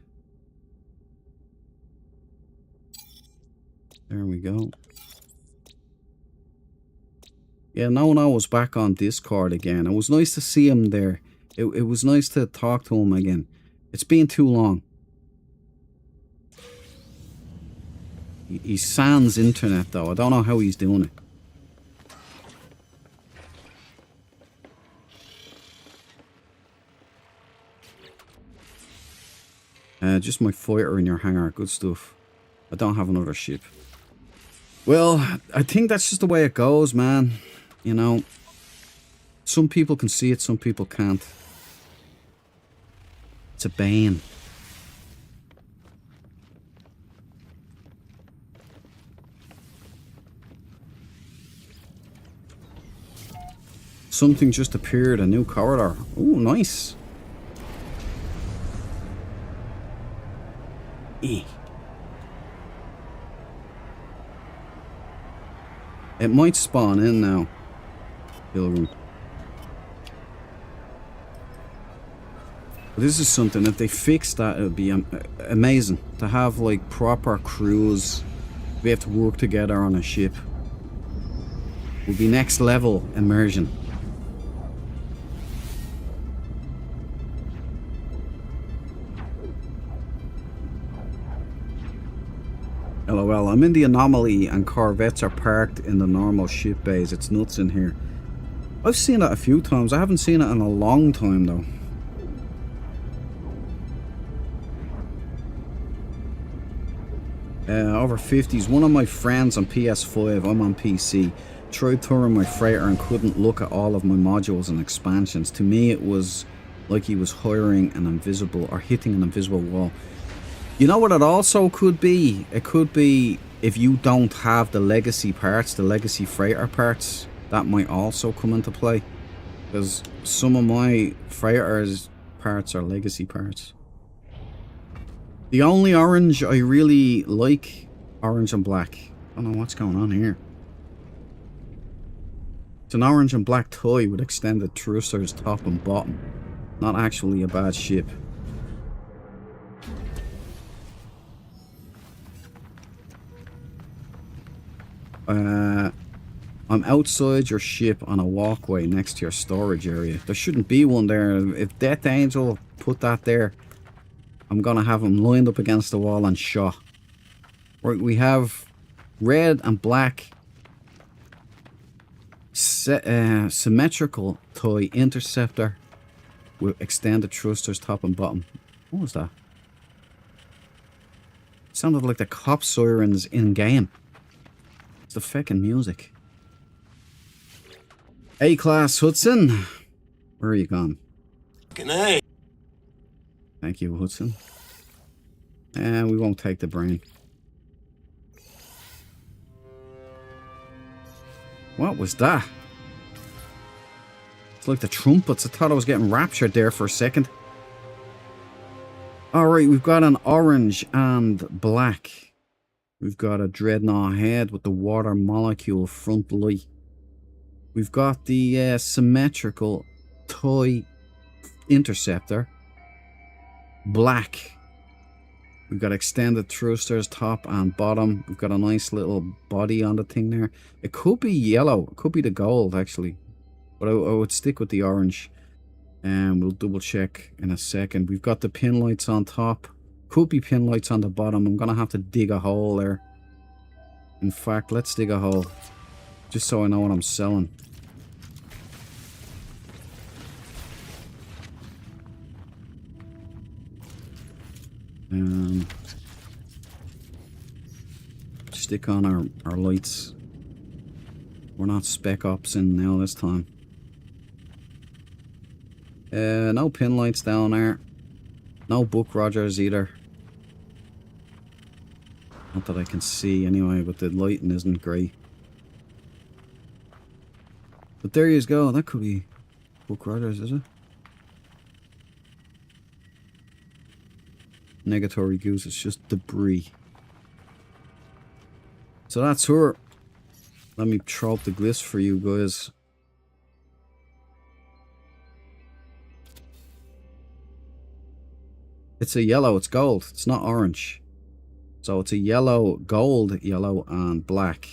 Speaker 1: There we go. Yeah, no one was back on Discord again. It was nice to see him there. It was nice to talk to him again. It's been too long. He's sans internet though. I don't know how he's doing it. Just my fighter in your hangar. Good stuff. I don't have another ship. Well, I think that's just the way it goes, man. You know, some people can see it, some people can't. It's a bane. Something just appeared, a new corridor. Oh, nice. It might spawn in now. Pilgrim. This is something, if they fix that, it would be amazing. To have like proper crews. We have to work together on a ship. It would be next level immersion. LOL, I'm in the anomaly and corvettes are parked in the normal ship bays. It's nuts in here. I've seen it a few times. I haven't seen it in a long time though. Over 50s. One of my friends on PS5, I'm on PC, tried touring my freighter and couldn't look at all of my modules and expansions. To me it was like he was hiring an invisible or hitting an invisible wall. You know what it also could be? It could be if you don't have the legacy parts, the legacy freighter parts, that might also come into play. Because some of my freighter's parts are legacy parts. The only orange I really like, orange and black. I don't know what's going on here. It's an orange and black toy with extended thrusters top and bottom. Not actually a bad ship. I'm outside your ship on a walkway next to your storage area. There shouldn't be one there. If Death Angel put that there, I'm gonna have him lined up against the wall and shot. Right, we have red and black symmetrical toy interceptor with extended thrusters top and bottom. What was that? Sounded like the cop sirens in game. It's the fucking music. A-class Hudson. Where are you gone?
Speaker 2: Fucking A.
Speaker 1: Thank you, Hudson. And we won't take the brain. What was that? It's like the trumpets. I thought I was getting raptured there for a second. Alright, we've got an orange and black. We've got a Dreadnought head with the water molecule front light. We've got the symmetrical toy interceptor. Black. We've got extended thrusters top and bottom. We've got a nice little body on the thing there. It could be yellow. It could be the gold actually. But I would stick with the orange. And we'll double check in a second. We've got the pin lights on top. Could be pin lights on the bottom. I'm going to have to dig a hole there. In fact, let's dig a hole. Just so I know what I'm selling. Stick on our lights. We're not spec ops in now this time. No pin lights down there. No Buck Rogers either. Not that I can see anyway, but the lighting isn't great. But there you go. That could be Buck Rogers, is it? Negatory goose, it's just debris. So that's her. Let me throw up the glyphs for you guys. It's a yellow, it's gold, it's not orange. So it's a yellow, gold, yellow, and black.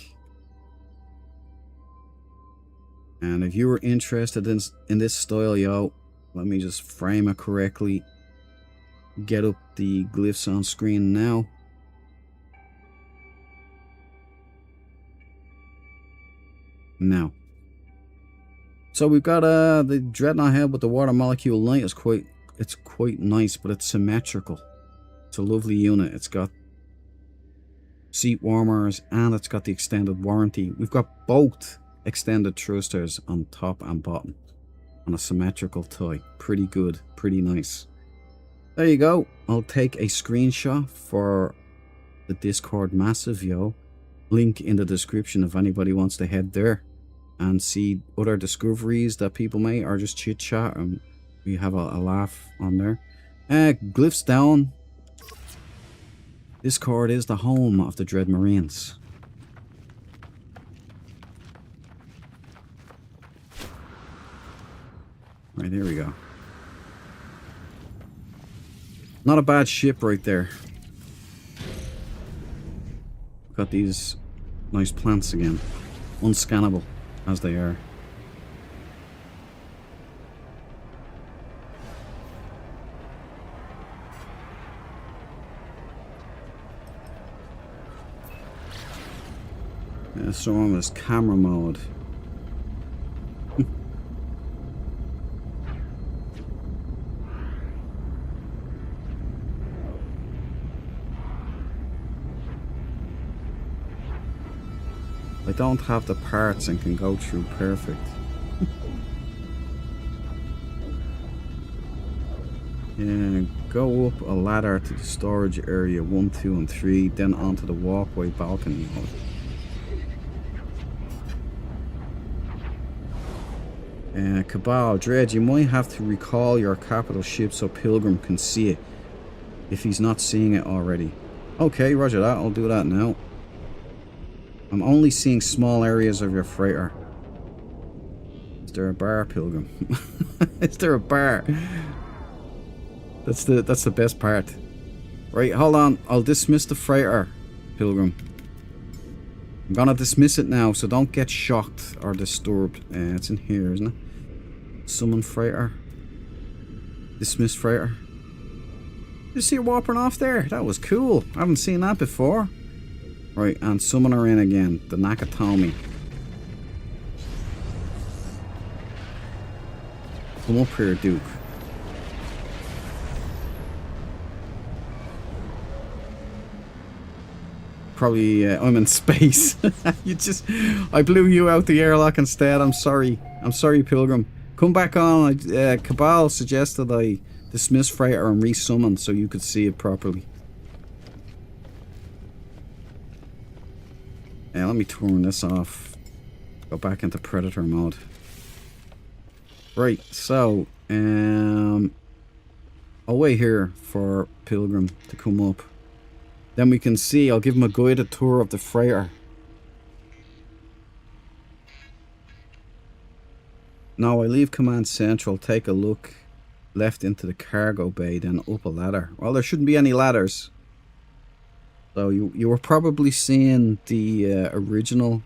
Speaker 1: And if you were interested in this style, yo, let me just frame it correctly. Get up the glyphs on screen now. Now. So we've got the Dreadnought head with the water molecule light. It's quite nice, but it's symmetrical. It's a lovely unit. It's got seat warmers and it's got the extended warranty. We've got both extended thrusters on top and bottom on a symmetrical toy. Pretty good, pretty nice. There you go. I'll take a screenshot for the Discord massive, yo. Link in the description if anybody wants to head there and see other discoveries that people make, or just chit chat and we have a laugh on there. Glyphs down. Discord is the home of the Dread Marines. Right, here we go. Not a bad ship right there. Got these nice plants again. Unscannable as they are. Yeah, so on this camera mode. I don't have the parts and can go through perfect. Yeah, go up a ladder to the storage area 1, 2, and 3, then onto the walkway balcony mode. Cabal, Dread, you might have to recall your capital ship so Pilgrim can see it. if he's not seeing it already. Okay, roger that. I'll do that now. I'm only seeing small areas of your freighter. Is there a bar, Pilgrim? Is there a bar? That's the best part. Right, hold on. I'll dismiss the freighter, Pilgrim. I'm gonna dismiss it now, so don't get shocked or disturbed. It's in here, isn't it? Summon freighter. Dismiss freighter. Did you see it warping off there? That was cool. I haven't seen that before. Right, and summon her in again. The Nakatomi. Come up here, Duke. Probably, I'm in space. I blew you out the airlock instead. I'm sorry. I'm sorry, Pilgrim. Come back on. Cabal suggested I dismiss freighter and resummon so you could see it properly. Let me turn this off. Go back into Predator mode. Right, so, I'll wait here for Pilgrim to come up. Then we can see, I'll give him a guided tour of the freighter. Now I leave Command Central, take a look left into the cargo bay, then up a ladder. Well, there shouldn't be any ladders. So you were probably seeing the original.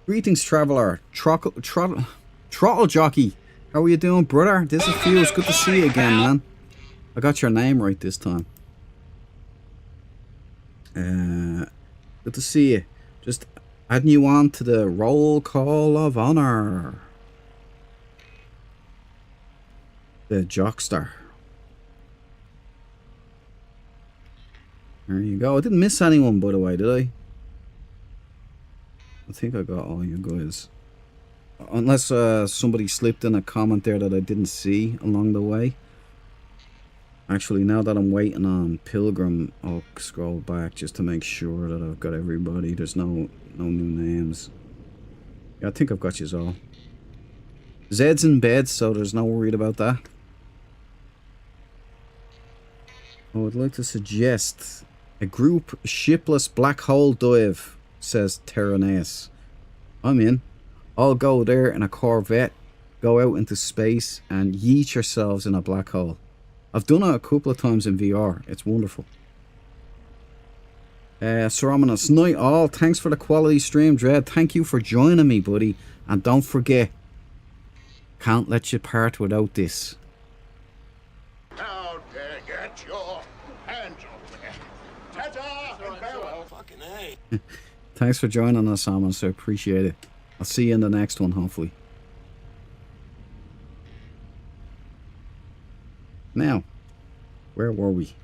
Speaker 1: Greetings, traveler. Throttle jockey. How are you doing, brother? This is Fuse. Good to see you again, man. I got your name right this time. Good to see you. Just adding you on to the roll call of honor. The Jockster. There you go. I didn't miss anyone, by the way, did I? I think I got all you guys. Unless somebody slipped in a comment there that I didn't see along the way. Actually, now that I'm waiting on Pilgrim, I'll scroll back just to make sure that I've got everybody. There's no new names. Yeah, I think I've got yous all. Zed's in bed, so there's no worried about that. I would like to suggest a group shipless black hole dive, says Terraneus. I'm in. I'll go there in a Corvette, go out into space, and yeet yourselves in a black hole. I've done it a couple of times in VR. It's wonderful. Sir Ominous, night all. Thanks for the quality stream, Dread. Thank you for joining me, buddy. And don't forget, can't let you part without this.
Speaker 4: Now to get your hands on me. Ta-ta and farewell. Fucking A.
Speaker 1: Thanks for joining us, Ominous. I appreciate it. I'll see you in the next one, hopefully. Now, where were we?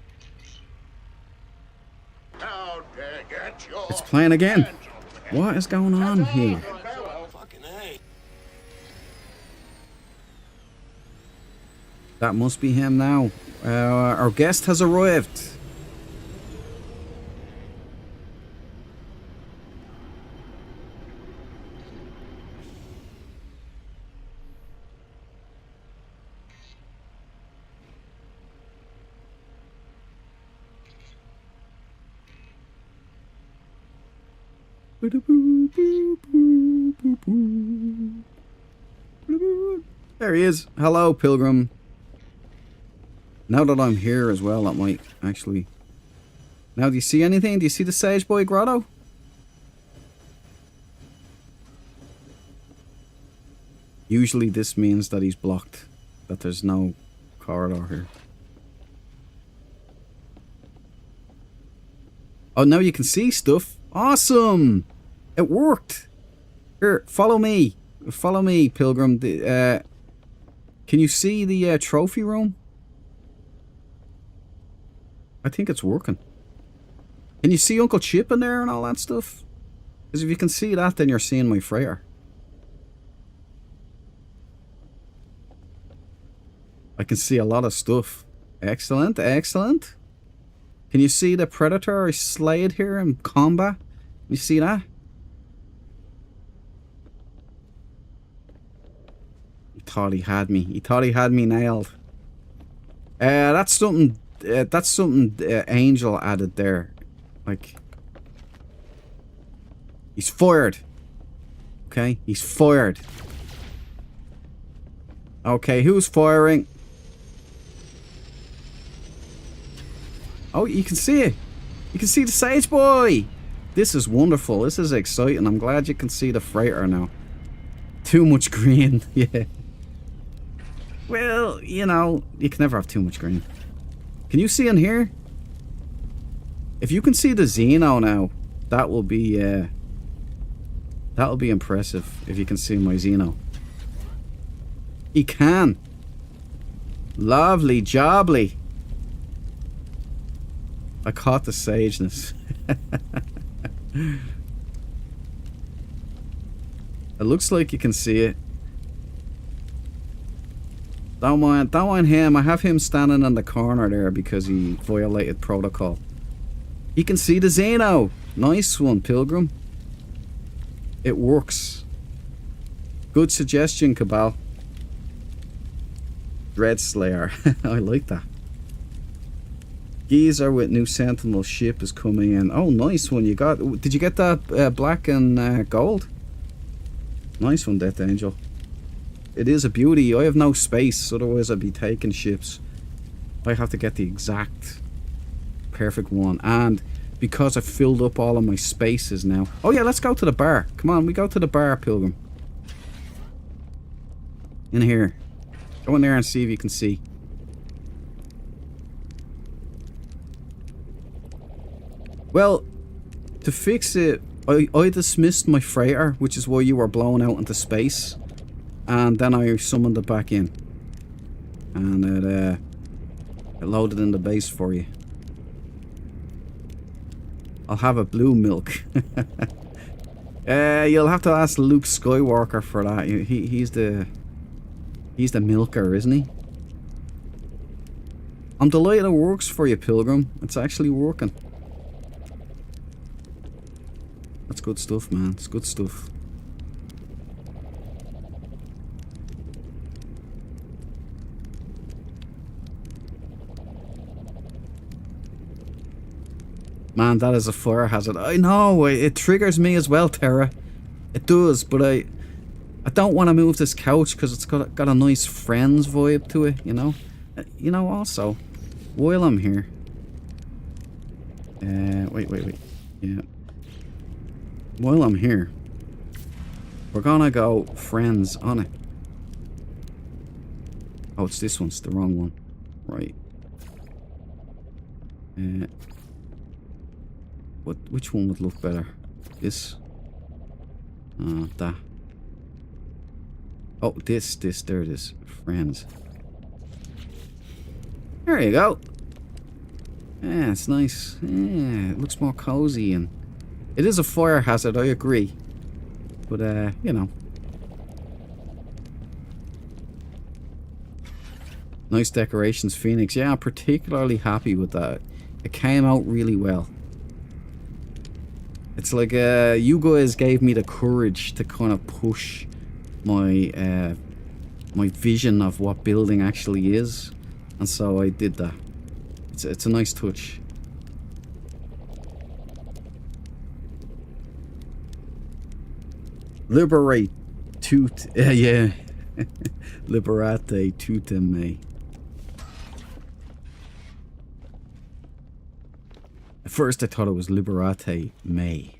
Speaker 4: Now to get your
Speaker 1: It's playing again.
Speaker 4: hands on me.
Speaker 1: What is going on here?
Speaker 4: Farewell. Fucking A.
Speaker 1: That must be him now. Our guest has arrived. There he is. Hello, Pilgrim. Now that I'm here as well, that might actually... Now, do you see anything? Do you see the Sage Boy Grotto? Usually this means that he's blocked. That there's no corridor here. Oh, now you can see stuff. Awesome! It worked! Here, follow me. Follow me, Pilgrim. Can you see the trophy room? I think it's working. Can you see Uncle Chip in there and all that stuff? Because if you can see that, then you're seeing my freighter. I can see a lot of stuff. Excellent, excellent. Can you see the Predator I slayed here in combat? You see that? He thought he had me. He thought he had me nailed. That's something. That's something Angel added there. Like, he's fired. Okay, he's fired. Okay, who's firing? Oh, you can see it. You can see the Sage Boy. This is wonderful. This is exciting. I'm glad you can see the freighter now. Too much green. Yeah. Well, you know, you can never have too much green. Can you see in here? If you can see the Xeno now, that will be impressive. If you can see my Xeno. He can. Lovely jobbly. I caught the sageness. It looks like you can see it. Don't mind him. I have him standing in the corner there because he violated protocol. You can see the Xeno. Nice one, Pilgrim. It works. Good suggestion, Cabal. Dread Slayer. I like that. Geezer with new Sentinel ship is coming in. Oh, nice one. You got. Did you get that black and gold? Nice one, Death Angel. It is a beauty. I have no space, otherwise I'd be taking ships. I have to get the exact perfect one, and because I filled up all of my spaces now. Oh yeah, let's go to the bar. Come on, we go to the bar, Pilgrim. In here. Go in there and see if you can see. Well, to fix it, I dismissed my freighter, which is why you were blown out into space. And then I summoned it back in. And it loaded in the base for you. I'll have a blue milk. You'll have to ask Luke Skywalker for that. He's the milker, isn't he? I'm delighted it works for you, Pilgrim. It's actually working. That's good stuff, man. It's good stuff. Man, that is a fire hazard. I know, it triggers me as well, Terra. It does, but I don't want to move this couch because it's got a nice Friends vibe to it, you know? You know, also, while I'm here... wait. Yeah. While I'm here, we're gonna go Friends on it. Oh, it's this one. It's the wrong one. Right. Which one would look better? This? That. Oh, this, there it is. Friends. There you go. Yeah, it's nice. Yeah, it looks more cozy, and it is a fire hazard, I agree. But, you know. Nice decorations, Phoenix. Yeah, I'm particularly happy with that. It came out really well. It's like you guys gave me the courage to kind of push my my vision of what building actually is, and so I did that. It's a nice touch. Liberate tut yeah. Liberate tutem me. At first I thought it was Liberate me.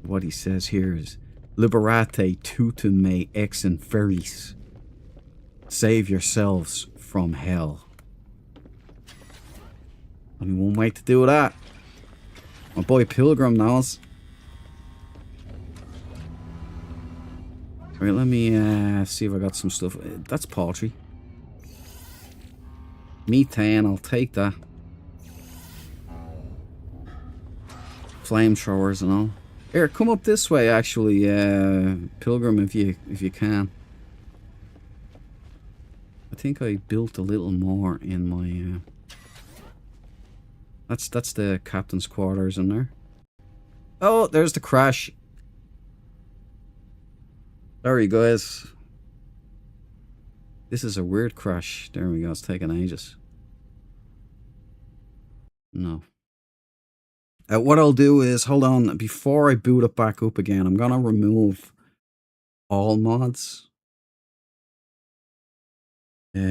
Speaker 1: What he says here is Liberate tutem me ex inferis. Save yourselves from hell. Only one way to do that. My boy Pilgrim knows. Alright, let me see if I got some stuff. That's paltry. Methane, I'll take that. Flamethrowers and all. Here, come up this way actually, Pilgrim, if you can. I think I built a little more in my that's the captain's quarters in there. Oh, there's the crash. Sorry guys. This is a weird crash. There we go. It's taking ages. No. What I'll do is, hold on, before I boot it back up again, I'm going to remove all mods. Where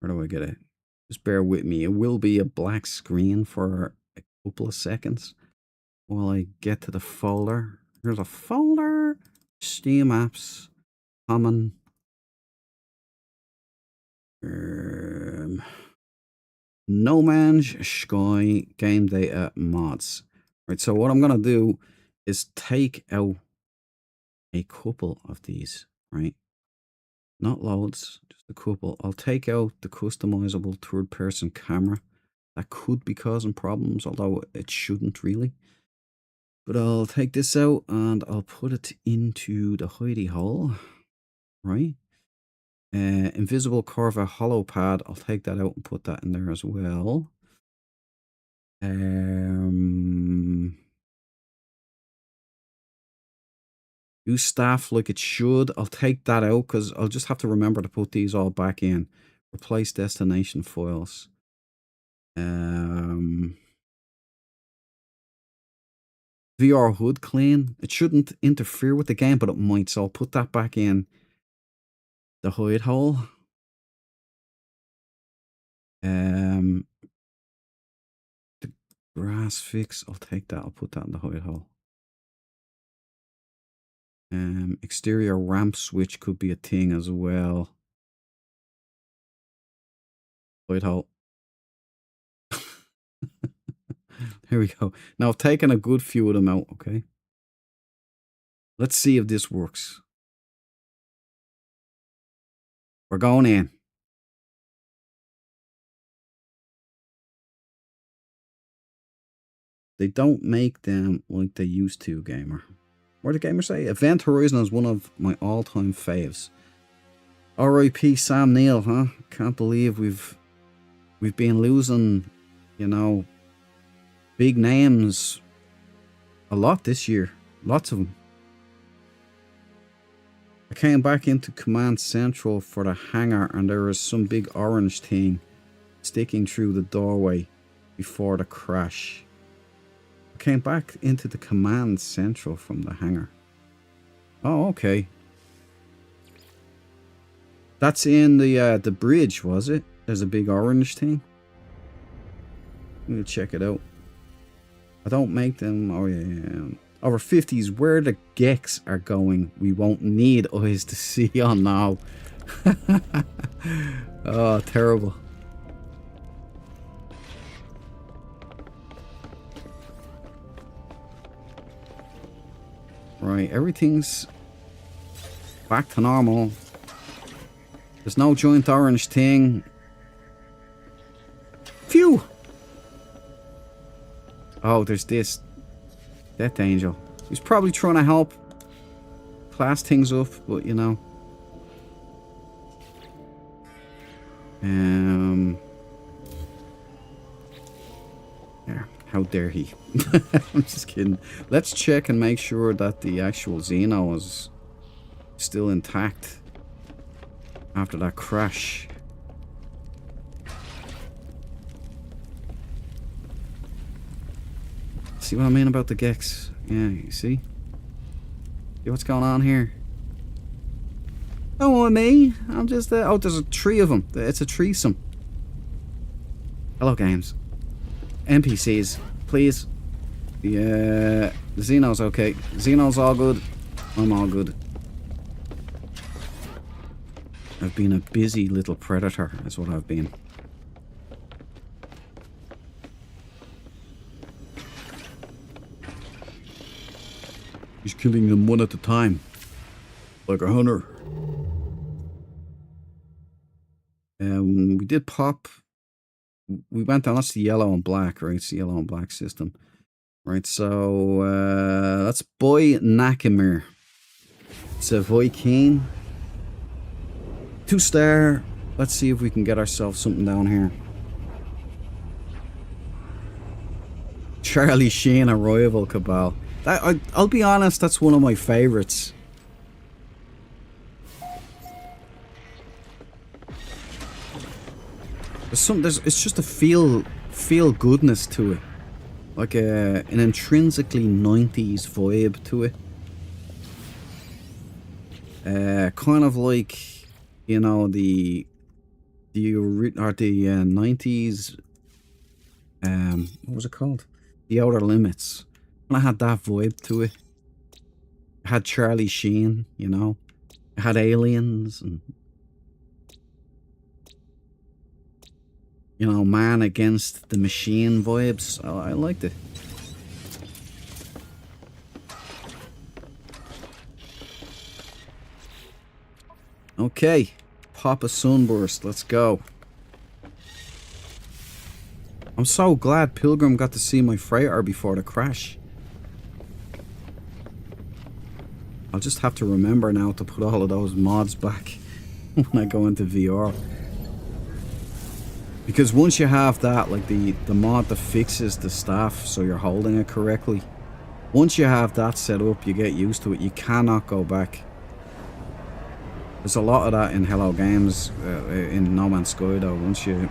Speaker 1: do I get it? Just bear with me. It will be a black screen for a couple of seconds while I get to the folder. Here's a folder. Steam apps. Common. No Man's Sky game data mods. Right, so what I'm gonna do is take out a couple of these, right? Not loads, just a couple. I'll take out the customizable third-person camera. That could be causing problems, although it shouldn't really. But I'll take this out and I'll put it into the hidey hole, right? Invisible Corva hollow pad. I'll take that out and put that in there as well. Use staff like it should. I'll take that out because I'll just have to remember to put these all back in. Replace destination files. VR HUD clean. It shouldn't interfere with the game, but it might. So I'll put that back in the hide hole. The grass fix. I'll take that. I'll put that in the hide hole. Exterior ramp switch could be a thing as well. Hide hole. Here we go. Now I've taken a good few of them out, okay? Let's see if this works. We're going in. They don't make them like they used to, gamer. What did the gamer say? Event Horizon is one of my all-time faves. R.I.P. Sam Neill, huh? Can't believe we've been losing, you know, big names a lot this year. Lots of them. I came back into Command Central for the hangar and there was some big orange thing sticking through the doorway before the crash. I came back into the Command Central from the hangar. Oh, okay. That's in the bridge, was it? There's a big orange thing. Let me check it out. I don't make them. Oh yeah. Over 50s, where the Gex are going, we won't need eyes to see. Oh no. Oh, terrible. Right, everything's back to normal. There's no giant orange thing. Phew! Oh, there's this Death Angel. He's probably trying to help class things up, but you know. There. How dare he? I'm just kidding. Let's check and make sure that the actual Xeno is still intact after that crash. See what I mean about the Gex? Yeah, you see? See what's going on here? Don't want me. I'm just oh, there's a tree of them. It's a threesome. Hello, games. NPCs, please. Yeah, the Xeno's okay. Xeno's all good. I'm all good. I've been a busy little predator, is what I've been. He's killing them one at a time. Like a hunter. We did pop. We went down. That's the yellow and black, right? It's the yellow and black system. Right, so that's Boy Nakamir. Savoy Keen. 2-star. Let's see if we can get ourselves something down here. Charlie Sheen, Arrival Cabal. I'll be honest, that's one of my favorites It's just a feel goodness to it. Like an intrinsically 90s vibe to it. Kind of like, you know, the 90s, what was it called? The Outer Limits. And I had that vibe to it. It had Charlie Sheen, you know. It had aliens and, you know, man against the machine vibes. Oh, I liked it. Okay, pop a sunburst. Let's go. I'm so glad Pilgrim got to see my freighter before the crash. I'll just have to remember now to put all of those mods back when I go into VR. Because once you have that, like the mod that fixes the staff so you're holding it correctly, once you have that set up, you get used to it. You cannot go back. There's a lot of that in Hello Games, in No Man's Sky though. Once you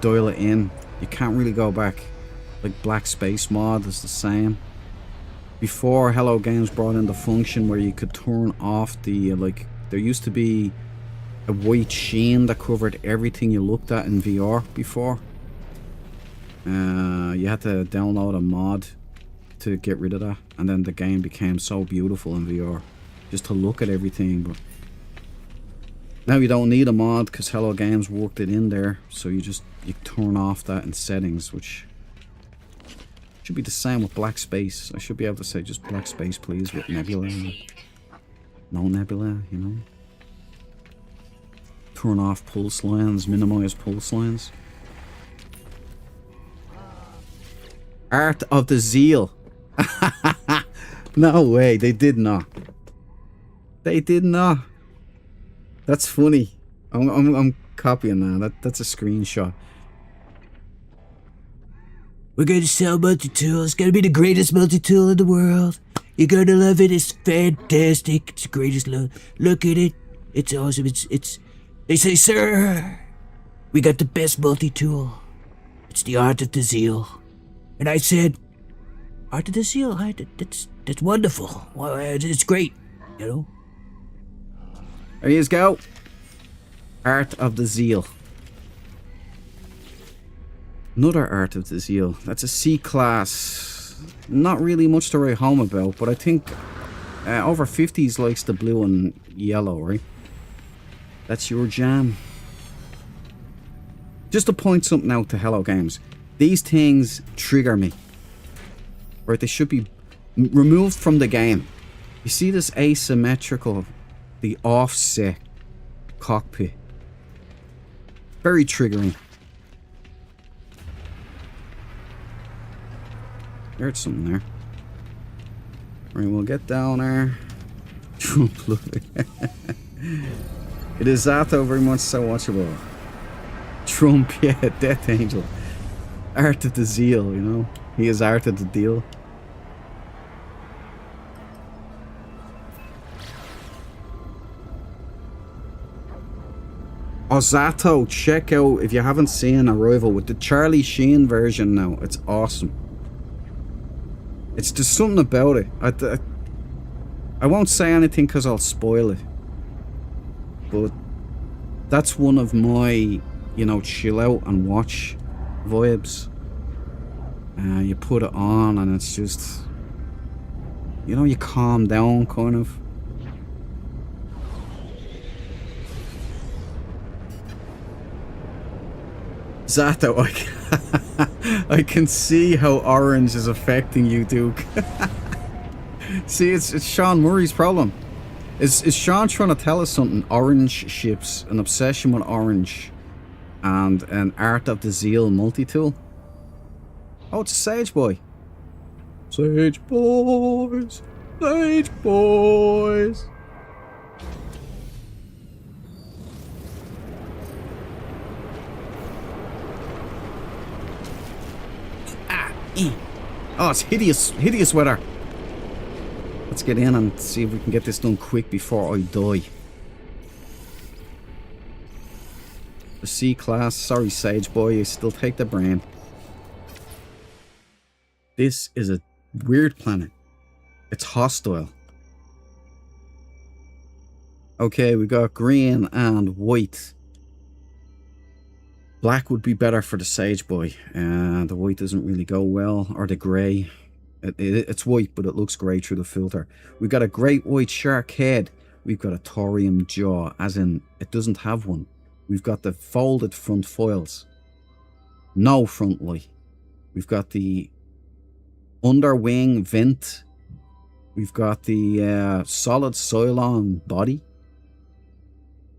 Speaker 1: dial it in, you can't really go back. Like Black Space mod is the same. Before Hello Games brought in the function where you could turn off the, like, there used to be a white sheen that covered everything you looked at in VR before. You had to download a mod to get rid of that, and then the game became so beautiful in VR just to look at everything. But now you don't need a mod because Hello Games worked it in there, so you turn off that in settings, which should be the same with Black Space. I should be able to say just Black Space please with Nebula. No Nebula, you know. Turn off pulse lines, minimize pulse lines. Art of the Zeal. No way, they did not. They did not. That's funny. I'm copying that. That's a screenshot. We're going to sell multi-tool. It's going to be the greatest multi-tool in the world. You're going to love it. It's fantastic. It's the greatest. Look at it. It's awesome. It's. They say, sir, we got the best multi-tool. It's the Art of the Zeal. And I said, Art of the Zeal? That's wonderful. Well, it's great, you know. There you go. Art of the Zeal. Another Art of the Zeal. That's a C-class. Not really much to write home about, but I think over 50s likes the blue and yellow, right? That's your jam. Just to point something out to Hello Games. These things trigger me. Right, they should be removed from the game. You see this asymmetrical, the offset cockpit. Very triggering. There's something there. Right, we'll get down there. It is Zato very much so watchable. Trump, yeah, Death Angel. Art of the Zeal, you know. He is Art of the Deal. Oh, Zato, check out if you haven't seen Arrival with the Charlie Sheen version now. It's awesome. It's just something about it. I won't say anything because I'll spoil it. But that's one of my, you know, chill out and watch vibes. You put it on and it's just, you know, you calm down kind of. Zato, I can see how orange is affecting you, Duke. See, it's Sean Murray's problem. Is Sean trying to tell us something? Orange ships, an obsession with orange, and an Art of the Zeal multi-tool? Oh, it's a Sage Boy. Sage Boys! Sage Boys! Oh, it's hideous weather. Let's get in and see if we can get this done quick before I die. The C-class. Sorry, Sage Boy. You still take the brain. This is a weird planet. It's hostile. Okay, we got green and white. Black would be better for the Sage Boy. The white doesn't really go well. Or the grey. It's white, but it looks grey through the filter. We've got a great white shark head. We've got a thorium jaw, as in it doesn't have one. We've got the folded front foils. No front light. We've got the underwing vent. We've got the solid Cylon body.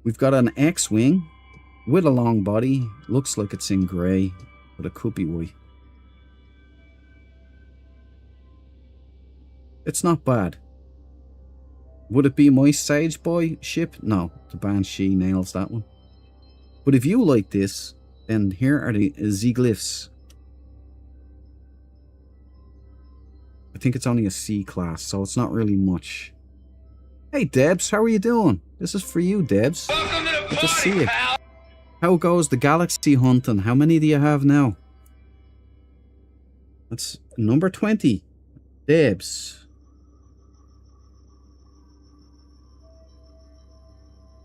Speaker 1: We've got an X-wing with a long body. Looks like it's in grey, but it could be white. It's not bad. Would it be my Sage Boy ship? No, the Banshee nails that one. But if you like this, then here are the Z-glyphs. I think it's only a C-class, so it's not really much. Hey Debs, how are you doing? This is for you, Debs.
Speaker 2: Welcome to the
Speaker 1: Good to see
Speaker 2: party,
Speaker 1: you.
Speaker 2: pal.
Speaker 1: How goes the galaxy hunting? How many do you have now? That's number 20. Debs.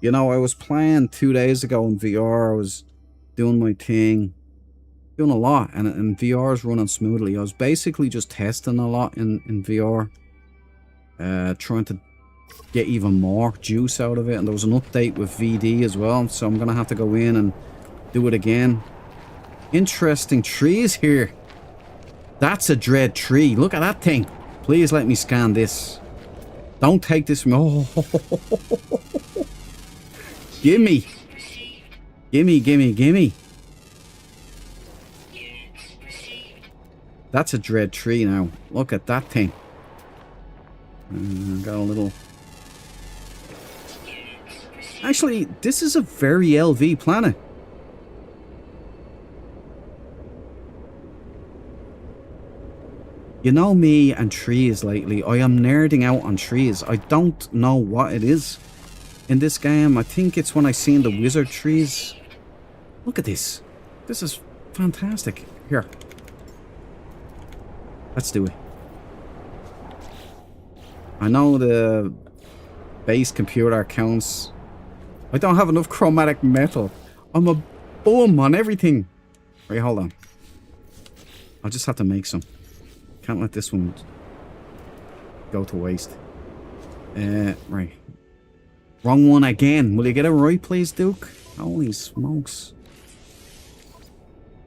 Speaker 1: You know, I was playing 2 days ago in VR. I was doing my thing. Doing a lot. And VR is running smoothly. I was basically just testing a lot in VR. Trying to get even more juice out of it. And there was an update with VD as well. So I'm going to have to go in and do it again. Interesting trees here. That's a dread tree. Look at that thing. Please let me scan this. Don't take this from me. Oh. Gimme. Gimme, gimme, gimme. That's a dread tree now. Look at that thing. Got a little... Actually, this is a very LV planet. You know me and trees lately. I am nerding out on trees. I don't know what it is in this game. I think it's when I seen the wizard trees. Look at this. This is fantastic. Here. Let's do it. I know the base computer counts. I don't have enough chromatic metal. I'm a bum on everything. Wait, hold on. I'll just have to make some. Can't let this one go to waste. Right. Wrong one again. Will you get it right, please, Duke? Holy smokes.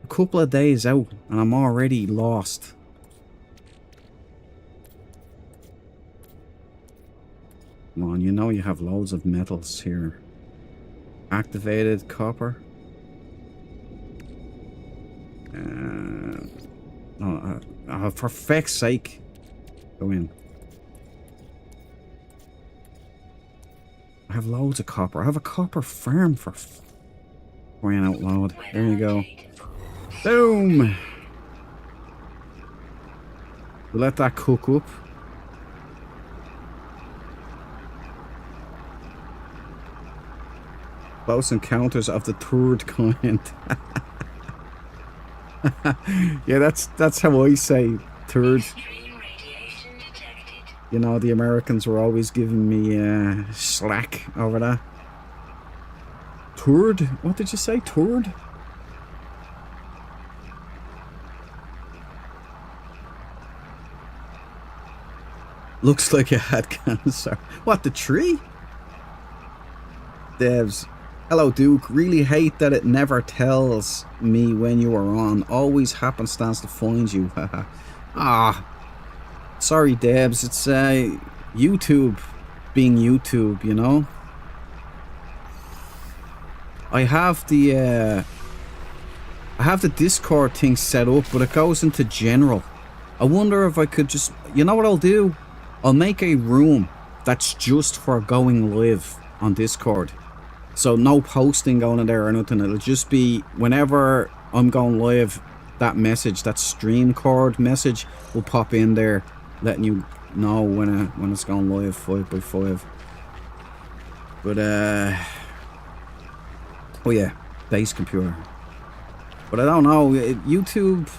Speaker 1: A couple of days out and I'm already lost. Come on, you know you have loads of metals here. Activated copper. For feck's sake. Go in. I have loads of copper. I have a copper farm for crying out loud. There you go. Boom! We'll let that cook up. Close encounters of the third kind. Yeah, that's how I say third. You know, the Americans were always giving me slack over that. Third? What did you say? Third? Looks like you had cancer. What, the tree? Devs. Hello, Duke. Really hate that it never tells me when you are on. Always happenstance to find you. Ah. Sorry, Debs. It's YouTube being YouTube, you know? I have the Discord thing set up, but it goes into general. I wonder if I could just... You know what I'll do? I'll make a room that's just for going live on Discord. So no posting going in there or nothing. It'll just be whenever I'm going live, that message, that stream cord message will pop in there, letting you know when it's going live 5x5. But oh yeah, base computer. But I don't know, YouTube,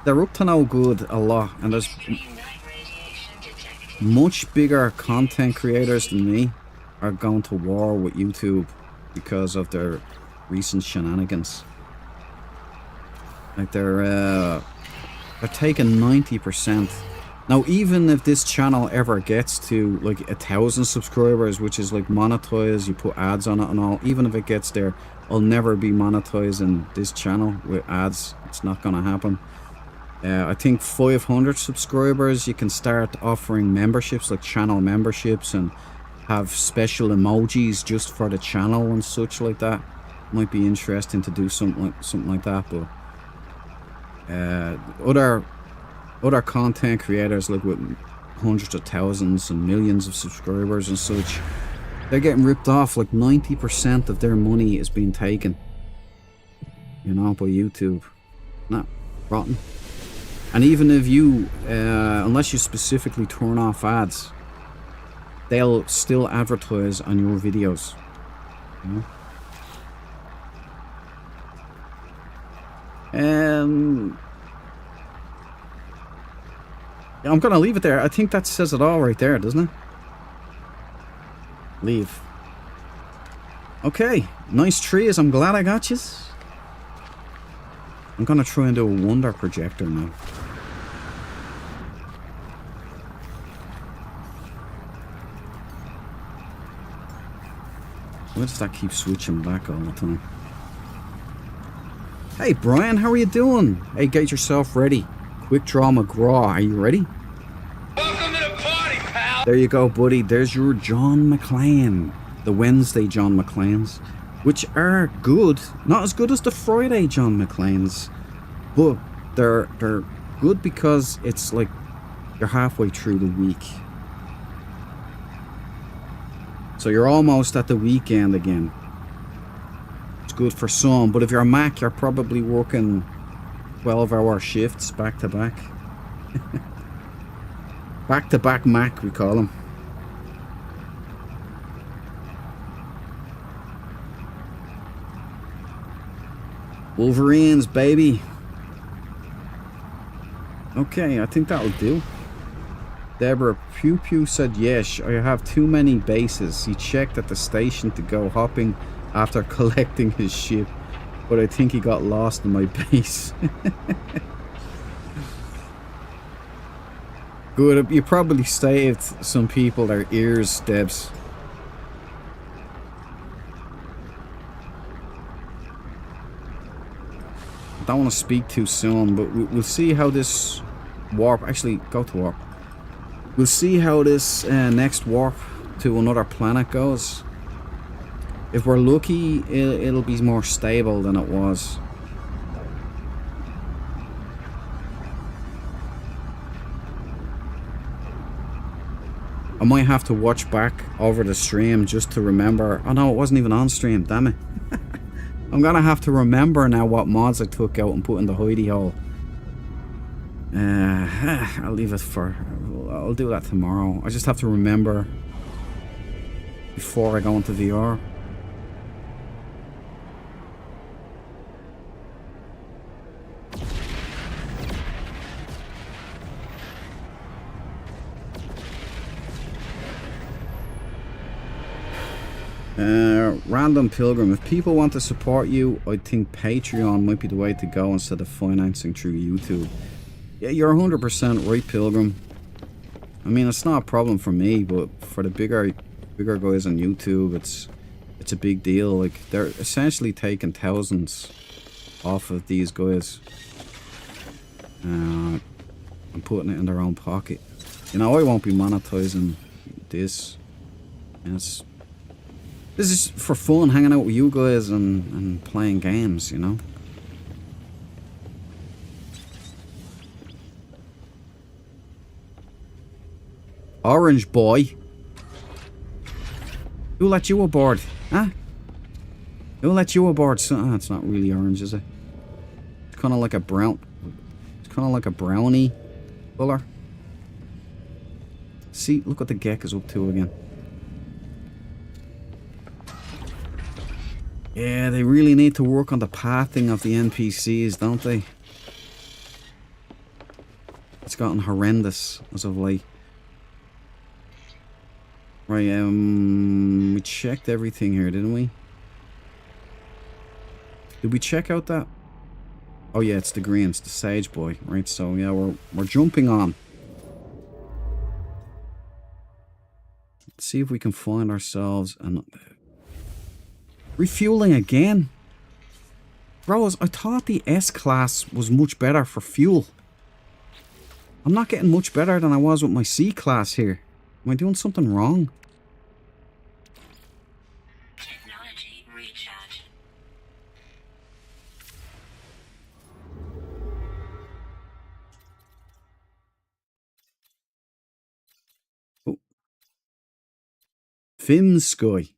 Speaker 1: they're up to no good a lot, and there's much bigger content creators than me are going to war with YouTube because of their recent shenanigans. Like they're taking 90%. Now, even if this channel ever gets to like 1,000 subscribers, which is like monetized, you put ads on it and all, even if it gets there, I'll never be monetizing this channel with ads. It's not gonna happen. I think 500 subscribers, you can start offering memberships, like channel memberships, and have special emojis just for the channel and such like that. Might be interesting to do something like that. But other content creators, like with hundreds of thousands and millions of subscribers and such, they're getting ripped off. Like 90% of their money is being taken, you know, by YouTube. Not rotten. And even if you, unless you specifically turn off ads, they'll still advertise on your videos, you know? I'm gonna leave it there. I think that says it all right there, doesn't it? Leave. Okay, nice trees. I'm glad I got you. I'm gonna try and do a wonder projector now. Why does that keep switching back all the time? Hey Brian, how are you doing? Hey, get yourself ready. Quick Draw McGraw, are you ready?
Speaker 2: Welcome to the party, pal.
Speaker 1: There you go, buddy. There's your John McClane. The Wednesday John McClanes, which are good. Not as good as the Friday John McClanes, but they're good because it's like you're halfway through the week. So you're almost at the weekend again. It's good for some, but if you're a Mac, you're probably working 12-hour shifts back to back. Back to back Mac, we call them. Wolverines, baby. Okay, I think that'll do. Deborah Pew Pew said, yes, I have too many bases. He checked at the station to go hopping after collecting his ship, but I think he got lost in my base. Good, you probably saved some people their ears, Debs. I don't want to speak too soon, but we'll see how this warp... Actually, go to warp. We'll see how this next warp to another planet goes. If we're lucky, it'll be more stable than it was. I might have to watch back over the stream just to remember. Oh no, it wasn't even on stream, damn it. I'm gonna have to remember now what mods I took out and put in the hidey hole. I'll leave it for... I'll do that tomorrow. I just have to remember before I go into VR. Random Pilgrim, if people want to support you, I think Patreon might be the way to go instead of financing through YouTube. Yeah, you're 100% right, Pilgrim. I mean, it's not a problem for me, but for the bigger guys on YouTube, it's a big deal. Like, they're essentially taking thousands off of these guys and putting it in their own pocket. You know, I won't be monetizing this. And this is for fun, hanging out with you guys and playing games, you know. Orange boy. Who let you aboard? Huh? Who let you aboard? So, it's not really orange, is it? It's kind of like a brown. It's kind of like a brownie color. See, look what the Gek is up to again. Yeah, they really need to work on the pathing of the NPCs, don't they? It's gotten horrendous as of late. Right, we checked everything here, didn't we? Did we check out that? Oh yeah, it's the greens, the sage boy. Right, so yeah, we're jumping on. Let's see if we can find ourselves an refueling again. Bros, I thought the S-Class was much better for fuel. I'm not getting much better than I was with my C-Class here. Am I doing something wrong?
Speaker 3: Technology recharge.
Speaker 1: Oh. Fimsky.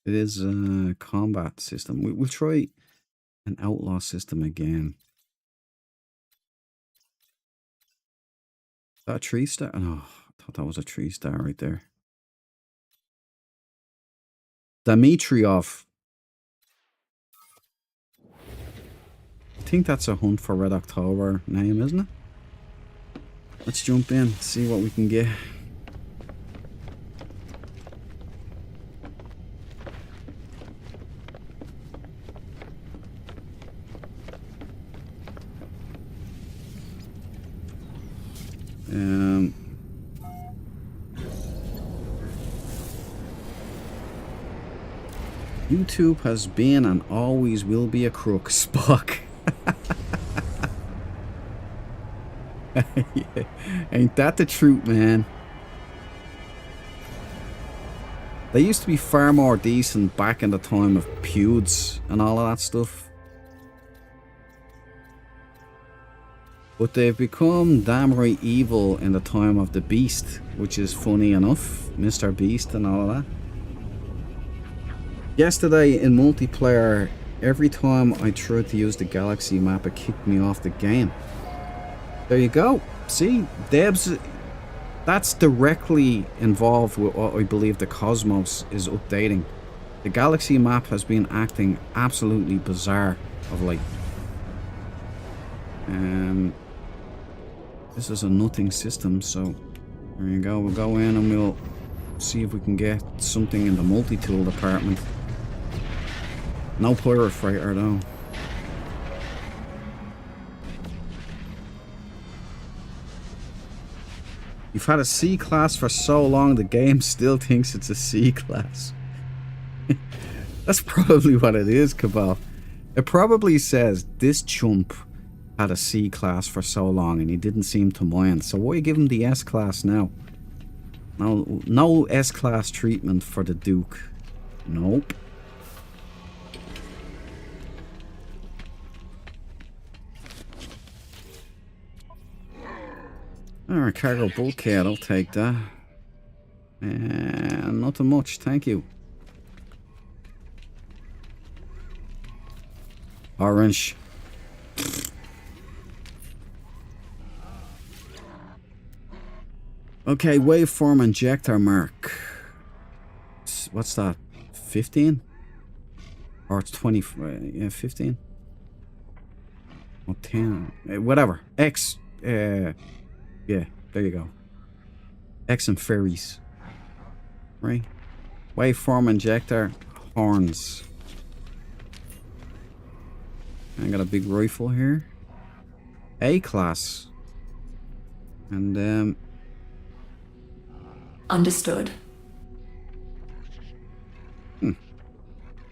Speaker 1: It is a combat system. We'll try an outlaw system again. Is that a 3-star? Oh, I thought that was a 3-star right there. Dimitriov. I think that's a Hunt for Red October name, isn't it? Let's jump in, see what we can get. YouTube has been and always will be a crook, Spock. Yeah. Ain't that the truth, man? They used to be far more decent back in the time of pewds and all of that stuff. But they've become damn right evil in the time of the Beast, which is funny enough. Mr. Beast and all of that. Yesterday in multiplayer, every time I tried to use the galaxy map, it kicked me off the game. There you go. See, Debs, that's directly involved with what I believe the Cosmos is updating. The galaxy map has been acting absolutely bizarre of late. This is a nothing system, so there you go. We'll go in and we'll see if we can get something in the multi-tool department. No pirate freighter though. You've had a C-Class for so long, the game still thinks it's a C-Class. That's probably what it is, Cabal. It probably says, this chump had a C-Class for so long and he didn't seem to mind, so why give him the S-Class now? No S-Class treatment for the Duke. Nope. Alright, cargo bulkhead, I'll take that. And nothing much, thank you. Orange. Okay, waveform injector mark. What's that? 15? Or it's 20, yeah, 15? Or 10, whatever. X, yeah, there you go. X and ferries. Right? Waveform injector, horns. I got a big rifle here. A-class. And,
Speaker 5: Understood.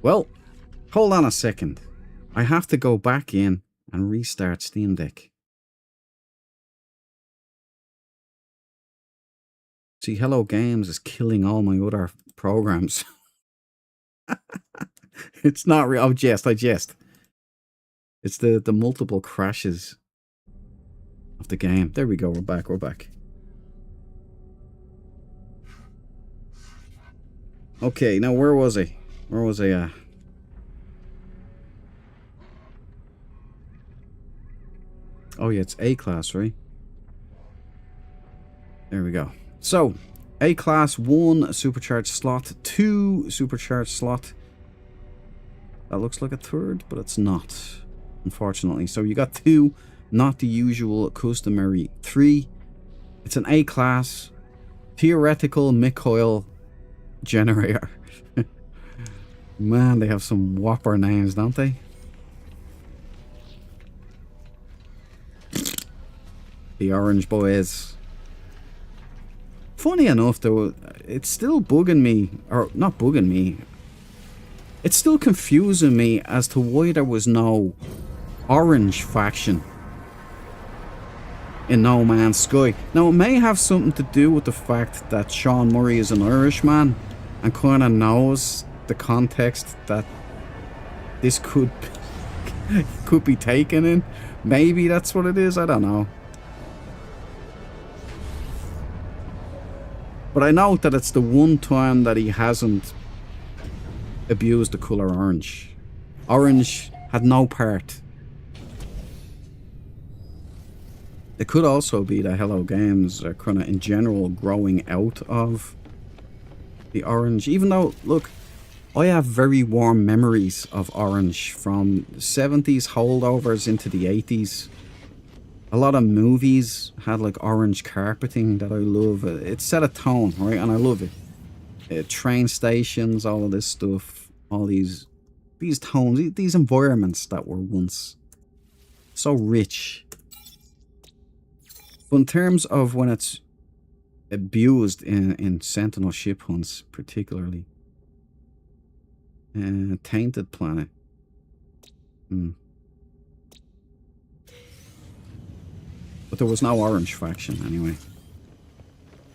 Speaker 1: Well, hold on a second. I have to go back in and restart Steam Deck. See, Hello Games is killing all my other programs. It's not real. I jest. It's the multiple crashes of the game. There we go. We're back. Okay, now where was I? Where was I at? Oh yeah, it's A-class, right? There we go. So, A-class, 1 supercharged slot, 2 supercharged slot. That looks like a third, but it's not, unfortunately. So you got 2, not the usual customary 3. It's an A-class theoretical Mikoil generator. Man, they have some whopper names, don't they? The orange boys. Funny enough, though, it's still bugging me, or not bugging me. It's still confusing me as to why there was no orange faction in No Man's Sky. Now, it may have something to do with the fact that Sean Murray is an Irishman and kind of knows the context that this could be taken in. Maybe that's what it is, I don't know. But I note that it's the one time that he hasn't abused the colour orange. Orange had no part. It could also be that Hello Games are kind of in general growing out of the orange. Even though, look, I have very warm memories of orange from the 70s holdovers into the 80s. A lot of movies had like orange carpeting that I love. It set a tone, right? And I love it. Train stations, all of this stuff, all these tones, these environments that were once so rich. But in terms of when it's abused in Sentinel ship hunts, particularly, Tainted Planet. But there was no orange faction anyway.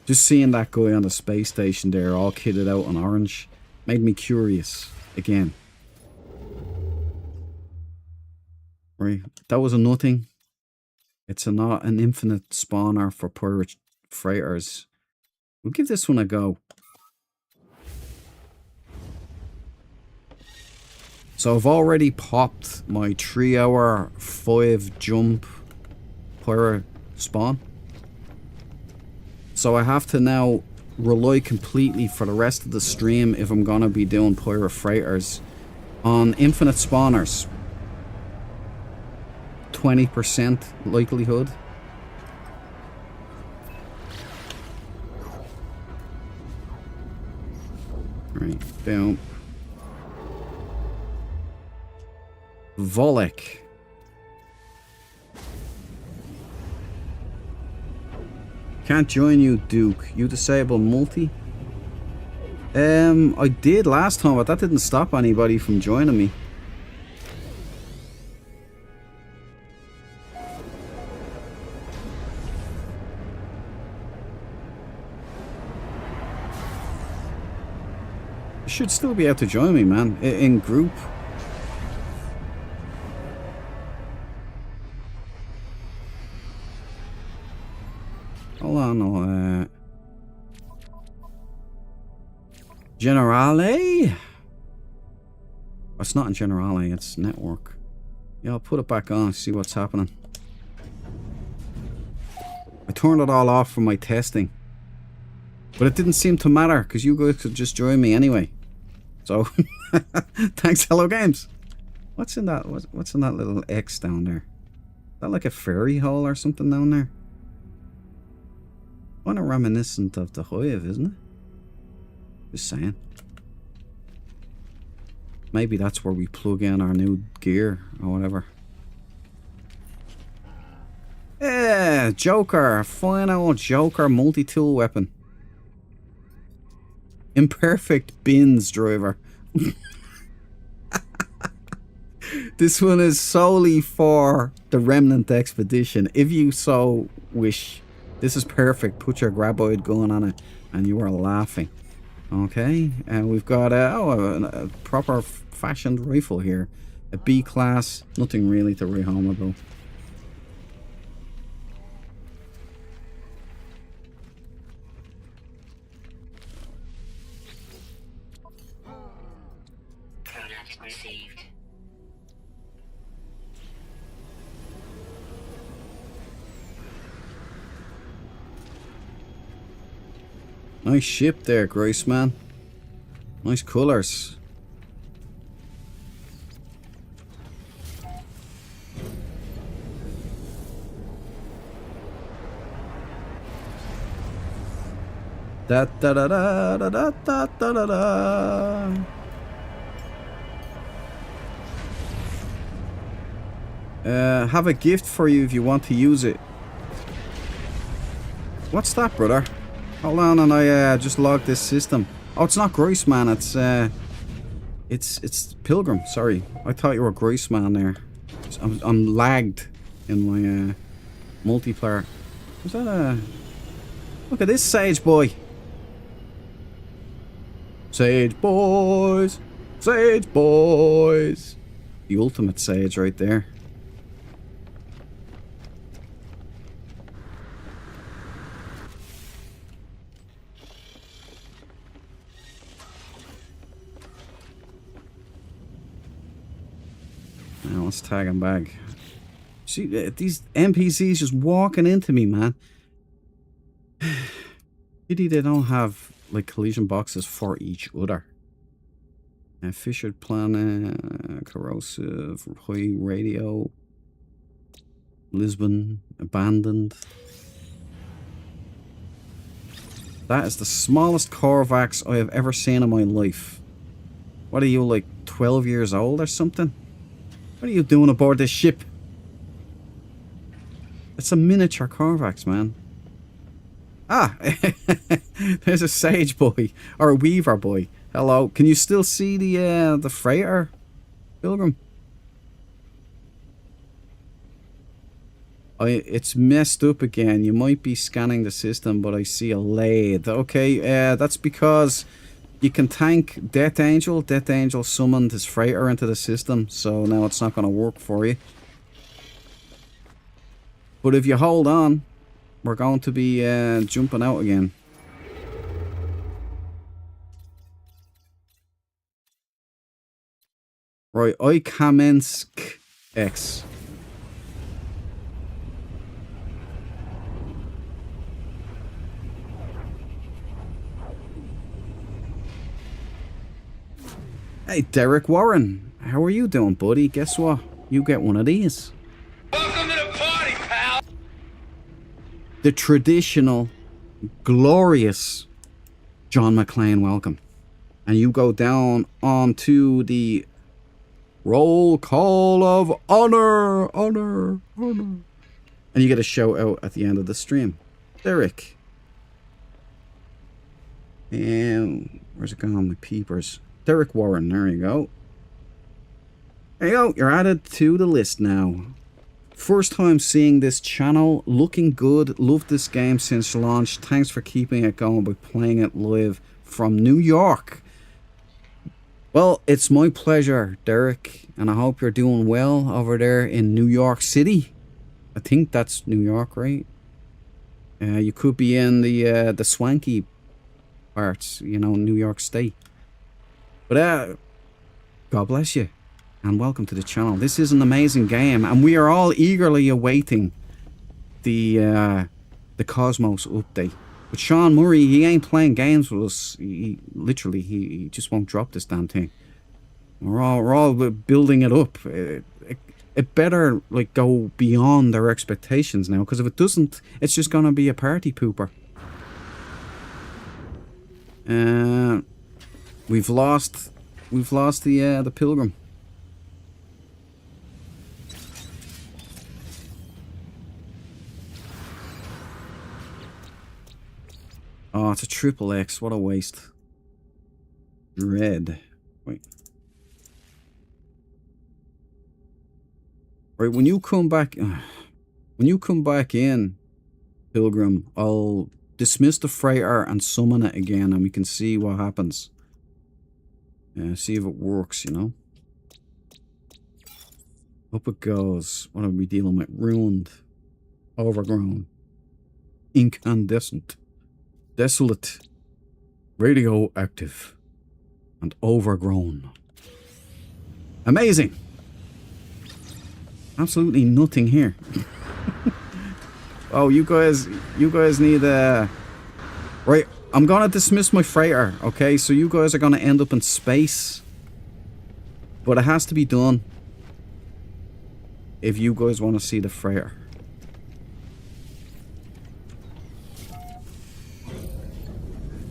Speaker 1: Just seeing that guy on the space station there all kitted out in orange made me curious again. Right, that was a nothing. It's not an infinite spawner for pirate freighters. We'll give this one a go. So I've already popped my 3-hour 5 jump pirate spawn. So I have to now rely completely for the rest of the stream, if I'm gonna be doing pirate freighters, on infinite spawners. 20% likelihood. Right, down. Volek. Can't join you, Duke. You disable multi? I did last time, but that didn't stop anybody from joining me. You should still be able to join me, man. In group. Hold on, no, Generale? It's not in Generale, it's network. Yeah, I'll put it back on, see what's happening. I turned it all off for my testing. But it didn't seem to matter, because you guys could just join me anyway. So, thanks, Hello Games. What's in that? What's in that little X down there? Is that like a ferry hole or something down there? Kind of reminiscent of the Hive, isn't it? Just saying. Maybe that's where we plug in our new gear or whatever. Yeah, Joker. Fine old Joker multi-tool weapon. Imperfect bins driver. This one is solely for the Remnant Expedition. If you so wish. This is perfect. Put your graboid gun on it and you are laughing. Okay, and we've got a proper fashioned rifle here. A B class. Nothing really to write home about.
Speaker 3: Product received.
Speaker 1: Nice ship there, Grace man. Nice colours. Da da da da da da da da da da. Have a gift for you if you want to use it. What's that, brother? Hold on, and I just logged this system. Oh, it's not Grace Man. It's Pilgrim. Sorry, I thought you were Grace Man there. I'm lagged in my multiplayer. Is that a? Look at this Sage boy. Sage boys, Sage boys. The ultimate Sage right there. Now let's tag him back. See, these NPCs just walking into me, man. Pity they don't have like collision boxes for each other. Fissured planet, corrosive, high radio, Lisbon, abandoned. That is the smallest Corvax I have ever seen in my life. What are you, like 12 years old or something? What are you doing aboard this ship? It's a miniature Corvax, man. Ah, there's a Sage boy or a Weaver boy. Hello, can you still see the freighter, Pilgrim? It's messed up again. You might be scanning the system, but I see a lathe. Okay, that's because you can tank Death Angel. Death Angel summoned his freighter into the system, so now it's not going to work for you. But if you hold on, we're going to be jumping out again. Right, I Kamensk X. Hey, Derek Warren. How are you doing, buddy? Guess what? You get one of these.
Speaker 2: Welcome to the party, pal.
Speaker 1: The traditional, glorious John McClane welcome. And you go down onto the roll call of honor, honor, honor. And you get a shout out at the end of the stream. Derek. And where's it gone? My peepers. Derek Warren, there you go. There you go, you're added to the list now. First time seeing this channel, looking good, loved this game since launch. Thanks for keeping it going by playing it live from New York. Well, it's my pleasure, Derek, and I hope you're doing well over there in New York City. I think that's New York, right? You could be in the swanky parts, you know, New York State. But God bless you, and welcome to the channel. This is an amazing game, and we are all eagerly awaiting the Cosmos update. But Sean Murray, he ain't playing games with us. He literally, he just won't drop this damn thing. We're all building it up. It better like go beyond our expectations now, because if it doesn't, it's just gonna be a party pooper. We've lost the Pilgrim. Oh, it's a triple X. What a waste. Red. Wait. Right, when you come back in, Pilgrim, I'll dismiss the freighter and summon it again, and we can see what happens. See if it works, you know. Up it goes. What are we dealing with? Ruined. Overgrown. Incandescent. Desolate. Radioactive. And overgrown. Amazing! Absolutely nothing here. Oh, you guys need right, I'm gonna dismiss my freighter, okay? So you guys are gonna end up in space. But it has to be done if you guys want to see the freighter.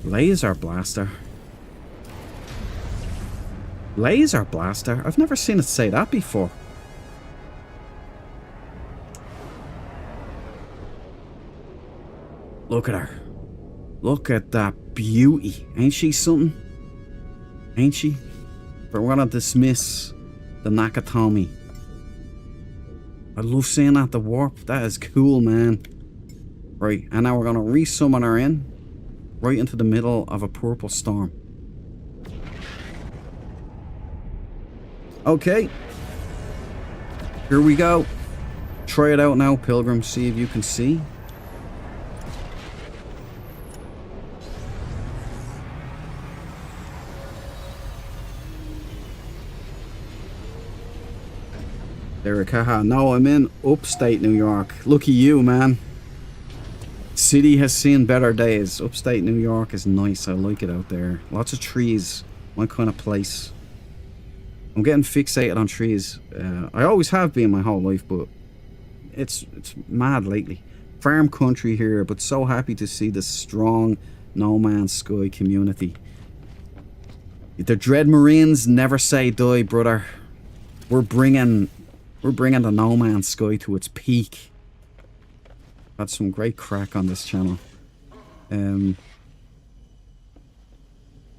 Speaker 1: Laser blaster. Laser blaster? I've never seen it say that before. Look at her. Look at that beauty. Ain't she something? Ain't she? But we're gonna dismiss the Nakatomi. I love seeing that, the warp. That is cool, man. Right, and now we're gonna resummon her in. Right into the middle of a purple storm. Okay. Here we go. Try it out now, Pilgrim. See if you can see. Derek, haha. No, I'm in upstate New York. Lucky you, man. City has seen better days. Upstate New York is nice. I like it out there. Lots of trees. My kind of place. I'm getting fixated on trees. I always have been my whole life, but it's mad lately. Farm country here, but so happy to see the strong No Man's Sky community. The Dread Marines never say die, brother. We're bringing the No Man's Sky to its peak. Had some great crack on this channel. Are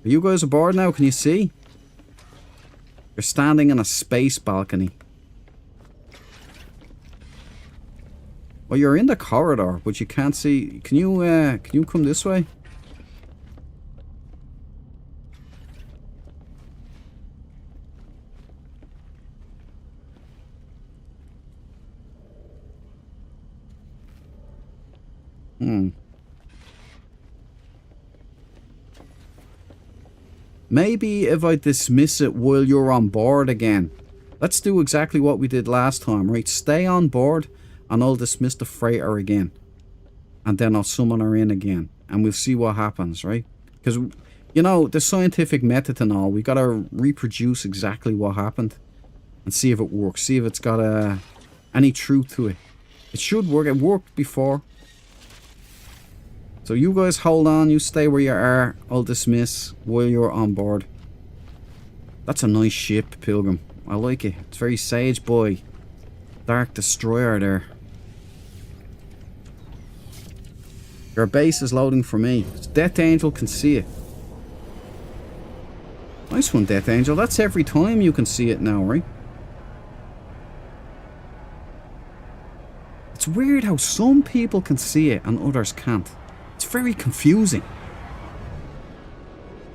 Speaker 1: you guys aboard now? Can you see? You're standing in a space balcony. Well, you're in the corridor, but you can't see. Can you come this way? Maybe if I dismiss it while you're on board again. Let's do exactly what we did last time, right? Stay on board and I'll dismiss the freighter again. And then I'll summon her in again. And we'll see what happens, right? Because, you know, the scientific method and all, we gotta reproduce exactly what happened. And see if it works. See if it's got any truth to it. It should work. It worked before. So you guys hold on, you stay where you are. I'll dismiss while you're on board. That's a nice ship, Pilgrim. I like it. It's very Sage Boy. Dark Destroyer there. Your base is loading for me. Death Angel can see it. Nice one, Death Angel. That's every time you can see it now, right? It's weird how some people can see it and others can't. It's very confusing.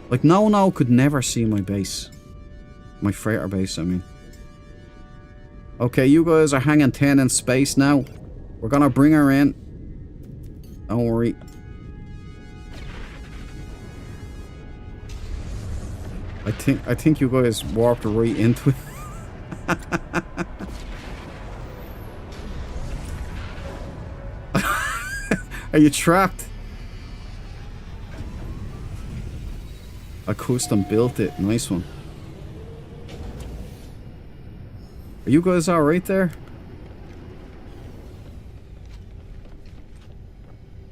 Speaker 1: Like, no could never see my base. My freighter base, I mean. Okay, you guys are hanging 10 in space now. We're gonna bring her in. Don't worry. I think you guys warped right into it. Are you trapped? I custom built it. Nice one. Are you guys alright there?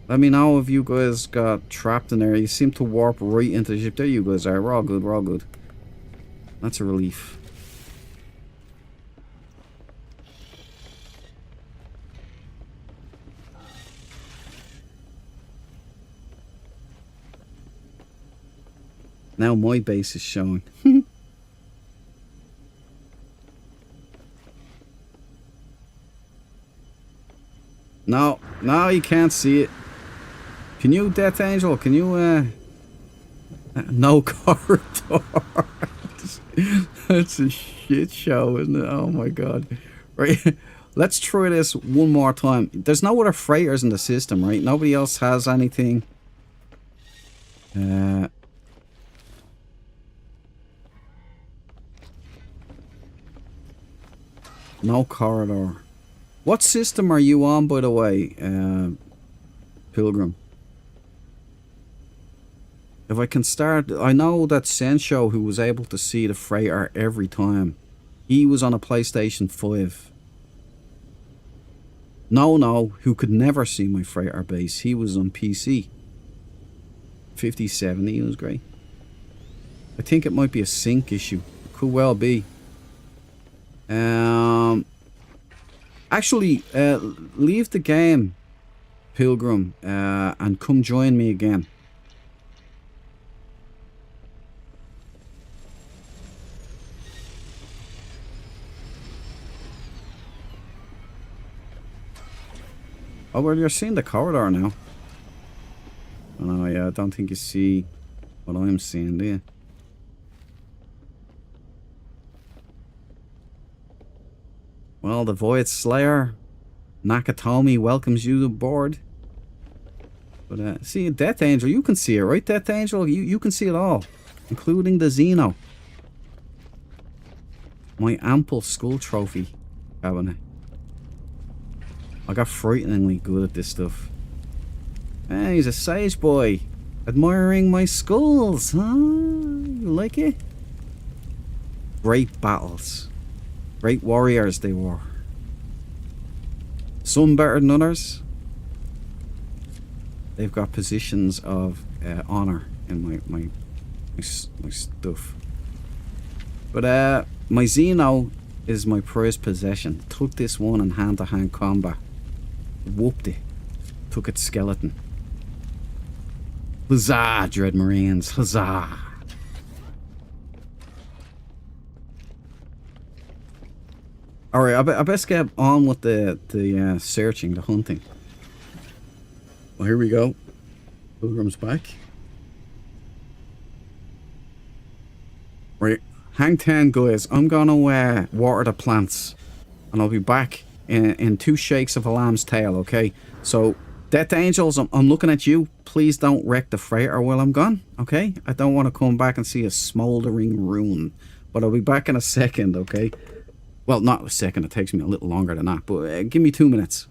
Speaker 1: Let me know if you guys got trapped in there. You seem to warp right into the ship. There you guys are. We're all good. We're all good. That's a relief. Now my base is showing. No, you can't see it. Can you, Death Angel? Can you, no corridor. That's a shit show, isn't it? Oh my god. Right, let's try this one more time. There's no other freighters in the system, right? Nobody else has anything. No corridor. What system are you on, by the way, Pilgrim? If I can start... I know that Sensho, who was able to see the freighter every time, he was on a PlayStation 5. No, who could never see my freighter base, he was on PC. 5070 was great. I think it might be a sync issue. Could well be. Actually, leave the game, Pilgrim, and come join me again. Oh, well, you're seeing the corridor now. Oh, yeah, I don't think you see what I'm seeing, do you? Well, the Void Slayer, Nakatomi, welcomes you aboard. But, see, Death Angel, you can see it, right, Death Angel? You can see it all, including the Xeno. My ample skull trophy cabinet. I got frighteningly good at this stuff. Hey, he's a sage boy. Admiring my skulls, huh? You like it? Great battles. Great warriors they were. Some better than others. They've got positions of honor in my stuff. But my Xeno is my prized possession. Took this one in hand-to-hand combat. Whooped it. Took its skeleton. Huzzah, Dread Marines. Huzzah. Alright, I best get on with the searching, the hunting. Well, here we go. Pilgrim's back. Right, hang 10, guys. I'm gonna water the plants. And I'll be back in 2 shakes of a lamb's tail, okay? So, Death Angels, I'm looking at you. Please don't wreck the freighter while I'm gone, okay? I don't want to come back and see a smouldering ruin. But I'll be back in a second, okay? Well, not a second. It takes me a little longer than that. But give me 2 minutes.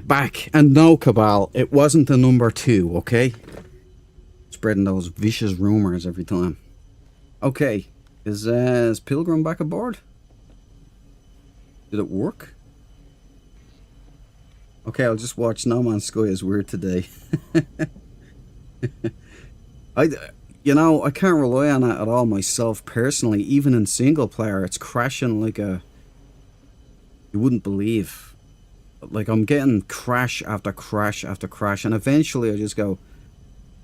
Speaker 1: Back. And no, Cabal, it wasn't the number 2, okay? Spreading those vicious rumors every time. Okay, is Pilgrim back aboard? Did it work? Okay, I'll just watch No Man's Sky is weird today. You know, I can't rely on it at all myself personally. Even in single player, it's crashing like a... You wouldn't believe. Like, I'm getting crash after crash after crash, and eventually I just go,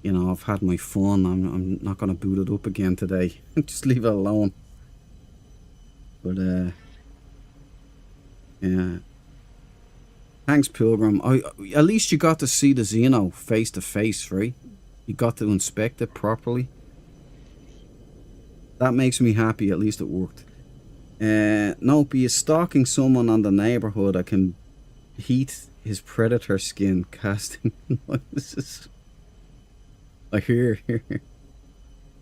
Speaker 1: you know, I've had my fun. I'm not going to boot it up again today. Just leave it alone. But, yeah. Thanks, Pilgrim. At least you got to see the Xeno face to face, right? You got to inspect it properly. That makes me happy. At least it worked. Nope, he is stalking someone on the neighborhood. I can heat his predator skin casting. What is this? I hear.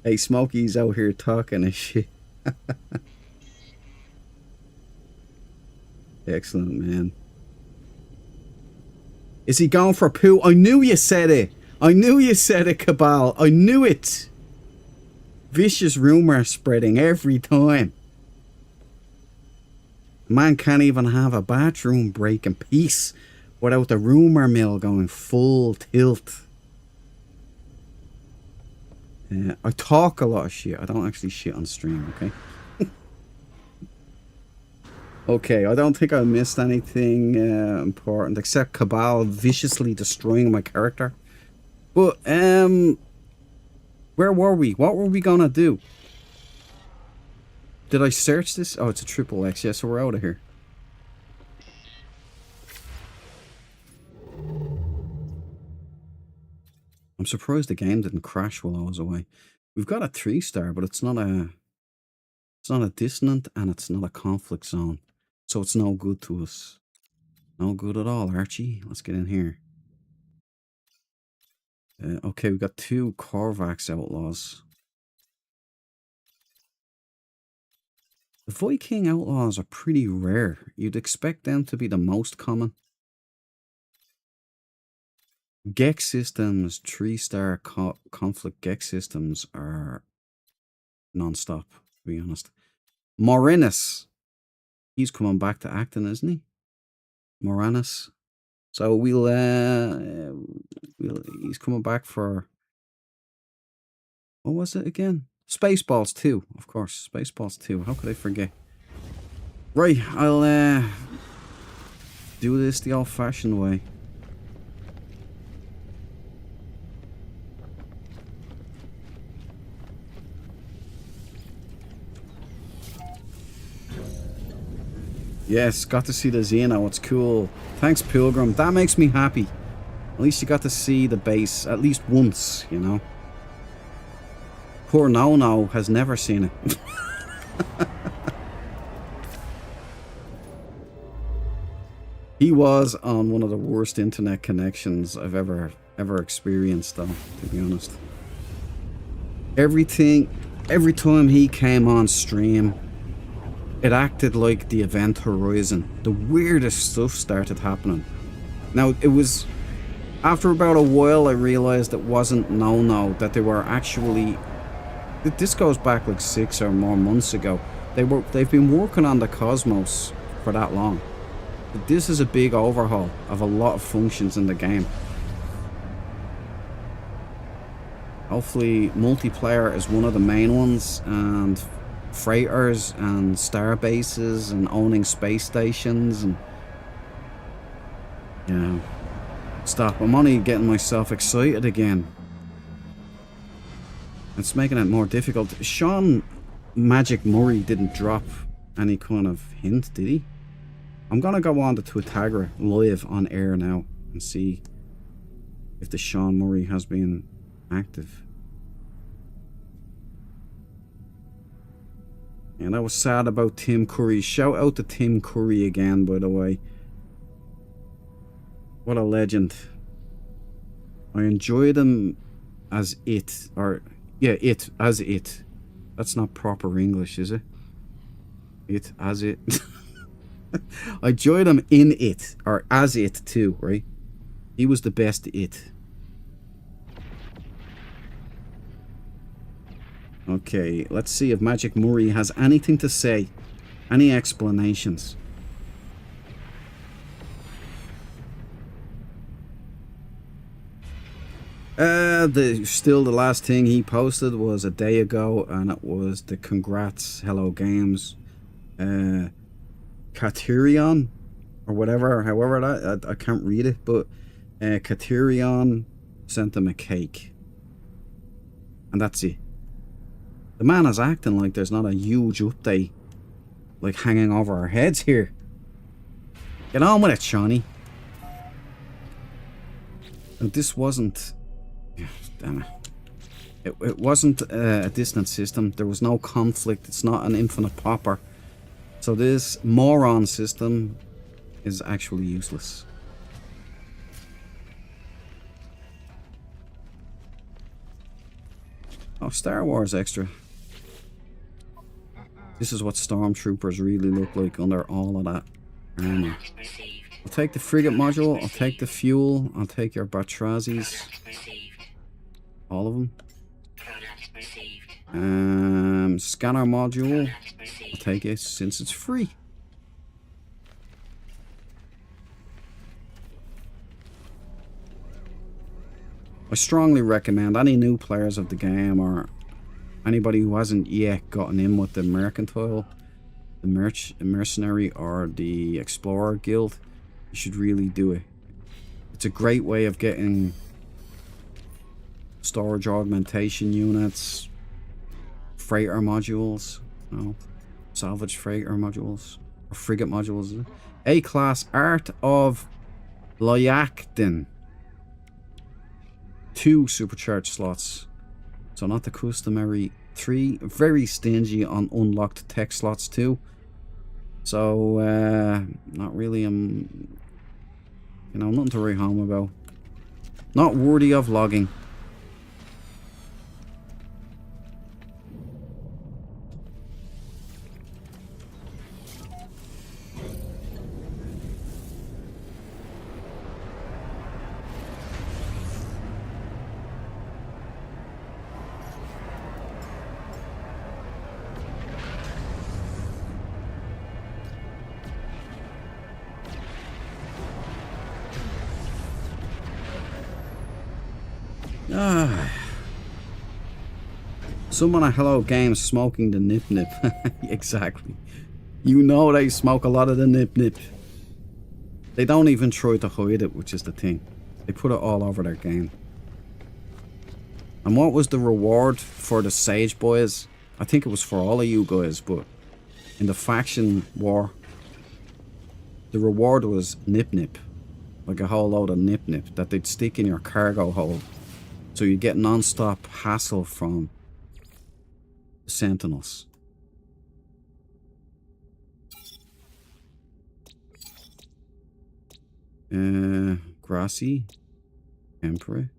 Speaker 1: Hey, Smokey's out here talking and shit. Excellent, man. Is he going for poo? I knew you said it. I knew you said it, Cabal. I knew it. Vicious rumor spreading every time. Man can't even have a bathroom break in peace without the rumor mill going full tilt. I talk a lot of shit. I don't actually shit on stream, okay? Okay, I don't think I missed anything important except Cabal viciously destroying my character. But, where were we? What were we gonna do? Did I search this? Oh, it's a triple X. Yeah, so we're out of here. I'm surprised the game didn't crash while I was away. We've got a 3-star, but it's not a dissonant and it's not a conflict zone. So it's no good to us. No good at all, Archie. Let's get in here. Okay, we've got 2 Korvax outlaws. The Viking outlaws are pretty rare. You'd expect them to be the most common. Gex systems, 3-star conflict Gex systems are non-stop, to be honest. Morinus. He's coming back to acting, isn't he? Morinus. So he's coming back for... What was it again? Spaceballs 2, of course. Spaceballs 2. How could I forget? Right, I'll do this the old-fashioned way. Yes, got to see the Xeno. It's cool. Thanks, Pilgrim. That makes me happy. At least you got to see the base at least once, you know. Poor No has never seen it. He was on one of the worst internet connections I've ever experienced, though, to be honest. Every time he came on stream, it acted like the Event Horizon. The weirdest stuff started happening. Now, it was... After about a while, I realized it wasn't No, that they were actually... This goes back like 6 or more months ago. They've been working on the Cosmos for that long. But this is a big overhaul of a lot of functions in the game. Hopefully, multiplayer is one of the main ones, and freighters and star bases and owning space stations and... Yeah. Stop. I'm only getting myself excited again. It's making it more difficult. Sean Magic Murray didn't drop any kind of hint, did he? I'm gonna go on to Twitagra live on air now and see if the Sean Murray has been active. And I was sad about Tim Curry. Shout out to Tim Curry again, by the way. What a legend. I enjoyed him as it, or... Yeah, it, as it. That's not proper English, is it? It, as it. I enjoyed him in it, or as it too, right? He was the best it. Okay, let's see if Magic Murray has anything to say. Any explanations? Still the last thing he posted was a day ago, and it was the congrats Hello Games Katerion or whatever, however that I can't read it, but Katerion sent them a cake, and that's it. The man is acting like there's not a huge update like hanging over our heads here. Get on with it, Shawnee. And this wasn't. Damn it. It wasn't a distant system. There was no conflict. It's not an infinite popper. So this moron system is actually useless. Oh, Star Wars Extra. This is what stormtroopers really look like under all of that armor. I'll take the frigate module. I'll take the fuel. I'll take your Batrazis. All of them. Scanner module. I'll take it since it's free. I strongly recommend any new players of the game or anybody who hasn't yet gotten in with the mercantile, the mercenary or the explorer guild, you should really do it. It's a great way of getting storage augmentation units, freighter modules, salvage freighter modules, or frigate modules. A-class Art of Loyakden. 2 supercharged slots. So not the customary 3. Very stingy on unlocked tech slots too. So not really nothing to write home about. Not worthy of logging. Someone at Hello Games smoking the nip nip. Exactly. You know they smoke a lot of the nip nip. They don't even try to hide it, which is the thing. They put it all over their game. And what was the reward for the Sage boys? I think it was for all of you guys, but in the faction war, the reward was nip nip. Like a whole load of nip nip that they'd stick in your cargo hold. So you get non-stop hassle from the Sentinels. Grassy, Emperor,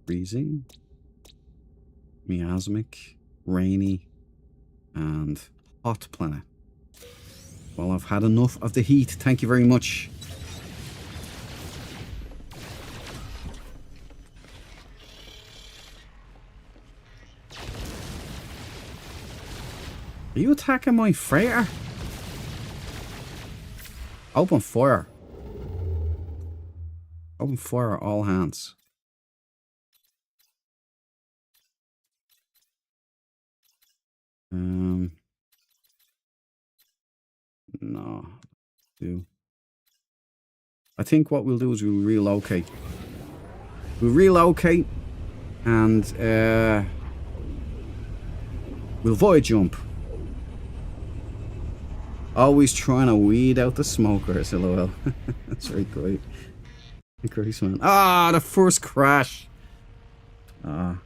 Speaker 1: Freezing, Miasmic, Rainy, and Hot Planet. Well, I've had enough of the heat. Thank you very much. Are you attacking my freighter? Open fire. Open fire, all hands. No. I think what we'll do is we'll relocate. We'll relocate and we'll void jump. Always trying to weed out the smokers, lol. That's very great. Grace, man. Ah, the first crash. No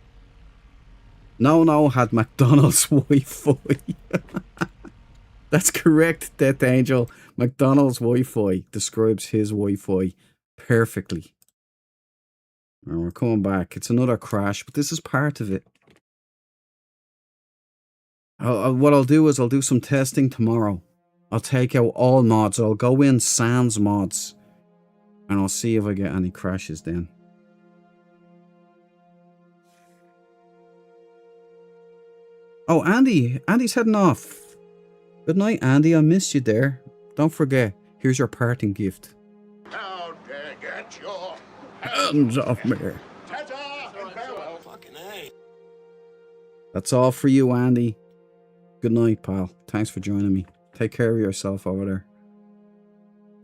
Speaker 1: had McDonald's Wi-Fi. That's correct, Death Angel. McDonald's Wi-Fi describes his Wi-Fi perfectly. And we're coming back. It's another crash, but this is part of it. What I'll do is I'll do some testing tomorrow. I'll take out all mods. I'll go in sans mods. And I'll see if I get any crashes then. Oh, Andy. Andy's heading off. Good night, Andy. I missed you there. Don't forget, here's your parting gift.
Speaker 4: How dare get your
Speaker 1: Hands off me.
Speaker 4: Ta-ta and
Speaker 1: That's all for you, Andy. Good night, pal. Thanks for joining me. Take care of yourself over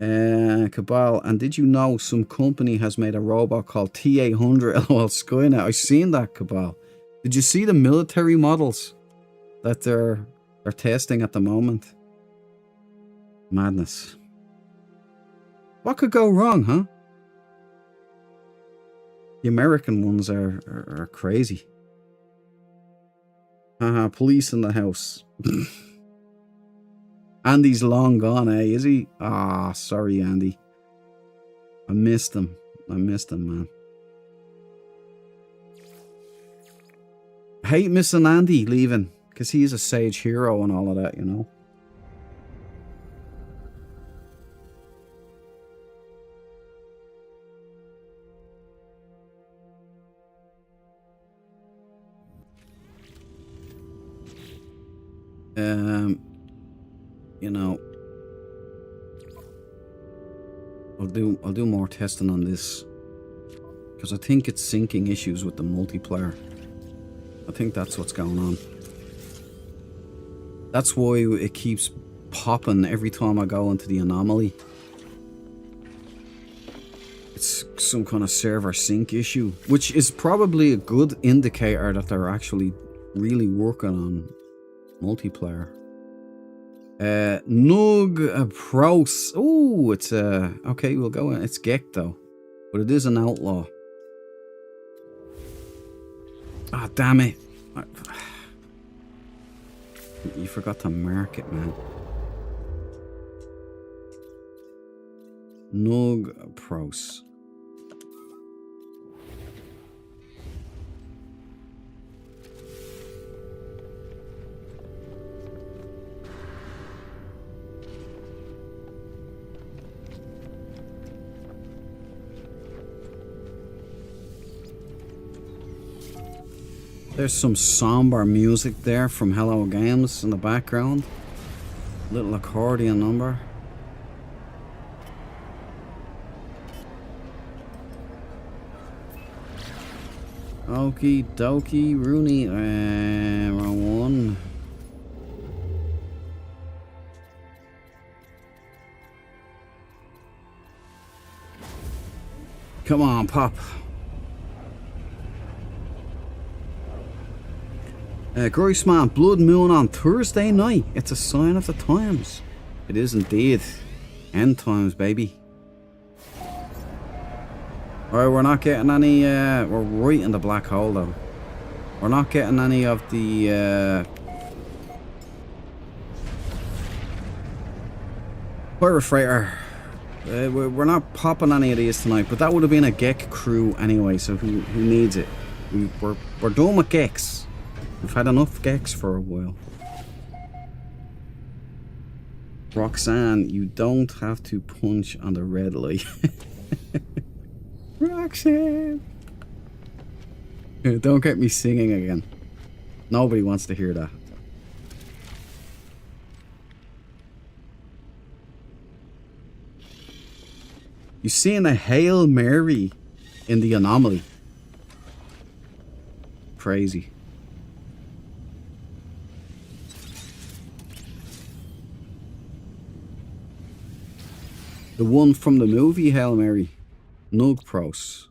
Speaker 1: there. Cabal, and did you know some company has made a robot called T-800 LOL Skynet? I've seen that, Cabal. Did you see the military models that they're testing at the moment? Madness. What could go wrong, huh? The American ones are crazy. Haha, police in the house. Andy's long gone, eh? Is he? Ah, sorry, Andy. I missed him. Man. I hate missing Andy leaving, because he's a sage hero and all of that, you know. You know, I'll do more testing on this, because I think it's syncing issues with the multiplayer. I think that's what's going on. That's why it keeps popping every time I go into the anomaly. It's some kind of server sync issue, which is probably a good indicator that they're actually really working on multiplayer. Nug Pros. Oh, it's okay, we'll go in. It's Gek though, but it is an outlaw. Ah, oh, damn it. You forgot to mark it, man. Nug Pros. There's some somber music there from Hello Games in the background. Little accordion number. Okie dokie, Rooney. Wrong one. Come on, Pop. Groissman, Blood Moon on Thursday night. It's a sign of the times. It is indeed. End times, baby. Alright, we're not getting any, we're right in the black hole though. We're not getting any of the, Pirate Freighter. We're not popping any of these tonight, but that would have been a Gek crew anyway, so who needs it? We're done with Geks. We've had enough Geks for a while. Roxanne, you don't have to punch on the red light. Roxanne! Don't get me singing again. Nobody wants to hear that. You seeing a Hail Mary in the anomaly? Crazy. The one from the movie Hail Mary. Nug Pros.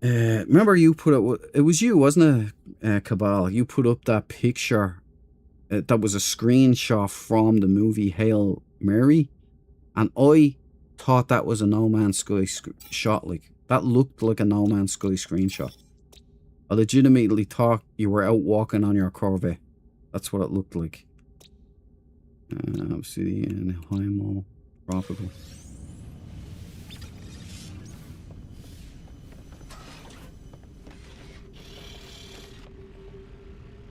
Speaker 1: Remember you put up... It was you, wasn't it, Cabal? You put up that picture. That was a screenshot from the movie Hail Mary. And I thought that was a No Man's Sky shot. Like, that looked like a No Man's Sky screenshot. I legitimately thought you were out walking on your Corvette. That's what it looked like. Obsidian, Hymo, Tropical.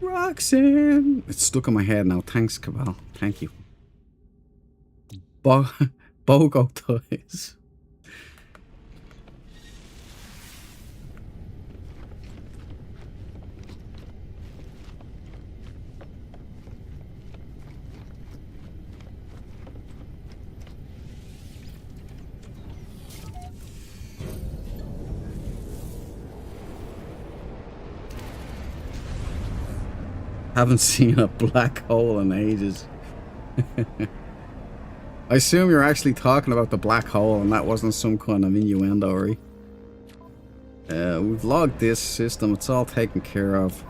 Speaker 1: Roxanne! It's stuck in my head now. Thanks, Cabal. Thank you. Bogo Toys. Haven't seen a black hole in ages. I assume you're actually talking about the black hole and that wasn't some kind of innuendo, right? We've logged this system. It's all taken care of.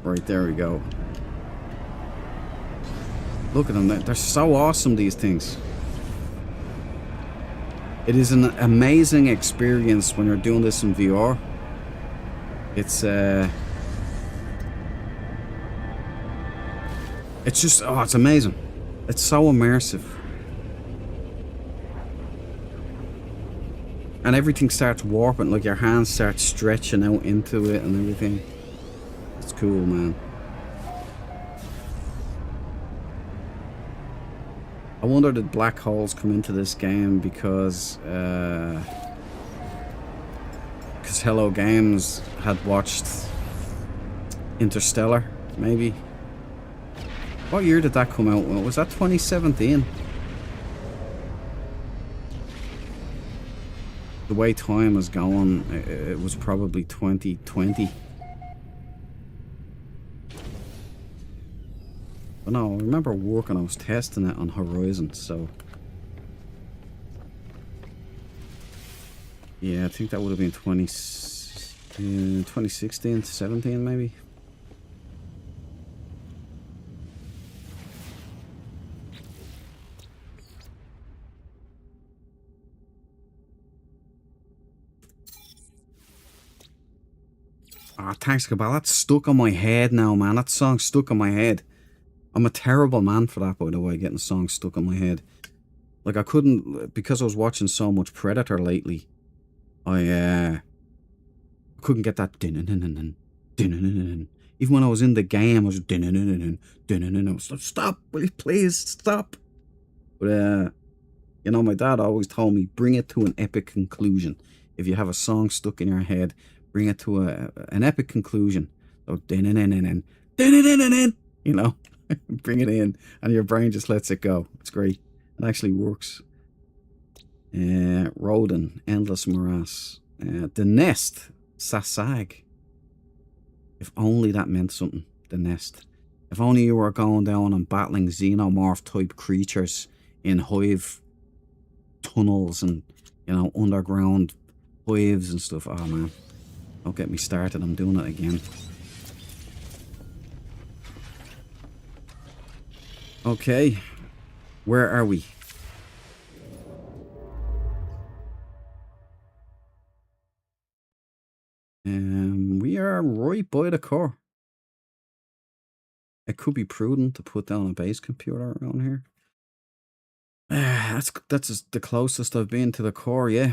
Speaker 1: Right, there we go. Look at them. They're so awesome, these things. It is an amazing experience when you're doing this in VR. It's just, oh, it's amazing. It's so immersive. And everything starts warping, like your hands start stretching out into it and everything. It's cool, man. I wonder did black holes come into this game because Hello Games had watched Interstellar, maybe. What year did that come out? Was that 2017? The way time is going, it was probably 2020. But no, I remember working, I was testing it on Horizon, so... Yeah, I think that would have been 2016, 17 maybe. Ah, thanks, Cabal. That's stuck on my head now, man. That song's stuck on my head. I'm a terrible man for that, by the way, getting songs stuck on my head. Like, I couldn't, because I was watching so much Predator lately, I couldn't get that din-in-in-in-in, din-in-in-in-in. Even when I was in the game, I was din-in-in-in-in, din-in-in-in. I was like, stop, will you please stop? But, you know, my dad always told me, bring it to an epic conclusion. If you have a song stuck in your head, bring it to an epic conclusion. So, din-in-in-in-in, din-in-in-in-in, you know? Bring it in, and your brain just lets it go. It's great. It actually works. Rodin, Endless Morass. The Nest, Sasag. If only that meant something. The Nest. If only you were going down and battling xenomorph type creatures in hive tunnels and, you know, underground hives and stuff. Oh man, don't get me started. I'm doing it again. Okay, where are we? We are right by the core. It could be prudent to put down a base computer around here. That's the closest I've been to the core, yeah.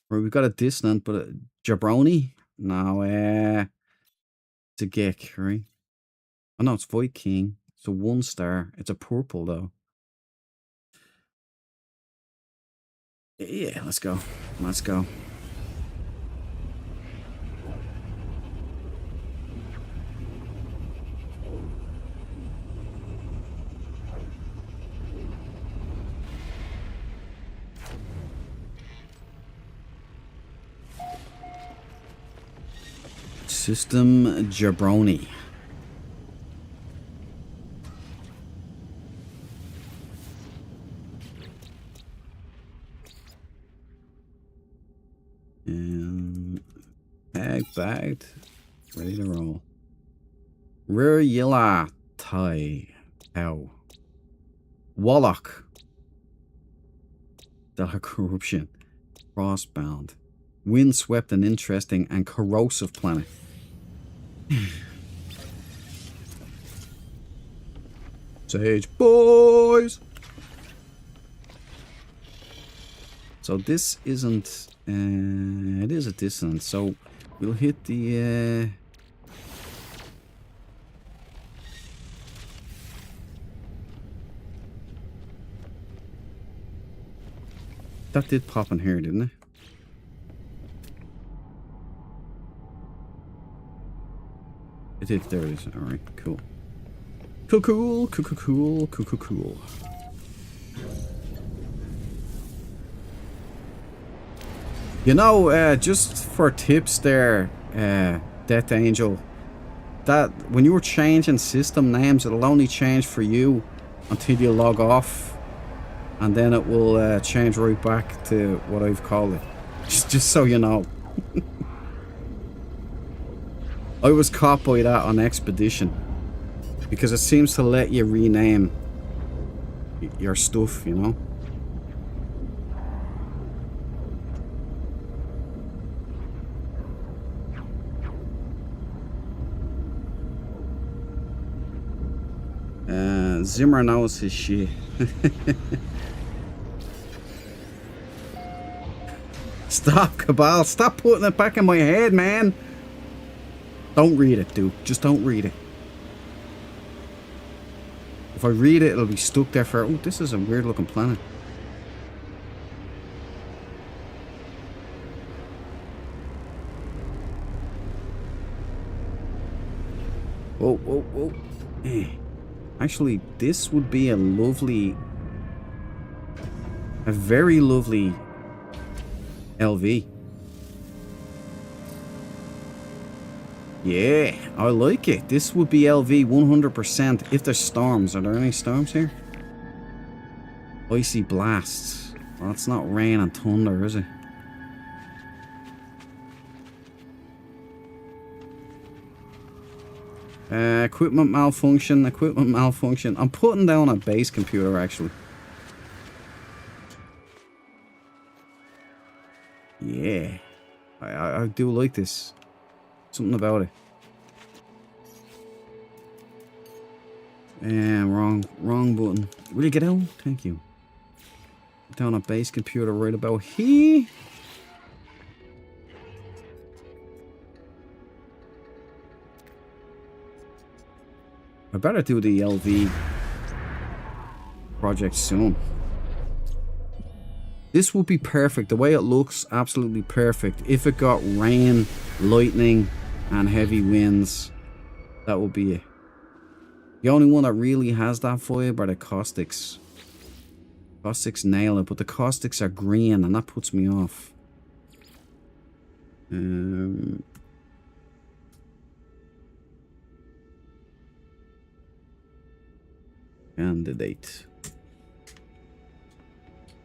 Speaker 1: Right, we've got a dissonant, but a jabroni? No, it's a geck, right? Oh no, it's Void King. It's a 1-star. It's a purple though. Yeah, let's go. Let's go. System Jabroni. Bagged. Ready to roll. Rear Yilla Tai. Ow. Warlock. Delta Corruption. Frostbound. Windswept and interesting and corrosive planet. Sage boys. So this isn't it is a distance, so we'll hit the that did pop in here, didn't it? It did, there it is. Alright, cool. Cool. You know, just for tips there, Death Angel. That when you're changing system names, it'll only change for you until you log off, and then it will change right back to what I've called it. Just so you know. I was caught by that on Expedition because it seems to let you rename your stuff, you know. Zimmer knows his shit. Stop, Cabal. Stop putting it back in my head, man. Don't read it, dude. Just don't read it. If I read it, it'll be stuck there for... Oh, this is a weird looking planet. Whoa, whoa, whoa. Actually, this would be a lovely... A very lovely LV. Yeah, I like it. This would be LV 100% if there's storms. Are there any storms here? Icy blasts. Well, it's not rain and thunder, is it? Equipment malfunction, equipment malfunction. I'm putting down a base computer, actually. Yeah. I do like this. Something about it. Wrong button. Will you get out? Thank you. Put down a base computer right about here. I better do the LV project soon. This would be perfect. The way it looks, absolutely perfect. If it got rain, lightning, and heavy winds, that would be it. The only one that really has that vibe are the caustics. Caustics nail it, but the caustics are green, and that puts me off.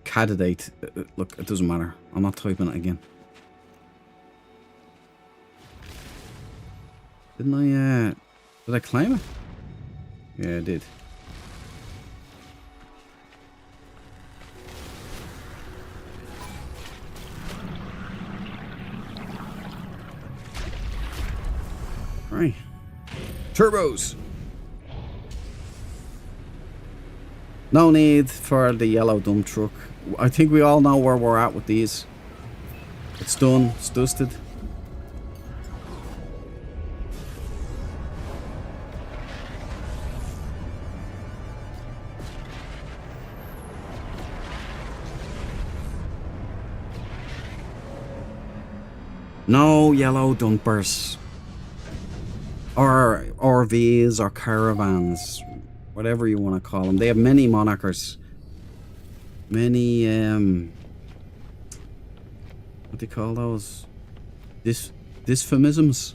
Speaker 1: Candidate. Look, it doesn't matter. I'm not typing it again. Did I claim it? Yeah, I did. Right. Turbos! No need for the yellow dump truck. I think we all know where we're at with these. It's done. It's dusted. No yellow dumpers. Or RVs or caravans. Whatever you want to call them. They have many monikers. Many, what do you call those? Dysphemisms?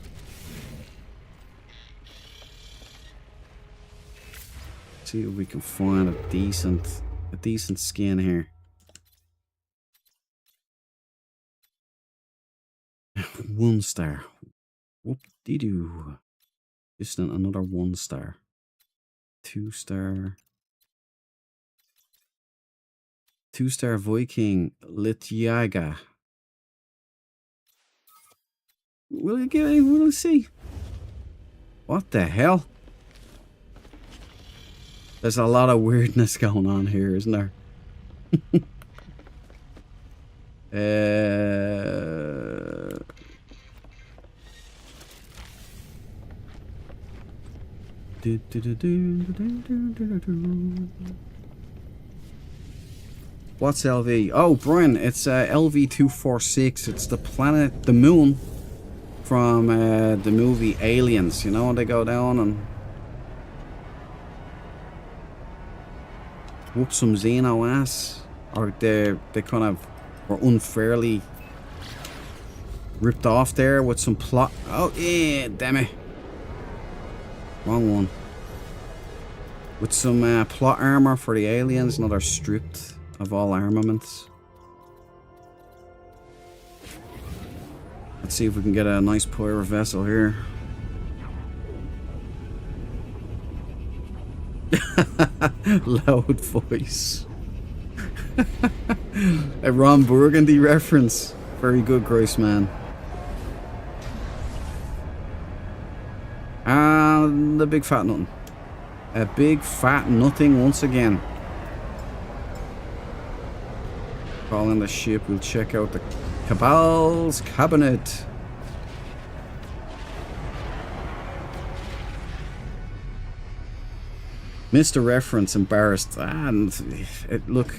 Speaker 1: See if we can find a decent skin here. One star. Whoop-de-doo. Just another 1 star. 2 star. 2 star Viking Lityaga. We'll see. What the hell? There's a lot of weirdness going on here, isn't there? What's LV? Oh, Brian, it's LV-246. It's the planet, the moon from the movie Aliens. You know, when they go down and whoop some Xeno ass, or they kind of were unfairly ripped off there with some plot. Oh, yeah, damn it. Wrong one. With some plot armor for the aliens. Now they're stripped of all armaments. Let's see if we can get a nice pirate vessel here. Loud voice. A Ron Burgundy reference. Very good, Grace man. And the big fat nothing. A big fat nothing once again. Call in the ship. We'll check out the Cabal's cabinet. Missed a reference, embarrassed. And look,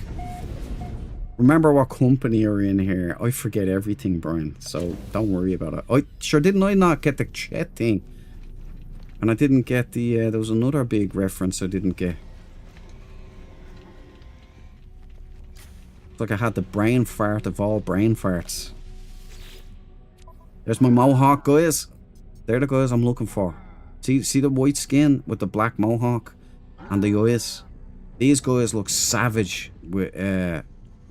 Speaker 1: remember what company you're in here. I forget everything, Brian, so don't worry about it. Didn't I not get the chat thing? And I didn't get the, there was another big reference I didn't get. It's like I had the brain fart of all brain farts. There's my mohawk, guys. They're the guys I'm looking for. See the white skin with the black mohawk and the eyes. These guys look savage with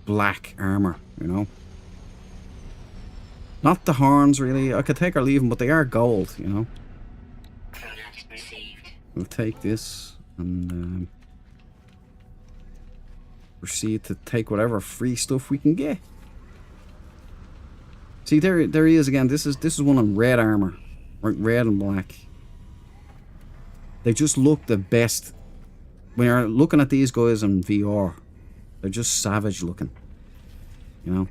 Speaker 1: black armor, you know. Not the horns, really. I could take or leave them, but they are gold, you know. We'll take this and proceed to take whatever free stuff we can get. See, there he is again. This is one in red armor, red and black. They just look the best. When you're looking at these guys in VR, they're just savage looking. You know,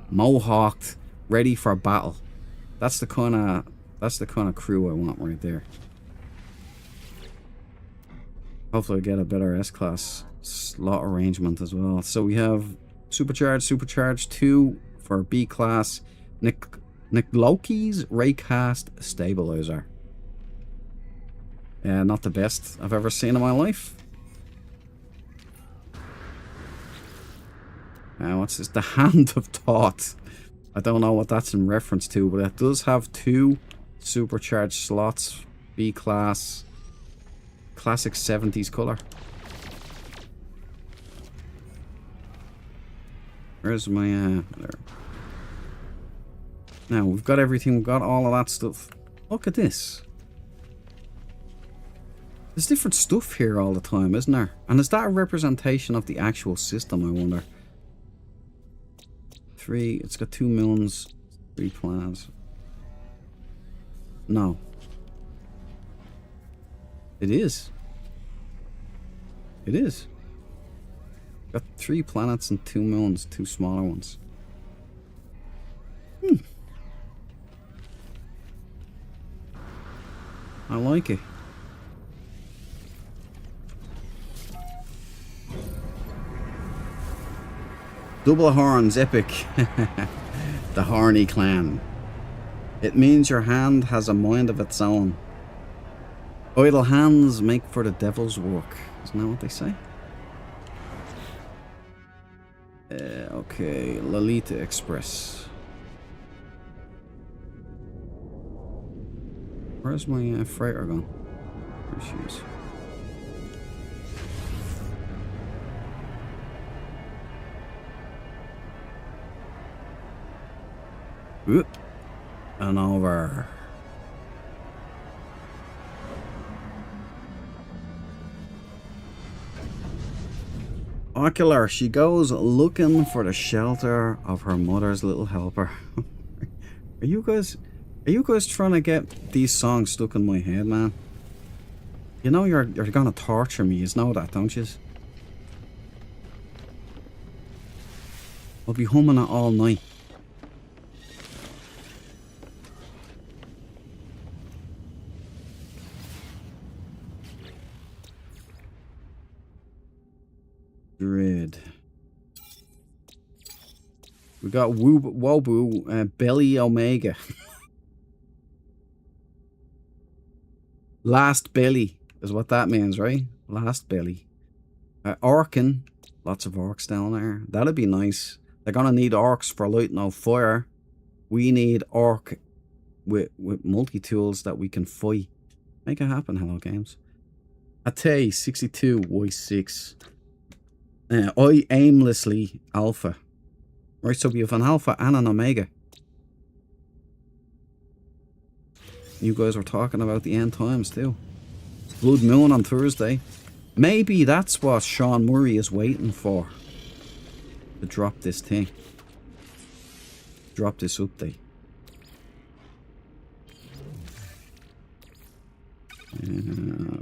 Speaker 1: mohawked, ready for battle. That's the kind of crew I want right there. Hopefully I get a better S-Class slot arrangement as well. So we have Supercharged 2 for B-Class. Nick Loki's Raycast Stabilizer. Not the best I've ever seen in my life. What's this? The Hand of Thought. I don't know what that's in reference to, but it does have 2 supercharged slots. B-Class. Classic 70s color. Where's my there. Now we've got everything, we've got all of that stuff. Look at this. There's different stuff here all the time, isn't there? And is that a representation of the actual system, I wonder? 3, it's got 2 millions, 3 plans. No. It is. It is. Got 3 planets and 2 moons, 2 smaller ones. I like it. Double horns, epic. The Horny Clan. It means your hand has a mind of its own. Idle hands make for the devil's work. Isn't that what they say? Okay, Lolita Express. Where's my freighter gone? There she is. Whoop. And over. Ocular, she goes looking for the shelter of her mother's little helper. Are you guys trying to get these songs stuck in my head, man? You know you're gonna torture me, you know that, don't you? I'll be humming it all night. Dread. We got Wobu, Belly Omega. Last belly is what that means, right? Last belly. Orkin. Lots of orcs down there. That'd be nice. They're gonna need orcs for lighting no fire. We need orc with multi-tools that we can fight. Make it happen, Hello Games. Ate 62 Y6. I aimlessly alpha. Right, so we have an alpha and an omega. You guys were talking about the end times too. Blood Moon on Thursday. Maybe that's what Sean Murray is waiting for. To drop this thing. Drop this update.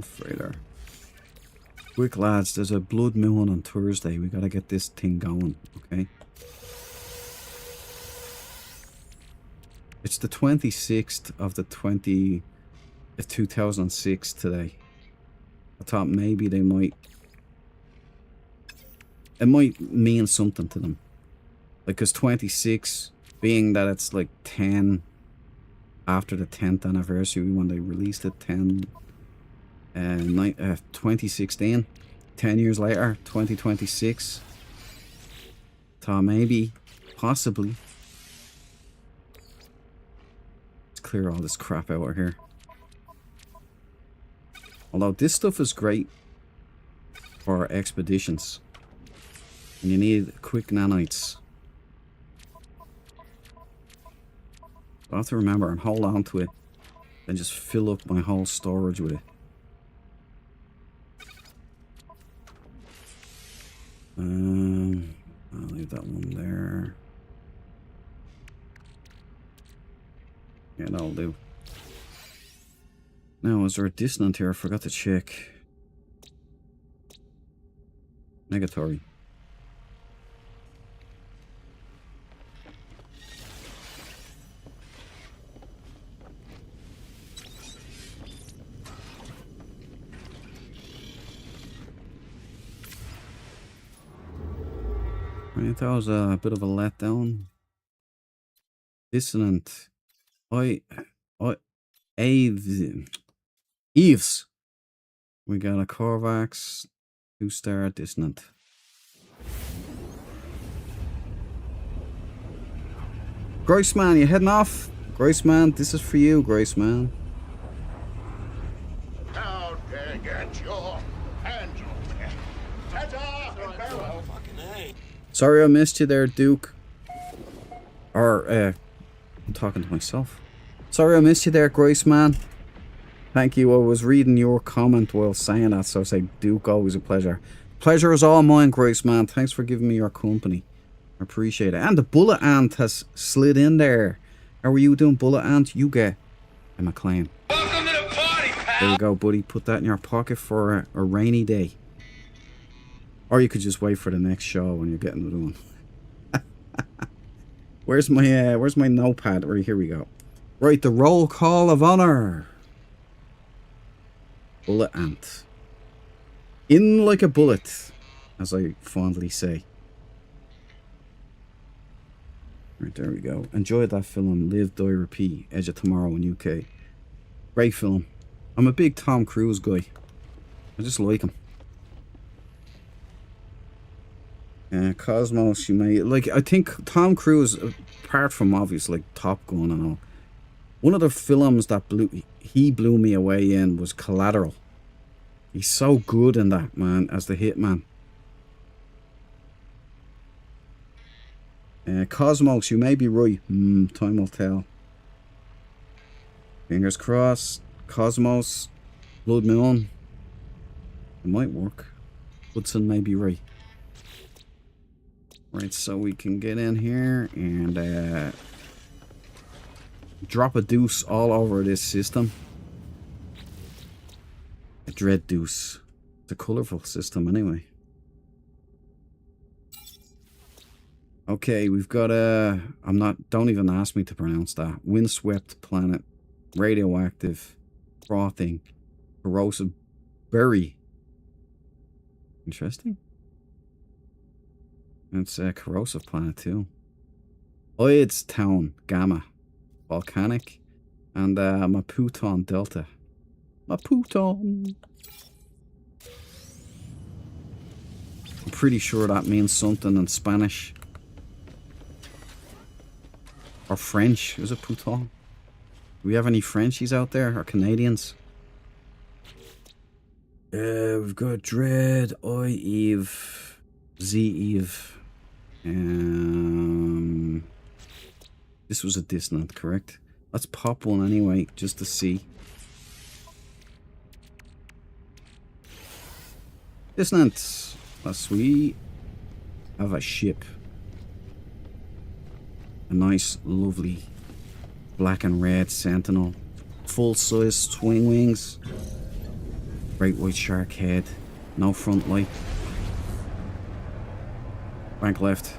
Speaker 1: Freighter. Quick lads, there's a Blood Moon on Thursday. We gotta get this thing going, okay? It's the 26th of 2006 today. I thought maybe they might... It might mean something to them. Like, because 26, being that it's like 10 after the 10th anniversary when they released it, 2016, 10 years later, 2026. Thought maybe, possibly. Let's clear all this crap out of here. Although this stuff is great for expeditions. And you need quick nanites. I have to remember and hold on to it. Then just fill up my whole storage with it. I'll leave that one there. Yeah, that'll do. Now, is there a dissonant here? I forgot to check. Negatory. Right, that was a bit of a letdown. Dissonant. Eves. We got a Corvax, 2-star dissonant. Graceman, you heading off? Graceman, this is for you, Graceman.
Speaker 4: How dare get your hands off me. Ta-ta and farewell.
Speaker 1: Sorry I missed you there, Duke. Or, I'm talking to myself. Sorry I missed you there, Graceman. Thank you. I was reading your comment while saying that, so I say, Duke, always a pleasure. Pleasure is all mine, Graceman. Thanks for giving me your company. I appreciate it. And the Bullet Ant has slid in there. How are you doing, Bullet Ant? You get a McLean.
Speaker 2: Welcome to the party, pal.
Speaker 1: There you go, buddy. Put that in your pocket for a rainy day. Or you could just wait for the next show when you're getting another one. Where's my notepad? Right, here we go. Right, the roll call of honor. Bullet Ant. In like a bullet, as I fondly say. Right, there we go. Enjoyed that film, Live, Die, Repeat, Edge of Tomorrow in UK. Great film. I'm a big Tom Cruise guy. I just like him. Cosmos, you may... Like, I think Tom Cruise, apart from obviously like Top Gun and all, one of the films that blew me away in was Collateral. He's so good in that, man, as the hitman. Cosmos, you may be right. Time will tell. Fingers crossed. Cosmos, Blood Moon. It might work. Hudson may be right. Right, so we can get in here and drop a deuce all over this system. A dread deuce. It's a colourful system anyway. Okay, we've got a... don't even ask me to pronounce that. Windswept planet. Radioactive. Frothing. Corrosive berry. Interesting. It's a corrosive planet too. Oids Town, Gamma. Volcanic. And Maputon Delta. Maputon. I'm pretty sure that means something in Spanish. Or French. Is it Pouton? Do we have any Frenchies out there? Or Canadians? We've got Dread, Eve, Eve. This was a dissonant, correct? Let's pop one anyway, just to see. Dissonant. Plus we have a ship. A nice, lovely black and red Sentinel. Full-size swing wings. Great white shark head. No front light. Bank left.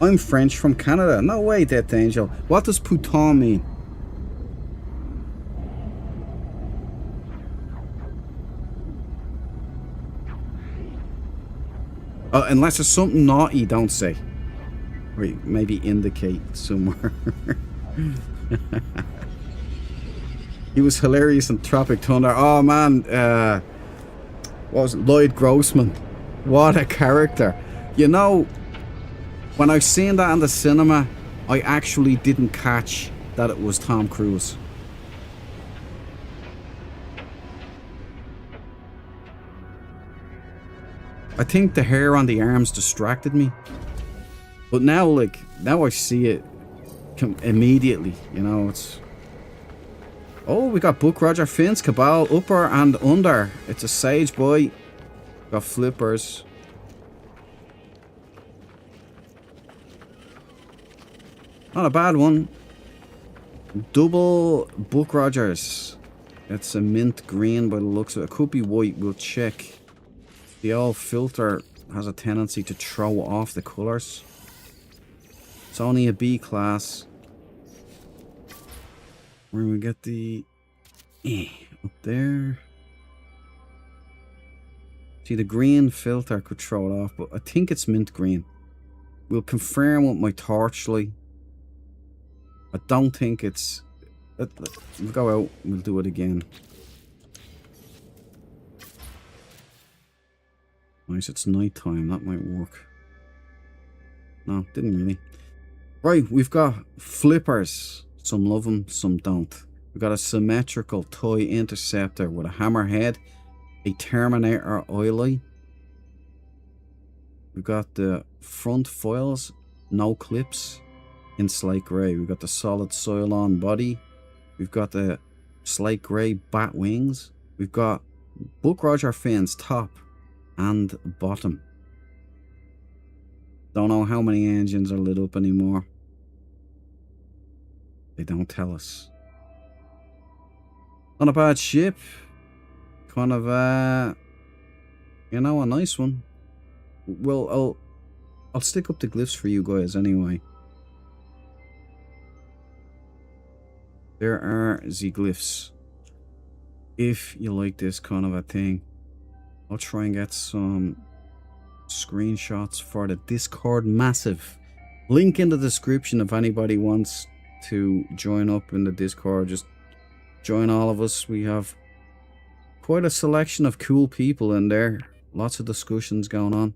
Speaker 1: I'm French from Canada. No way, Death Angel. What does Pouton mean? Unless it's something naughty, don't say. Wait, maybe indicate somewhere. He was hilarious in Tropic Thunder. Oh man, what was it? Lloyd Grossman. What a character. You know, when I seen that in the cinema, I actually didn't catch that it was Tom Cruise. I think the hair on the arms distracted me. But now, like, now I see it immediately, you know, it's... Oh, we got Buck Roger fins, Cabal, upper and under. It's a Sage boy. Got flippers. Not a bad one. Double Buck Rogers. It's a mint green by the looks of it. It could be white, we'll check. The old filter has a tendency to throw off the colours. It's only a B class. Where we get the up there. See, the green filter could throw it off, but I think it's mint green. We'll confirm with my torchlight. I don't think it's... We'll go out and we'll do it again. Nice, it's night time. That might work. No, didn't really. Right, we've got flippers. Some love them, some don't. We've got a symmetrical toy interceptor with a hammerhead, a Terminator eye. We've got the front foils, no clips, in slate grey. We've got the solid Cylon body. We've got the slate grey bat wings. We've got Buck Roger fins top and bottom. Don't know how many engines are lit up anymore. They don't tell us. Not a bad ship. Kind of you know, a nice one. Well, I'll stick up the glyphs for you guys anyway. There are the glyphs. If you like this kind of a thing, I'll try and get some screenshots for the Discord massive. Link in the description if anybody wants to join up in the Discord. Just join all of us. We have quite a selection of cool people in there. Lots of discussions going on.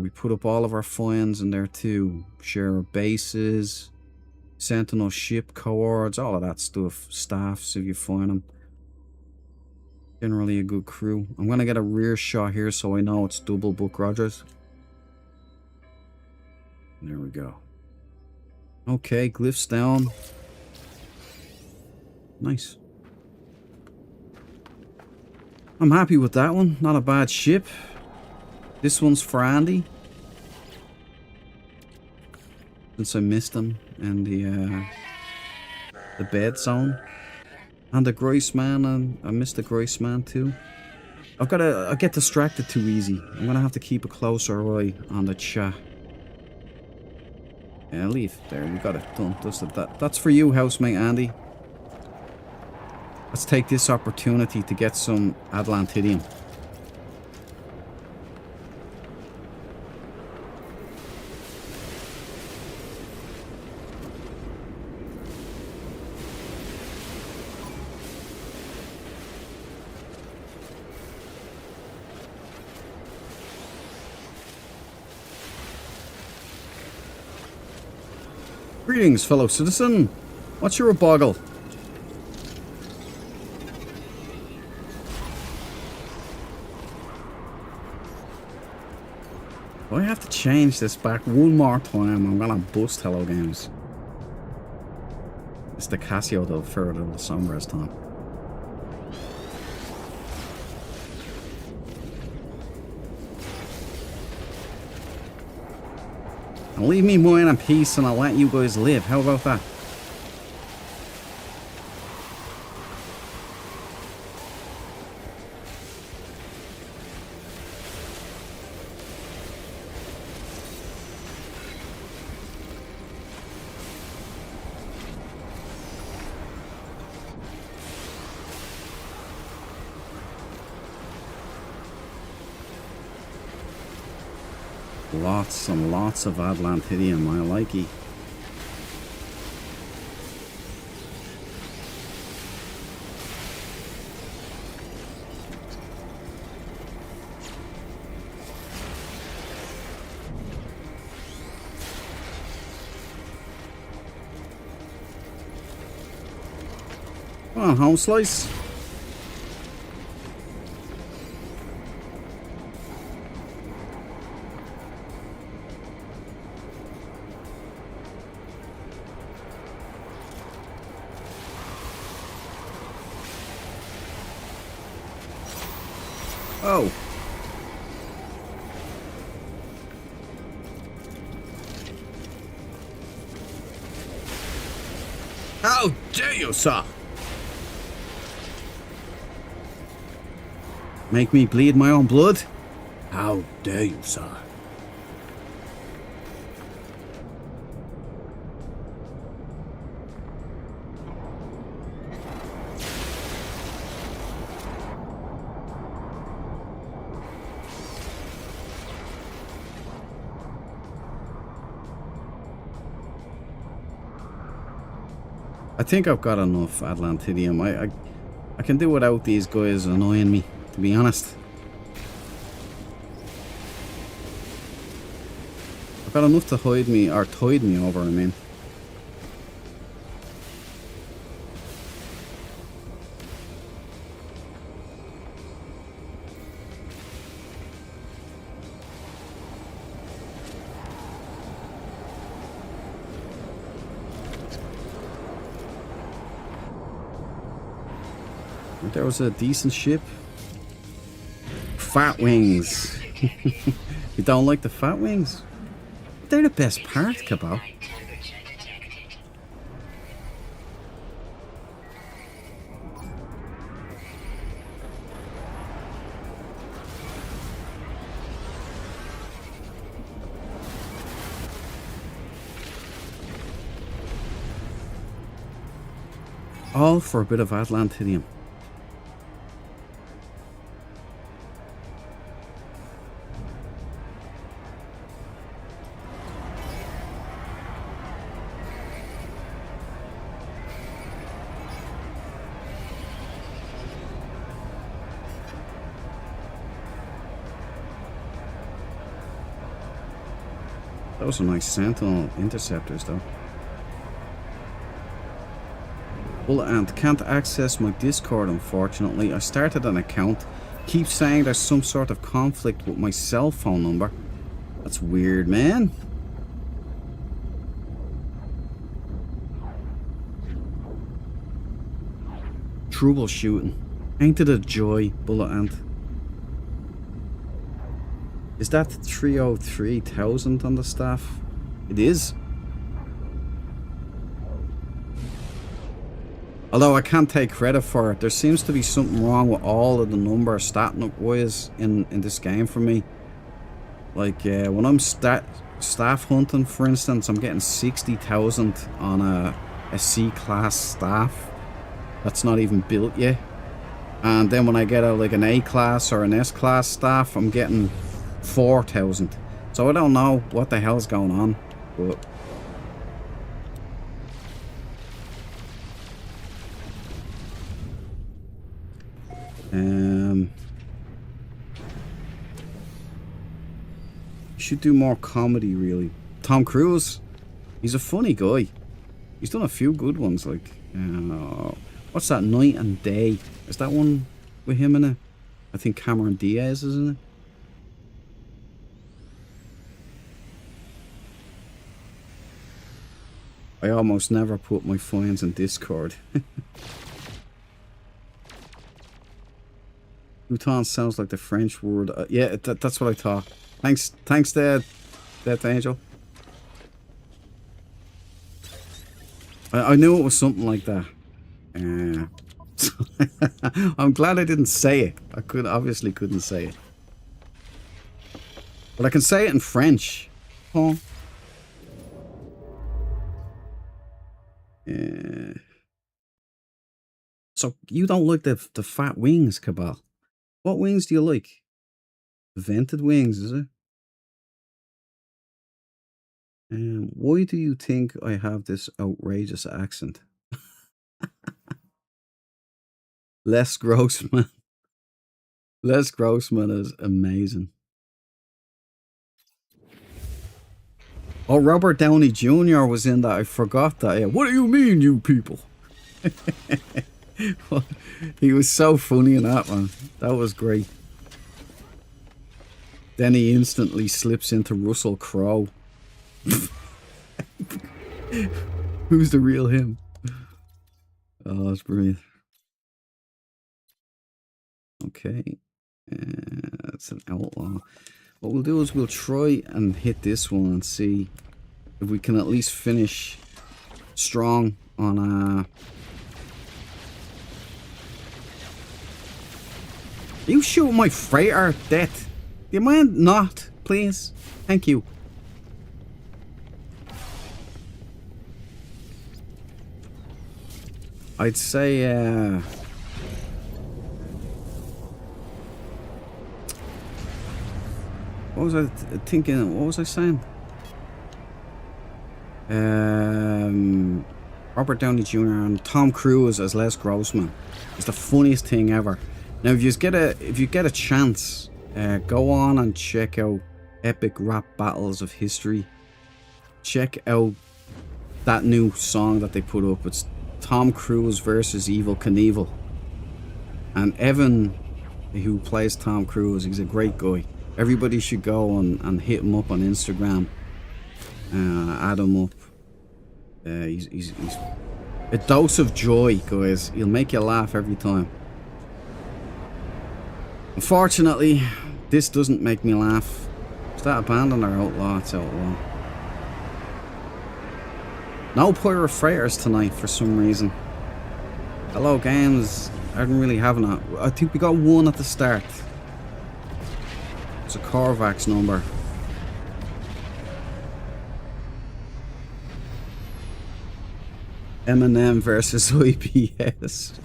Speaker 1: We put up all of our finds in there too. Share our bases, Sentinel ship cohorts, all of that stuff. Staffs if you find them. Generally a good crew. I'm going to get a rear shot here so I know it's double Buck Rogers. There we go. Okay, glyphs down. Nice. I'm happy with that one. Not a bad ship. This one's for Andy. Since I missed him in the bed zone. And the Grace Man, and I missed the Grace Man too. I get distracted too easy. I'm gonna have to keep a closer eye on the chat. Yeah, leave. There, we got it done. That's for you, housemate Andy. Let's take this opportunity to get some Atlantidium. Greetings, fellow citizen. What's your boggle? Do I have to change this back one more time? I'm gonna bust Hello Games. It's the Casio del Ferro de las Sombras time. And leave me mine in peace and I'll let you guys live. How about that? Lots and lots of Atlantidium, I like it. Come on, home slice. Oh. How dare you, sir? Make me bleed my own blood? How dare you, sir? I think I've got enough Atlantidium. I can do without these guys annoying me, to be honest. I've got enough to hide me, or tide me over, I mean. There was a decent ship. Fat wings. You don't like the fat wings? They're the best part, Cabal.
Speaker 3: Temperature detected.
Speaker 1: All for a bit of Atlantidium. Those are nice Sentinel interceptors, though. Bullet Ant can't access my Discord, unfortunately. I started an account. Keeps saying there's some sort of conflict with my cell phone number. That's weird, man. Troubleshooting. Ain't it a joy, Bullet Ant? Is that 303,000 on the staff? It is. Although I can't take credit for it. There seems to be something wrong with all of the numbers static wise in this game for me. Like when I'm staff hunting, for instance, I'm getting 60,000 on a C-class staff that's not even built yet. And then when I get like an A-class or an S-class staff, I'm getting 4,000. So I don't know what the hell's going on, but should do more comedy, really. Tom Cruise, he's a funny guy. He's done a few good ones, like what's that, Night and Day? Is that one with him in it? I think Cameron Diaz is in it. I almost never put my finds in Discord. Bhutan sounds like the French word. Yeah, that's what I thought. Thanks, Death Angel. I knew it was something like that. I'm glad I didn't say it. I obviously couldn't say it. But I can say it in French. Oh. Yeah. So you don't like the fat wings, Cabal? What wings do you like? Vented wings, is it? Why do you think I have this outrageous accent? Les Grossman. Les Grossman is amazing. Oh, Robert Downey Jr. was in that. I forgot that. Yeah. What do you mean, you people? He was so funny in that one. That was great. Then he instantly slips into Russell Crowe. Who's the real him? Oh, that's brilliant. Okay. That's an outlaw. What we'll do is we'll try and hit this one and see if we can at least finish strong on You shoot my freighter, Death. Do you mind not, please? Thank you. I'd say, what was I thinking? What was I saying? Robert Downey Jr. and Tom Cruise as Les Grossman is the funniest thing ever. Now, if you get a chance, go on and check out Epic Rap Battles of History. Check out that new song that they put up. It's Tom Cruise versus Evel Knievel. And Evan, who plays Tom Cruise, he's a great guy. Everybody should go and hit him up on Instagram. Add him up. He's a dose of joy, guys. He'll make you laugh every time. Unfortunately, this doesn't make me laugh. Is that abandoned or outlaw? It's outlaw. No pirate freighters tonight for some reason. Hello games. I didn't really have that. I think we got one at the start. It's a Corvax number. Eminem versus IPS.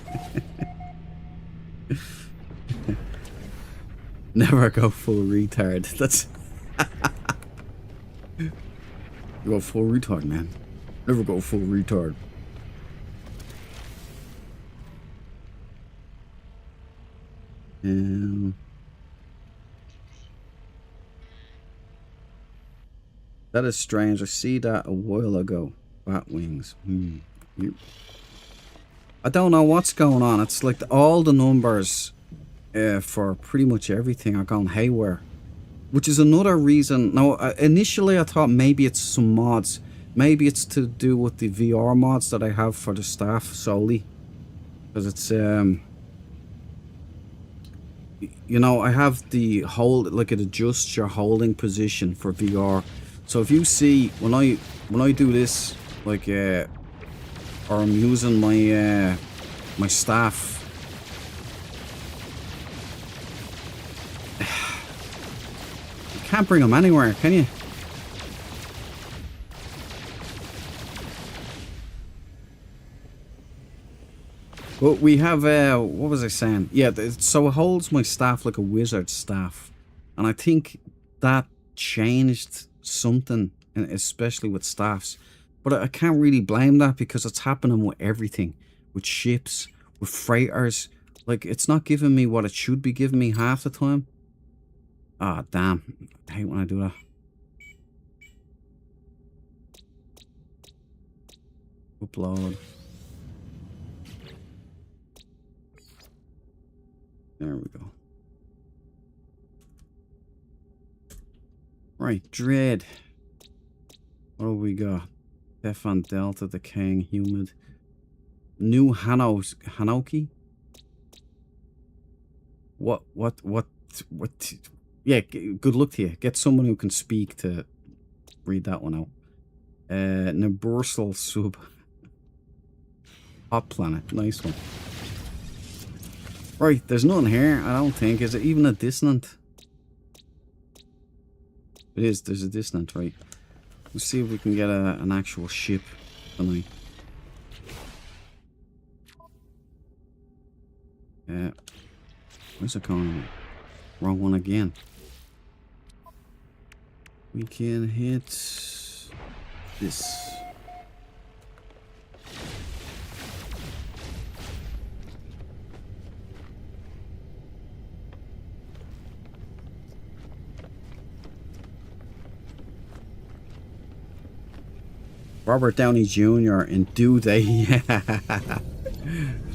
Speaker 1: Never go full retard. That's you go full retard, man. Never go full retard. That is strange. I see that a while ago. Bat wings. I don't know what's going on. It's like all the numbers for pretty much everything are gone haywire. Which is another reason. Now, initially I thought maybe it's some mods. Maybe it's to do with the VR mods that I have for the staff solely. Because it's, you know, I have the hold, like it adjusts your holding position for VR. So if you see, when I do this, like, or I'm using my, my staff, you can't bring them anywhere, can you? But we have, what was I saying? Yeah, so it holds my staff like a wizard staff. And I think that changed something, especially with staffs. But I can't really blame that because it's happening with everything. With ships, with freighters. Like, it's not giving me what it should be giving me half the time. Ah, oh, damn. I hate when I do that. Upload. There we go. Right, Dread. What do we got? Stefan Delta, the King, Humid. New Hanoki? What? Yeah, good luck to you. Get someone who can speak to read that one out. Nebursal Sub. Hot Planet. Nice one. Right, there's nothing here, I don't think. Is it even a dissonant? It is, there's a dissonant, right. Let's see if we can get an actual ship tonight. Where's it going? Wrong one again. We can hit this. Robert Downey Jr. in Due Day. Yeah.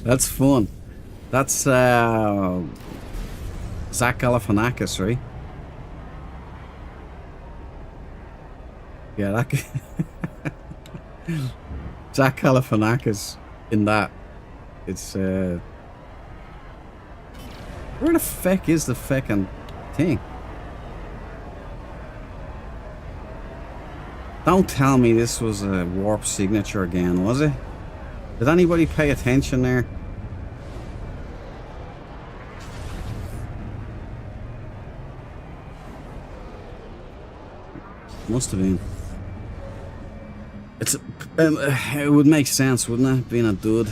Speaker 1: That's fun. That's Zach Galifianakis, right? Yeah, that Zach Galifianakis in that. It's where the feck is the feckin' thing? Don't tell me this was a warp signature again, was it? Did anybody pay attention there? Must have been. It's it would make sense, wouldn't it? Being a dude.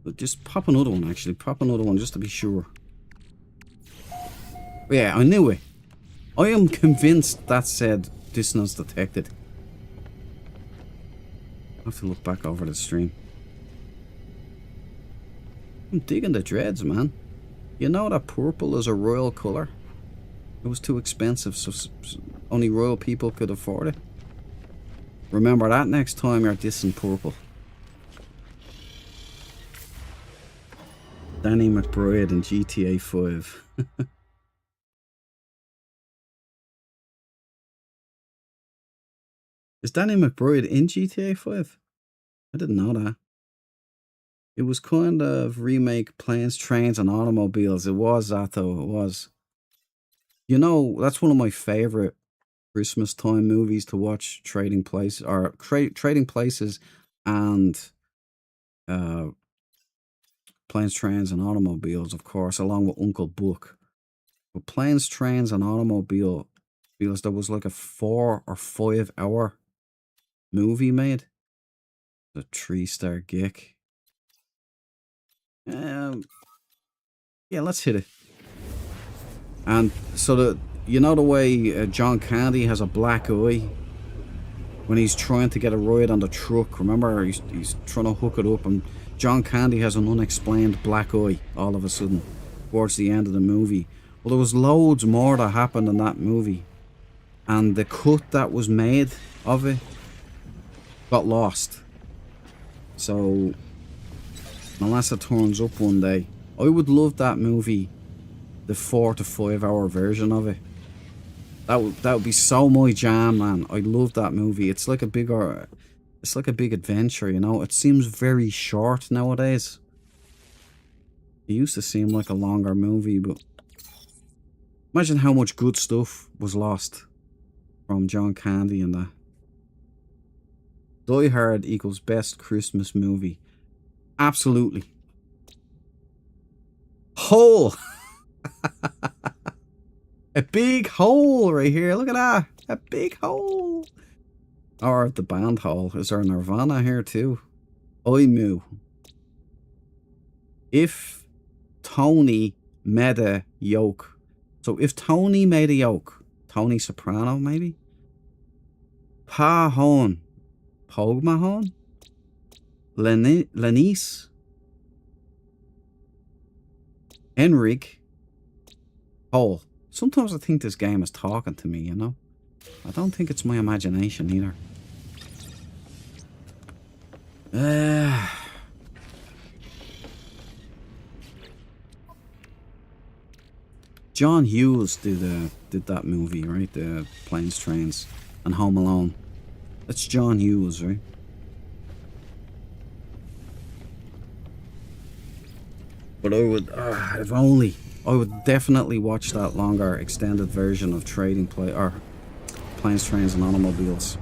Speaker 1: But just pop another one, actually. Pop another one just to be sure. Yeah, I knew it. I am convinced that said dissonance detected. I have to look back over the stream. I'm digging the dreads, man. You know that purple is a royal colour? It was too expensive, so only royal people could afford it. Remember that next time you're dissing purple. Danny McBride in GTA 5. Is Danny McBride in GTA 5? I didn't know that. It was kind of remake Planes, Trains and Automobiles. It was that though, it was. You know, that's one of my favourite Christmas time movies to watch. Trading Places, or Trading Places and Planes, Trains and Automobiles, of course, along with Uncle Buck. But Planes, Trains and Automobiles, there was like a 4 or 5 hour movie made. A 3-star gig. Yeah, let's hit it. And so you know the way John Candy has a black eye when he's trying to get a ride on the truck. Remember, he's trying to hook it up, and John Candy has an unexplained black eye all of a sudden towards the end of the movie. Well, there was loads more that happened in that movie, and the cut that was made of it got lost. So unless it turns up one day, I would love that movie, the 4 to 5 hour version of it. That would be so my jam, man. I love that movie. It's like a big adventure, you know. It seems very short nowadays. It used to seem like a longer movie, but imagine how much good stuff was lost from John Candy and that. Die Hard equals best Christmas movie. Absolutely. Hole! A big hole right here. Look at that. A big hole. Or the band hole. Is there Nirvana here too? I moo. If Tony made a yoke. So if Tony made a yoke. Tony Soprano maybe? Pa Hon. Pogmahon? Lenice? Enric? Hole. Sometimes I think this game is talking to me, you know? I don't think it's my imagination either. John Hughes did that movie, right? The Planes, Trains, and Home Alone. That's John Hughes, right? But I would, if only, I would definitely watch that longer extended version of Planes, Trains, and Automobiles.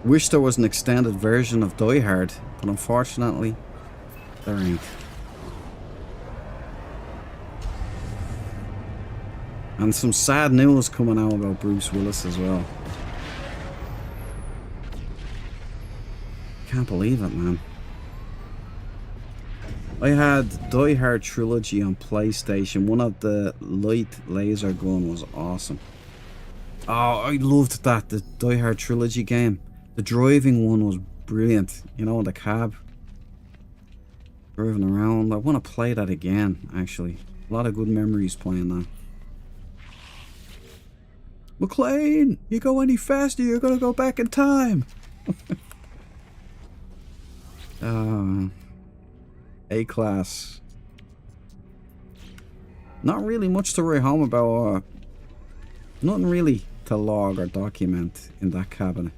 Speaker 1: Wish there was an extended version of Die Hard, but unfortunately, there ain't. And some sad news coming out about Bruce Willis as well. Can't believe it, man. I had Die Hard Trilogy on PlayStation. One of the light laser gun was awesome. Oh, I loved that, the Die Hard Trilogy game. The driving one was brilliant. You know, the cab. Driving around. I want to play that again, actually. A lot of good memories playing that. McLean, you go any faster, you're gonna go back in time. A-Class. Not really much to write home about. Nothing really to log or document in that cabinet.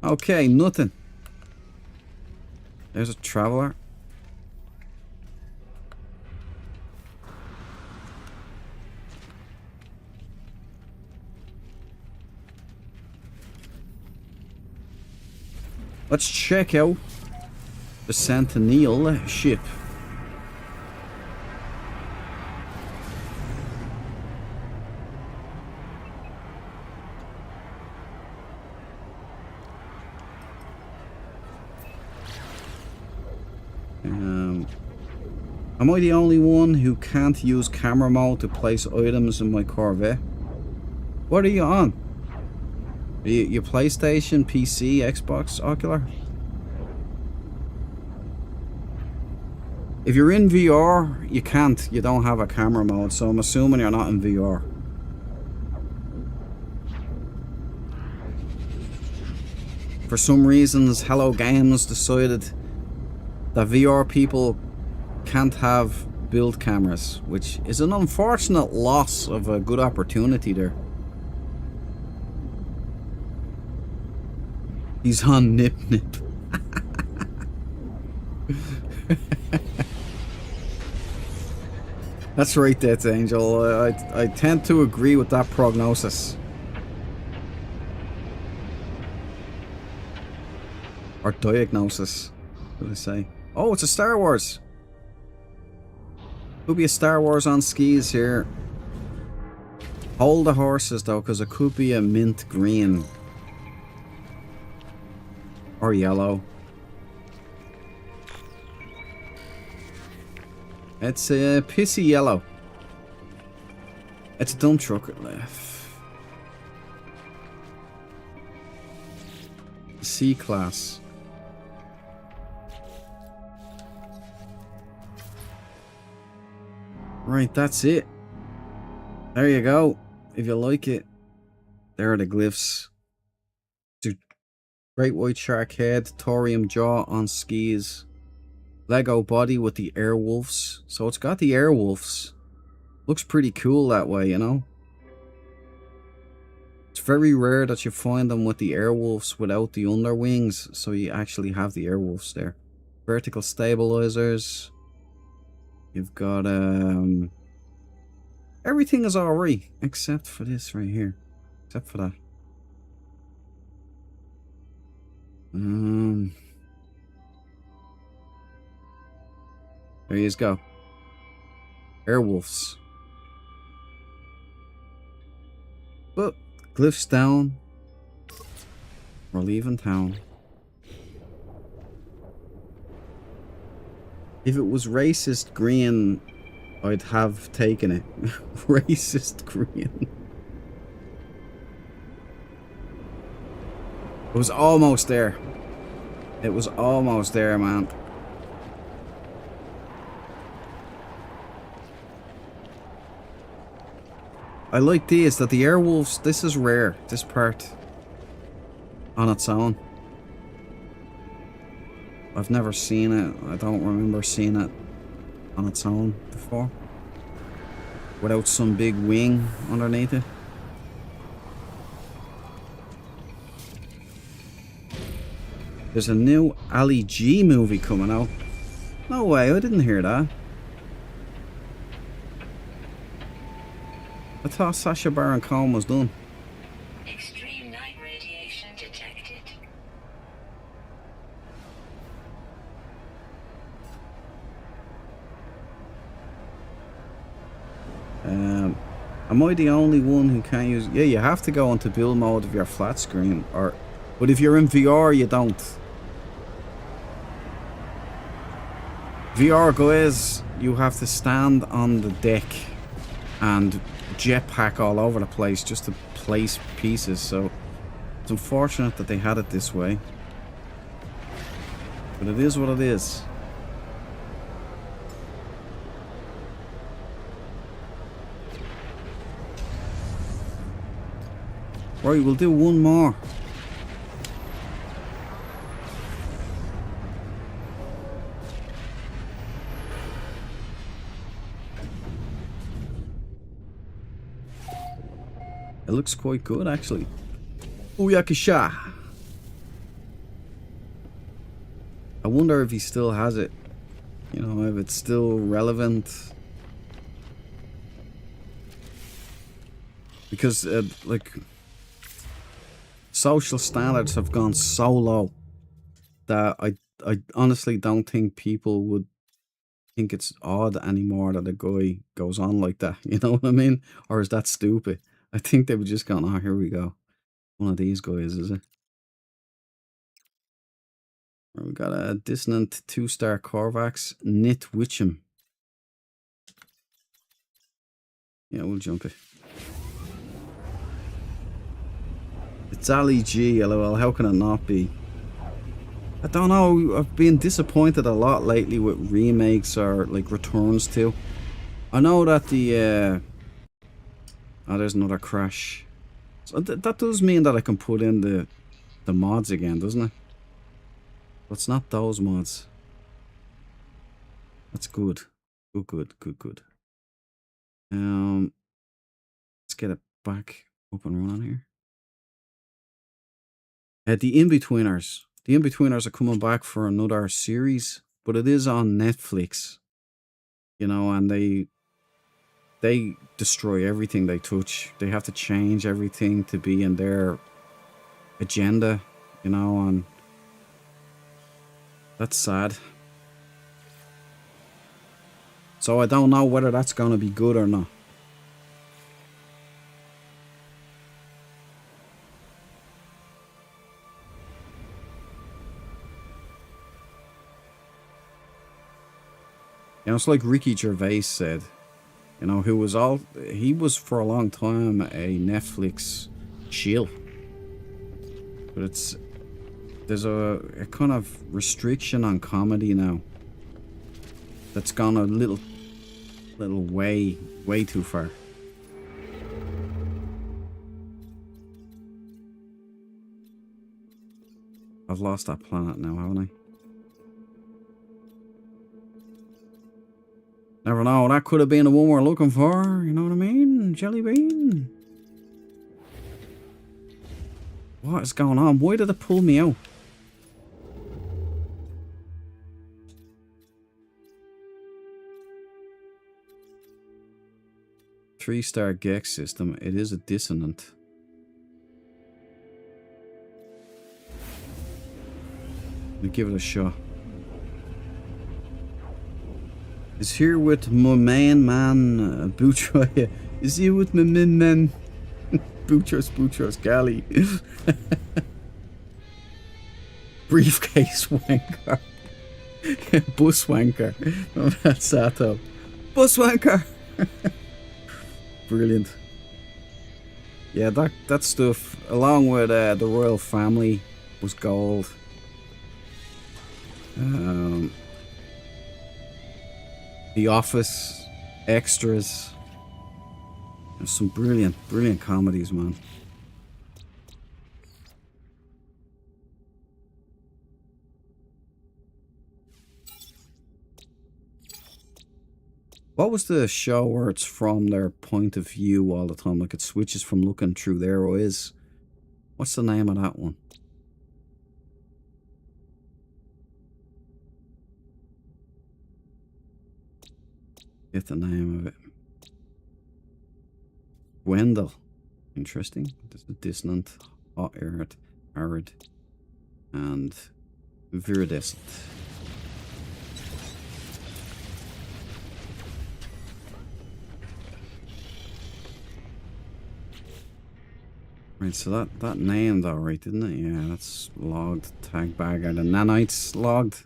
Speaker 1: Okay, nothing. There's a traveler. Let's check out the Sentinel ship. Am I the only one who can't use camera mode to place items in my Corvette? What are you on? Your PlayStation, PC, Xbox, Ocular? If you're in VR, you can't. You don't have a camera mode, so I'm assuming you're not in VR. For some reasons, Hello Games decided that VR people can't have build cameras, which is an unfortunate loss of a good opportunity there. He's on Nip Nip. That's right, Death Angel. I tend to agree with that prognosis. Or diagnosis, what did I say? Oh, it's a Star Wars. Could be a Star Wars on skis here. Hold the horses though, because it could be a mint green. Or yellow. It's a pissy yellow. It's a dump truck. C-Class. Right, that's it. There you go. If you like it, there are the glyphs. Great white shark head, thorium jaw on skis. Lego body with the airwolves. So it's got the airwolves. Looks pretty cool that way, you know. It's very rare that you find them with the airwolves without the underwings. So you actually have the airwolves there. Vertical stabilizers. You've got everything is alright except for this right here. Except for that. There you go. Airwolves. But glyphs down. We're leaving town. If it was racist green, I'd have taken it. Racist green. It was almost there. It was almost there, man. I like these, that the airwolves, this is rare, this part. On its own. I've never seen it. I don't remember seeing it on its own before. Without some big wing underneath it. There's a new Ali G movie coming out. No way, I didn't hear that. I thought Sacha Baron Cohen was done.
Speaker 3: Extreme night radiation detected.
Speaker 1: Am I the only one who can't use... Yeah, you have to go into build mode if you're flat screen. But if you're in VR, you don't. VR guys, you have to stand on the deck and jetpack all over the place just to place pieces, so it's unfortunate that they had it this way. But it is what it is. Right, we'll do one more. It looks quite good, actually. Uyakisha. I wonder if he still has it. You know, if it's still relevant. Because, like, social standards have gone so low that I honestly don't think people would think it's odd anymore that a guy goes on like that. You know what I mean? Or is that stupid? I think they would just go, oh, here we go. One of these guys, is it? We got a dissonant 2-star Corvax, Knit Witcham. Yeah, we'll jump it. It's Ali G, lol, how can it not be? I don't know, I've been disappointed a lot lately with remakes or like returns to. I know that the oh, there's another crash. So that does mean that I can put in the mods again, doesn't it? But it's not those mods. That's good. Good. Let's get it back up and running here. The In-Betweeners. The In-Betweeners are coming back for another series, but it is on Netflix. You know, and they destroy everything they touch. They have to change everything to be in their agenda, you know, and that's sad. So I don't know whether that's going to be good or not. You know, it's like Ricky Gervais said, you know, he was for a long time a Netflix shill. But there's a kind of restriction on comedy now that's gone a little way too far. I've lost that planet now, haven't I? Never know, that could have been the one we're looking for, you know what I mean? Jelly bean. What is going on? Why did it pull me out? Three-star Gex system. It is a dissonant. Let me give it a shot. Is here with my man, Boutros. Is here with my man, Boutros, Galley. Briefcase wanker. Bus wanker. Oh, that's Sato. Bus wanker. Brilliant. Yeah, that stuff, along with the royal family, was gold. The Office, extras. There's some brilliant, brilliant comedies, man. What was the show where it's from their point of view all the time? Like it switches from looking through their eyes. What's the name of that one? Get the name of it. Wendell. Interesting. There's a dissonant, hot, arid, and viridescent. Right, so that named alright, didn't it? Yeah, that's logged. Tag bag. Are the nanites logged?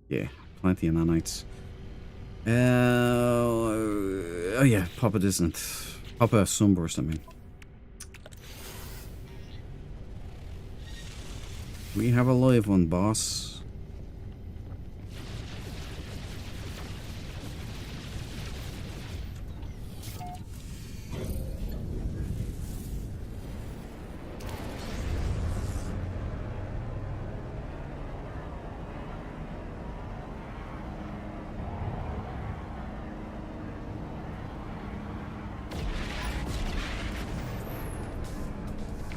Speaker 1: Yeah, plenty of nanites. Oh yeah, Papa Dissonant. Papa Sunburst, I mean. We have a live one, boss.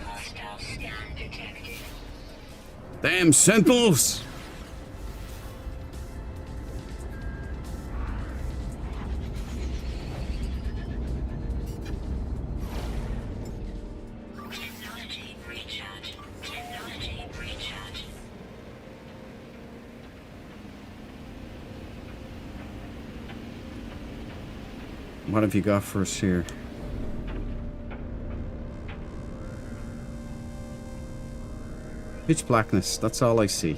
Speaker 3: Hostile scan detected.
Speaker 1: Damn Sentinels!
Speaker 3: Technology recharge. Technology recharge.
Speaker 1: What have you got for us here? Pitch blackness, that's all I see.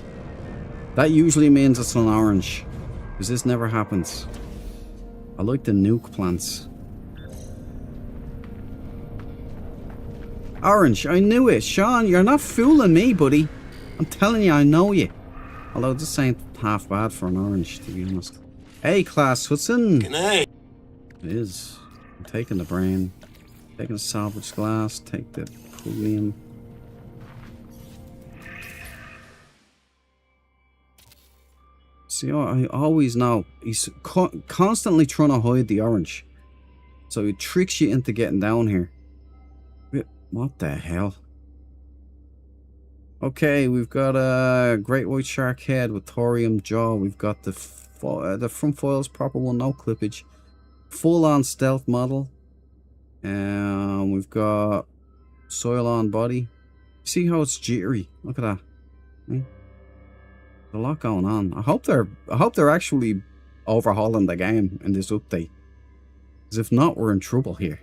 Speaker 1: That usually means it's an orange, because this never happens. I like the nuke plants. Orange, I knew it. Sean, you're not fooling me, buddy. I'm telling you, I know you. Although this ain't half bad for an orange, to be honest. Hey, class, what's in?
Speaker 4: Good night.
Speaker 1: It is. I'm taking the brain. Taking the salvage glass. Take the pullium. See, I always know. He's constantly trying to hide the orange. So he tricks you into getting down here. What the hell? Okay, we've got a great white shark head with thorium jaw. We've got the front foils, proper one, no clippage. Full-on stealth model. We've got soil on body. See how it's jittery? Look at that. There's a lot going on. I hope they're actually overhauling the game in this update. Because if not, we're in trouble here.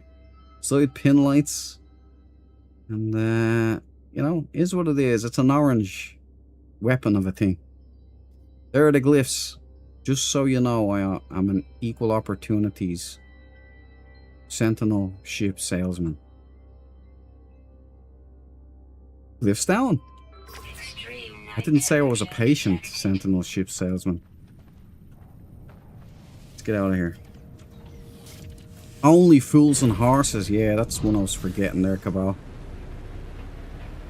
Speaker 1: Side pin lights. And you know, is what it is. It's an orange weapon of a thing. There are the glyphs. Just so you know, I'm an equal opportunities Sentinel ship salesman. Glyphs down. I didn't say I was a patient Sentinel ship salesman. Let's get out of here. Only fools and horses. Yeah, that's one I was forgetting there, Cabal.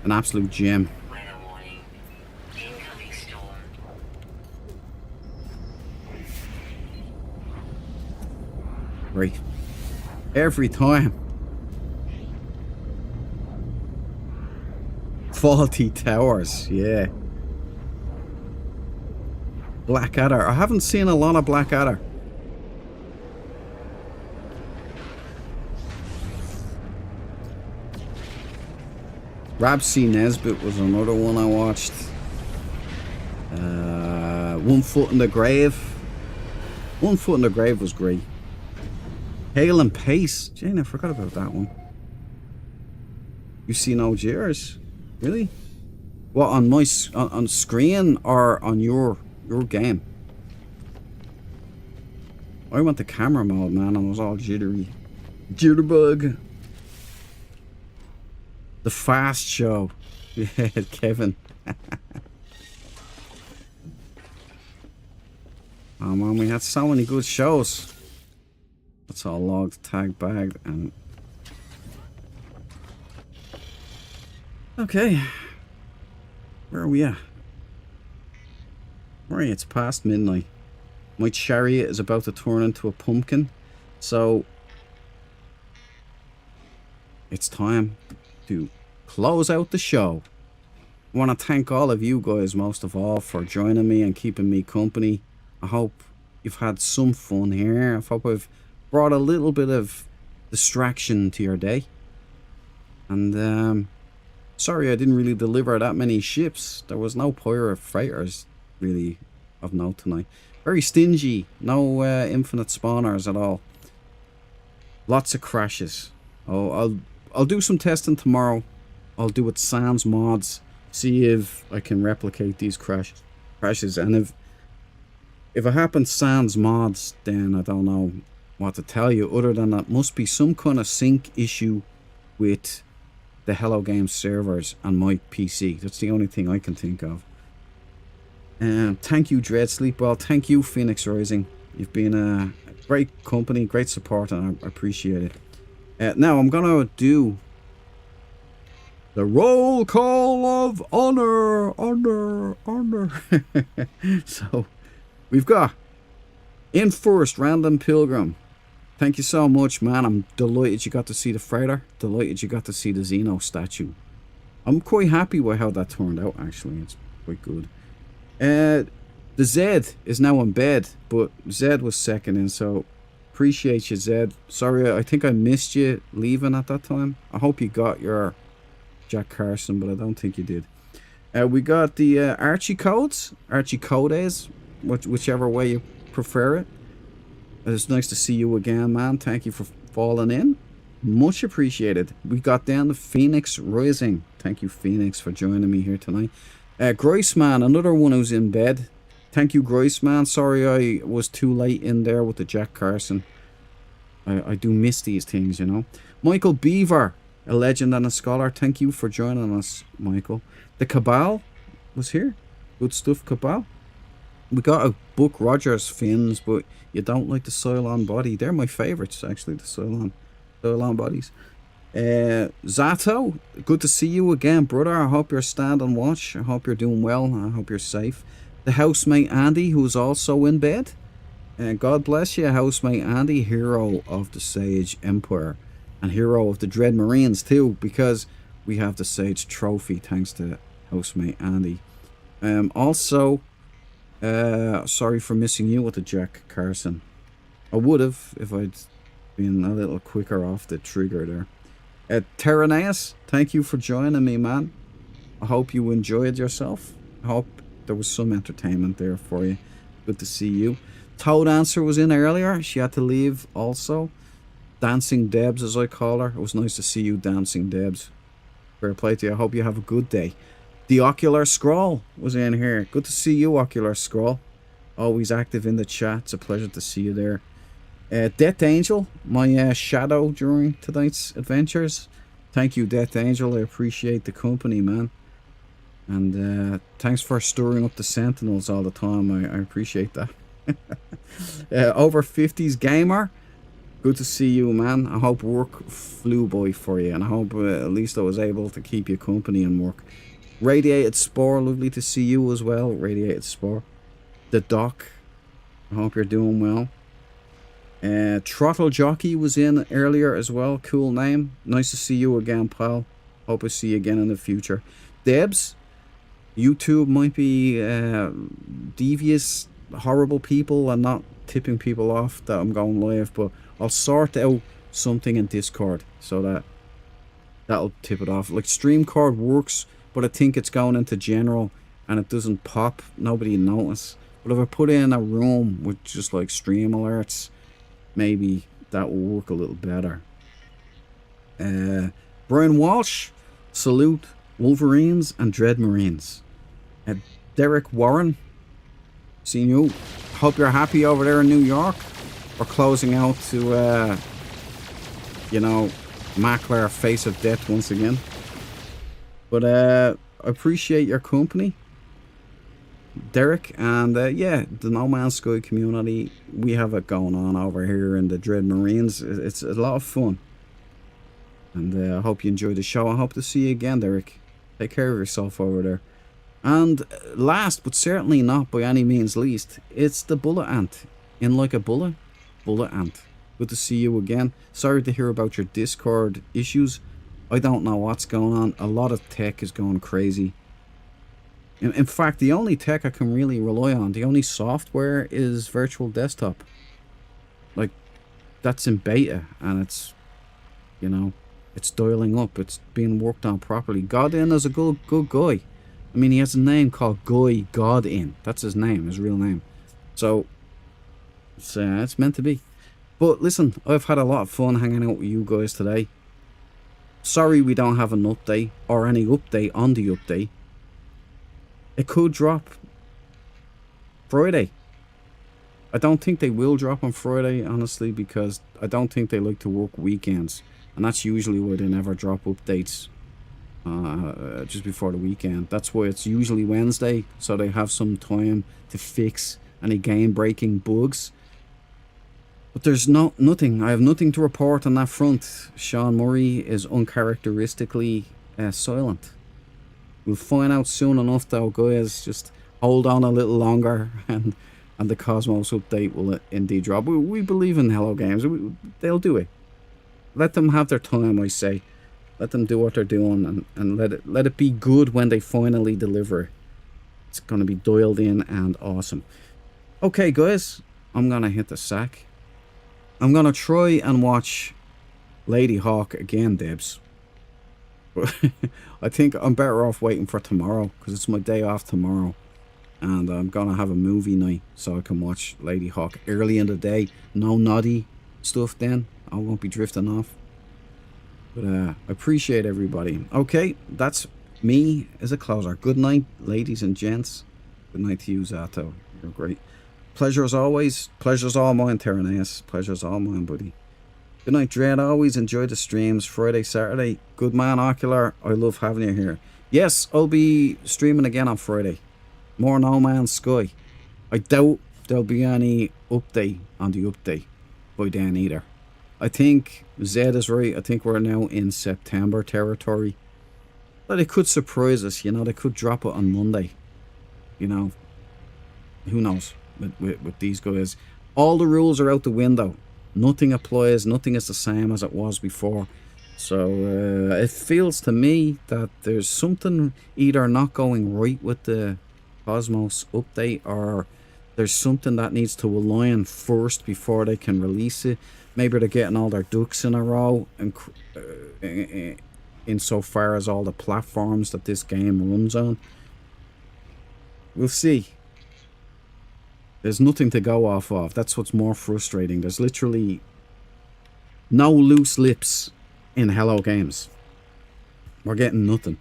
Speaker 1: An absolute gem.
Speaker 3: Weather warning. Incoming storm.
Speaker 1: Right. Every time. Faulty towers, yeah. Blackadder. I haven't seen a lot of Blackadder. Rabsy Nesbitt was another one I watched. One Foot in the Grave. One Foot in the Grave was great. Hail and Pace. Jane, I forgot about that one. You see no jitters? Really? What, on my on screen or on your game? I went to camera mode, man, and I was all jittery. Jitterbug. The Fast Show. Yeah, Kevin. Oh man, we had so many good shows. That's all logged, tag, bagged, and... Okay. Where are we at? Right, it's past midnight. My chariot is about to turn into a pumpkin. So... it's time to close out the show. I want to thank all of you guys most of all for joining me and keeping me company. I hope you've had some fun here. I hope I've brought a little bit of distraction to your day. And sorry I didn't really deliver that many ships. There was no pirate freighters really of note tonight. Very stingy. No infinite spawners at all. Lots of crashes. I'll do some testing tomorrow. I'll do it sans mods. See if I can replicate these crashes. And if it happens sans mods, then I don't know what to tell you. Other than that, must be some kind of sync issue with the Hello Games servers and my PC. That's the only thing I can think of. Thank you, Dread Sleepwell. Thank you, Phoenix Rising. You've been a great company, great support, and I appreciate it. Now I'm gonna do the roll call of honor. So we've got in first, Random Pilgrim. Thank you so much, man. I'm delighted you got to see the freighter. Delighted you got to see the Xeno statue. I'm quite happy with how that turned out, actually. It's quite good. The Zed is now in bed, but Zed was second in, so appreciate you, Zed. Sorry, I think I missed you leaving at that time. I hope you got your Jack Carson, but I don't think you did. We got the Archie codes, Archie codes, whichever way you prefer it. It's nice to see you again, man. Thank you for falling in. Much appreciated. We got down to Phoenix Rising. Thank you, Phoenix, for joining me here tonight. Graceman, another one who's in bed. Thank you, Graceman. Sorry I was too late in there with the Jack Carson. I do miss these things, you know. Michael Beaver, a legend and a scholar. Thank you for joining us, Michael. The Cabal was here. Good stuff, Cabal. We got a Buck Rogers fins, but you don't like the Cylon body. They're my favourites, actually, the Cylon bodies. Zato, good to see you again, brother. I hope you're standing watch. I hope you're doing well. I hope you're safe. The housemate Andy, who's also in bed. God bless you, housemate Andy, hero of the Sage Empire. And hero of the Dread Marines too, because we have the Sage trophy thanks to housemate Andy. Also, sorry for missing you with the Jack Carson. I would have if I'd been a little quicker off the trigger there. Terraneus, thank you for joining me, man. I hope you enjoyed yourself. I hope there was some entertainment there for you. Good to see you. Toad Answer was in earlier. She had to leave also. Dancing Debs, as I call her. It was nice to see you, Dancing Debs. Fair play to you. I hope you have a good day. The Ocular Scroll was in here. Good to see you, Ocular Scroll. Always active in the chat. It's a pleasure to see you there. Death Angel, my shadow during tonight's adventures. Thank you, Death Angel. I appreciate the company, man. And thanks for stirring up the Sentinels all the time. I appreciate that. Over 50s Gamer. Good to see you, man. I hope work flew by for you. And I hope at least I was able to keep you company in work. Radiated Spore, lovely to see you as well. Radiated Spore. The Doc, I hope you're doing well. Trottle Jockey was in earlier as well. Cool name. Nice to see you again, pal. Hope I see you again in the future. Debs, YouTube might be devious, horrible people and not tipping people off that I'm going live, but I'll sort out something in Discord so that'll tip it off. Like StreamCard works, but I think it's going into general and it doesn't pop. Nobody notice. But if I put in a room with just like stream alerts, maybe that will work a little better. Brian Walsh, salute Wolverines and Dread Marines. Derek Warren, seeing you. Hope you're happy over there in New York. We're closing out to, you know, Mackler, Face of Death once again. But I appreciate your company. Derek, and yeah, the No Man's Sky community, we have it going on over here in the Dread Marines. It's a lot of fun, and I hope you enjoyed the show. I hope to see you again, Derek. Take care of yourself over there. And last but certainly not by any means least, it's the Bullet Ant. In like a bullet, Bullet Ant. Good to see you again. Sorry to hear about your Discord issues. I don't know what's going on. A lot of tech is going crazy. In fact, the only tech I can really rely on, the only software is Virtual Desktop. Like, that's in beta, and it's, you know, it's dialing up. It's being worked on properly. Godin is a good guy. I mean, he has a name called Guy Godin. That's his name, his real name. So, it's meant to be. But listen, I've had a lot of fun hanging out with you guys today. Sorry we don't have an update, or any update on the update. It could drop Friday. I don't think they will drop on Friday, honestly, because I don't think they like to work weekends. And that's usually why they never drop updates just before the weekend. That's why it's usually Wednesday, so they have some time to fix any game-breaking bugs. But there's nothing. I have nothing to report on that front. Sean Murray is uncharacteristically silent. We'll find out soon enough, though, guys. Just hold on a little longer, and the Cosmos update will indeed drop. We believe in Hello Games. They'll do it. Let them have their time, I say. Let them do what they're doing, and let it be good when they finally deliver. It's going to be dialed in and awesome. Okay, guys. I'm going to hit the sack. I'm going to try and watch Lady Hawk again, Debs. I think I'm better off waiting for tomorrow, because it's my day off tomorrow, and I'm gonna have a movie night so I can watch Lady Hawk early in the day. No noddy stuff then. I won't be drifting off. But I appreciate everybody. Okay, that's me as a closer. Good night, ladies and gents. Good night to you, Zato. You're great. Pleasure as always. Pleasure's all mine, Terraneus. Pleasure's all mine, buddy. Good night, Dread. Always enjoy the streams. Friday, Saturday. Good man, Ocular. I love having you here. Yes, I'll be streaming again on Friday. More No Man's Sky. I doubt there'll be any update on the update by then either. I think Zed is right. I think we're now in September territory. But it could surprise us, you know. They could drop it on Monday. You know. Who knows with these guys. All the rules are out the window. Nothing applies. Nothing is the same as it was before. So it feels to me that there's something either not going right with the Cosmos update, or there's something that needs to align first before they can release it. Maybe they're getting all their ducks in a row, and insofar as all the platforms that this game runs on. We'll see. There's nothing to go off of. That's what's more frustrating. There's literally no loose lips in Hello Games. We're getting nothing.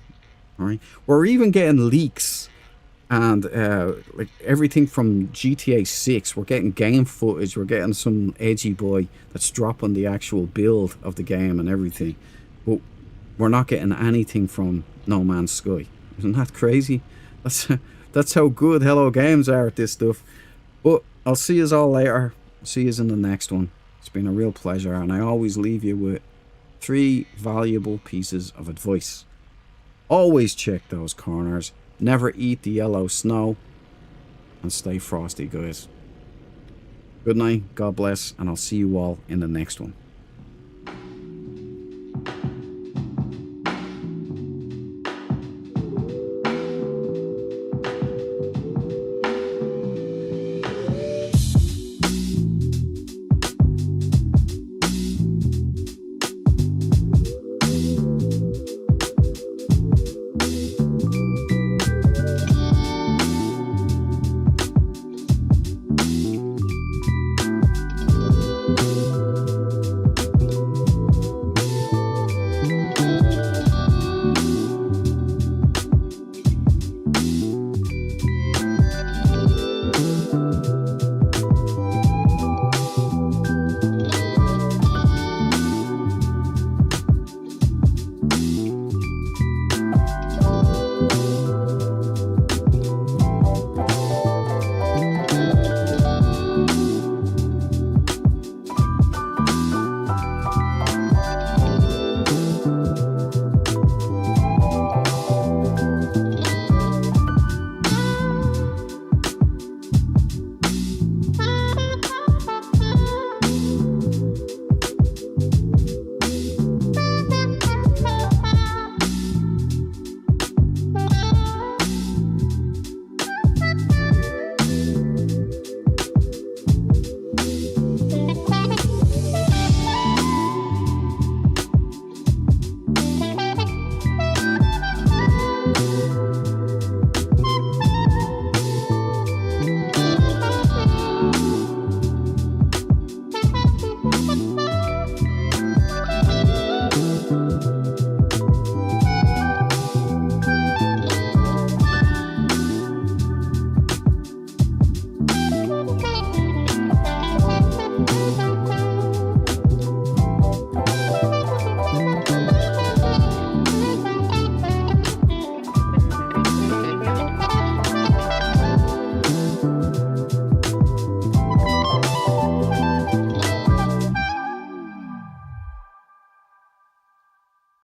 Speaker 1: Alright? We're even getting leaks. And like everything from GTA 6. We're getting game footage. We're getting some edgy boy that's dropping the actual build of the game and everything. But we're not getting anything from No Man's Sky. Isn't that crazy? That's how good Hello Games are at this stuff. But I'll see you all later. See you in the next one. It's been a real pleasure, and I always leave you with 3 valuable pieces of advice. Always check those corners. Never eat the yellow snow. And stay frosty, guys. Good night. God bless. And I'll see you all in the next one.